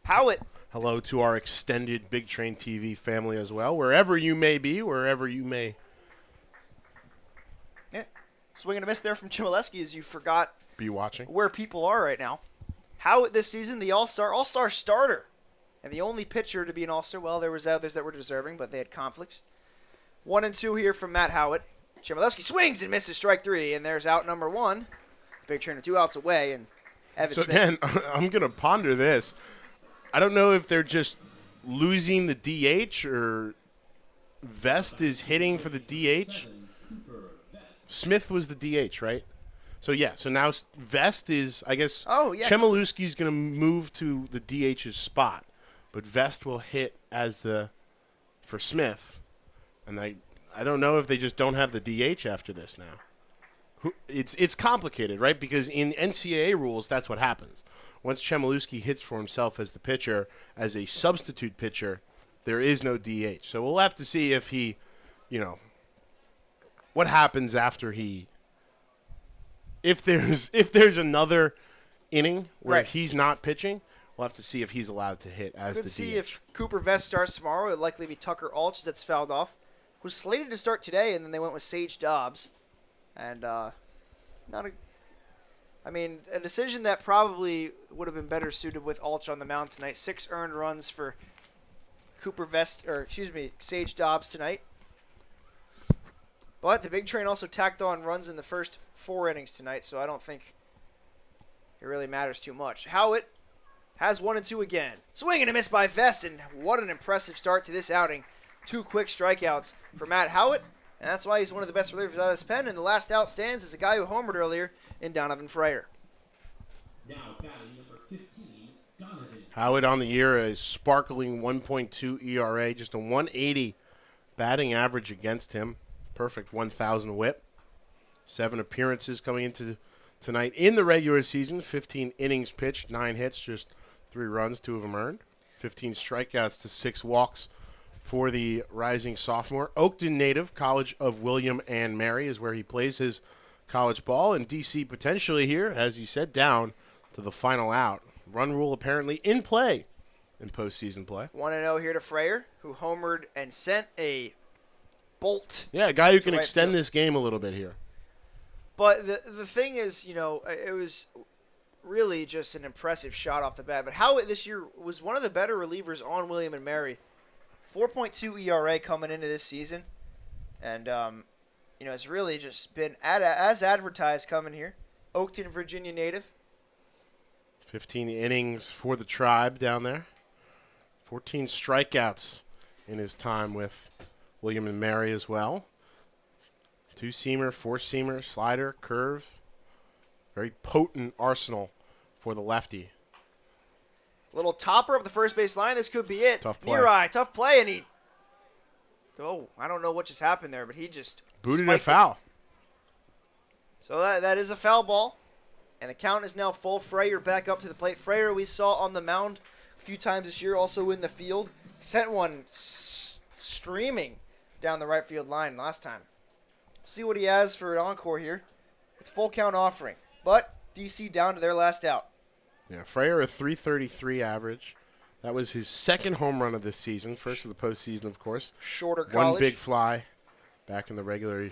Howitt. Hello to our extended Big Train TV family as well, wherever you may be, wherever you may. Yeah, swing and a miss there from Chmielewski as you forgot Be watching. where people are right now. Howitt this season, the all-star starter, and the only pitcher to be an all-star. Well, there was others that were deserving, but they had conflicts. 1 and 2 here from Matt Howitt. Chmielewski swings and misses strike 3, and there's out number 1. Big Train 2 outs away, and Evan So Smith. again, I'm going to ponder this. I don't know if they're just losing the DH or Vest is hitting for the DH. Smith was the DH, right? So, yeah. So now Vest is, I guess, Chmielewski's going to move to the DH's spot. But Vest will hit as for Smith. And I don't know if they just don't have the DH after this now. It's complicated, right? Because in NCAA rules, that's what happens. Once Chmielewski hits for himself as the pitcher, as a substitute pitcher, there is no DH. So we'll have to see if he, what happens after if there's another inning where he's not pitching, we'll have to see if he's allowed to hit as the DH. Could see if Cooper Vest starts tomorrow. It would likely be Tucker Alch that's fouled off. Was slated to start today, and then they went with Sage Dobbs. And not a I mean, a decision that probably would have been better suited with Alch on the mound tonight. 6 earned runs for Sage Dobbs tonight. But the Big Train also tacked on runs in the first 4 innings tonight, so I don't think it really matters too much. Howitt has 1 and 2 again. Swing and a miss by Vest, and what an impressive start to this outing. 2 quick strikeouts for Matt Howitt, and that's why he's one of the best relievers out of his pen. And the last out stands is a guy who homered earlier in Donovan Freyer. Now batting number 15, Donovan. Howitt on the year, a sparkling 1.2 ERA, just a 180 batting average against him. Perfect 1,000 whip. 7 appearances coming into tonight in the regular season. 15 innings pitched, 9 hits, just 3 runs, 2 of them earned. 15 strikeouts to 6 walks for the rising sophomore. Oakton native, College of William and Mary is where he plays his college ball. And DC potentially here, as you said, down to the final out. Run rule apparently in play in postseason play. 1-0 here to Freyer, who homered and sent a bolt. Yeah, a guy who can right extend field. this game a little bit here. But the thing is, it was really just an impressive shot off the bat. But Howitt this year was one of the better relievers on William and Mary. 4.2 ERA coming into this season. And, it's really just been as advertised coming here. Oakton, Virginia native. 15 innings for the Tribe down there. 14 strikeouts in his time with William and Mary as well. 2-seamer, 4-seamer, slider, curve. Very potent arsenal for the lefty. Little topper up the first base line. This could be it. Tough play. Near eye, tough play, and I don't know what just happened there, but he just Booted spiked a foul. So that is a foul ball. And the count is now full. Freyer back up to the plate. Freyer we saw on the mound a few times this year, also in the field. Sent one streaming down the right field line last time. See what he has for an encore here with full count offering. But DC down to their last out. Yeah, Freyer a 333 average. That was his 2nd home run of this season. First of the postseason, of course. Shorter college. 1 big fly back in the regular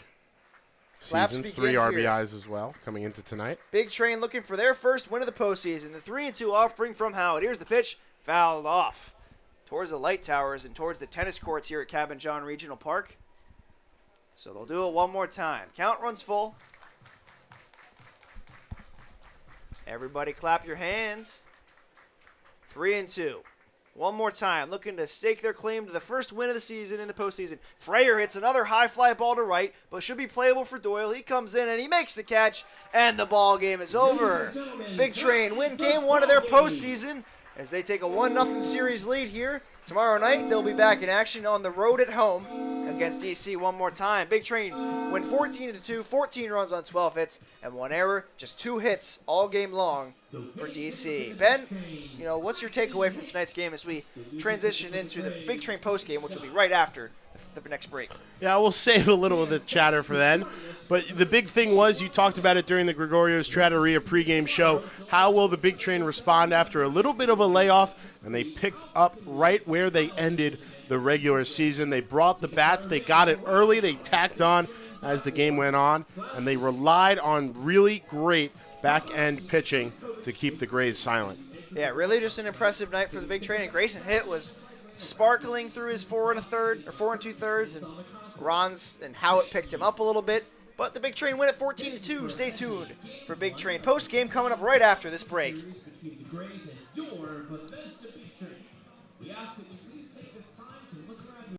Claps season. begin 3 here. RBIs as well coming into tonight. Big Train looking for their first win of the postseason. The 3-2 offering from Howard. Here's the pitch. Fouled off towards the light towers and towards the tennis courts here at Cabin John Regional Park. So they'll do it one more time. Count runs full. Everybody clap your hands. 3-2. One more time, looking to stake their claim to the first win of the season in the postseason. Freyer hits another high fly ball to right, but should be playable for Doyle. He comes in and he makes the catch, and the ball game is over. Big Train win game 1 of their postseason as they take a 1-0 series lead here. Tomorrow night, they'll be back in action on the road at home against DC one more time. Big Train win 14-2, 14 runs on 12 hits, and 1 error, just 2 hits all game long for DC. Ben, what's your takeaway from tonight's game as we transition into the Big Train postgame, which will be right after the next break? Yeah, we'll save a little of the chatter for then. But the big thing was, you talked about it during the Gregorio's Trattoria pregame show. How will the Big Train respond after a little bit of a layoff? And they picked up right where they ended the regular season. They brought the bats. They got it early. They tacked on as the game went on. And they relied on really great back-end pitching to keep the Grays silent. Yeah, really just an impressive night for the Big Train. And Grayson Hitt was sparkling through his 4 2/3, and Ron's and Howitt picked him up a little bit. But the Big Train win at 14-2. Stay tuned for Big Train post game coming up right after this break. Between the Grays and your Bethesda Big Train. We ask that you please take this time to look around your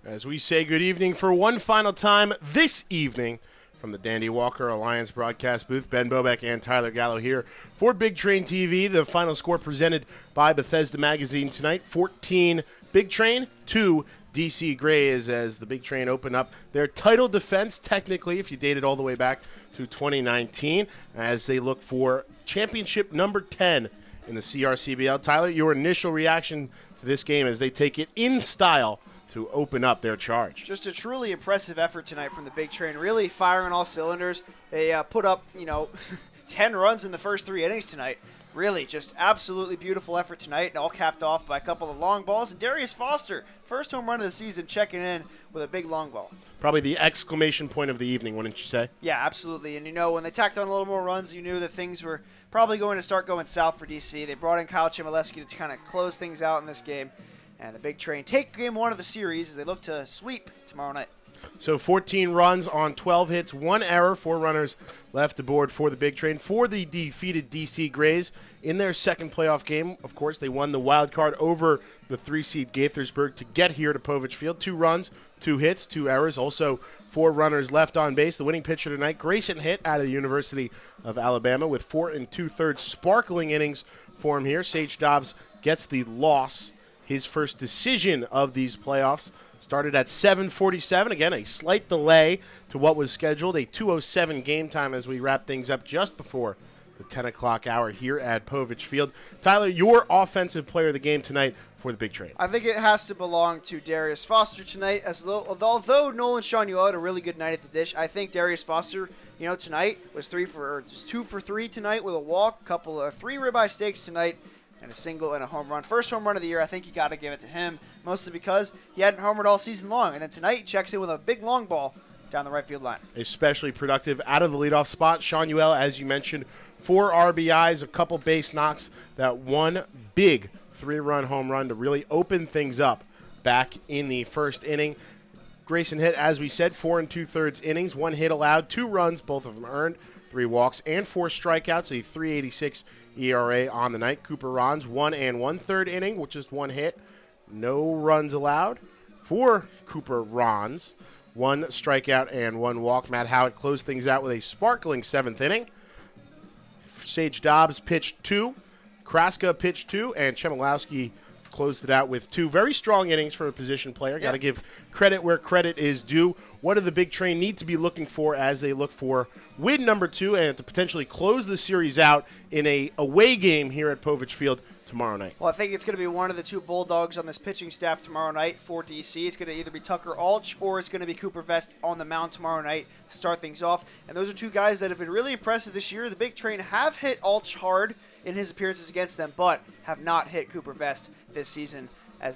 As we say good evening for one final time this evening from the Dandy Walker Alliance broadcast booth, Ben Bobek and Tyler Gallo here for Big Train TV. The final score presented by Bethesda Magazine tonight, 14 Big Train, 2 DC Grays, as the Big Train open up their title defense, technically, if you date it all the way back to 2019, as they look for championship number 10 in the CRCBL. Tyler, your initial reaction to this game as they take it in style to open up their charge? Just a truly impressive effort tonight from the Big Train, really firing on all cylinders. They put up, 10 runs in the first 3 innings tonight. Really just absolutely beautiful effort tonight, and all capped off by a couple of long balls. And Darius Foster, first home run of the season, checking in with a big long ball. Probably the exclamation point of the evening, wouldn't you say? Yeah, absolutely. And, when they tacked on a little more runs, you knew that things were probably going to start going south for DC. They brought in Kyle Chmielewski to kind of close things out in this game. And the Big Train take game 1 of the series as they look to sweep tomorrow night. So 14 runs on 12 hits, 1 error, 4 runners left aboard for the Big Train. For the defeated DC Grays in their second playoff game, of course, they won the wild card over the 3-seed Gaithersburg to get here to Povich Field. 2 runs, 2 hits, 2 errors, also 4 runners left on base. The winning pitcher tonight, Grayson Hitt out of the University of Alabama with 4 2/3 sparkling innings for him here. Sage Dobbs gets the loss. His first decision of these playoffs started at 7:47. Again, a slight delay to what was scheduled. A 2:07 game time as we wrap things up just before the 10 o'clock hour here at Povich Field. Tyler, your offensive player of the game tonight for the Big Train. I think it has to belong to Darius Foster tonight. Although Nolan Shanuel had a really good night at the dish, I think Darius Foster, tonight was 2 for 3 tonight with a walk, couple of 3 ribeye steaks tonight, and a single and a home run. First home run of the year. I think you got to give it to him, mostly because he hadn't homered all season long. And then tonight he checks in with a big long ball down the right field line. Especially productive out of the leadoff spot. Shanuel, as you mentioned, 4 RBIs, a couple base knocks, that one big 3-run home run to really open things up back in the first inning. Grayson Hitt, as we said, 4 2/3 innings, 1 hit allowed, 2 runs, both of them earned, 3 walks, and 4 strikeouts, a 3.86 ERA on the night. Cooper Rons, 1 1/3 inning, which is 1 hit, no runs allowed for Cooper Rons, 1 strikeout and 1 walk. Matt Howitt closed things out with a sparkling 7th inning. Sage Dobbs pitched 2, Kraska pitched 2, and Chmielewski closed it out with 2 very strong innings for a position player. Got to give credit where credit is due. What do the Big Train need to be looking for as they look for win number 2 and to potentially close the series out in a away game here at Povich Field tomorrow night? Well, I think it's going to be one of the 2 Bulldogs on this pitching staff tomorrow night for DC. It's going to either be Tucker Alch or it's going to be Cooper Vest on the mound tomorrow night to start things off. And those are 2 guys that have been really impressive this year. The Big Train have hit Alch hard in his appearances against them, but have not hit Cooper Vest this season.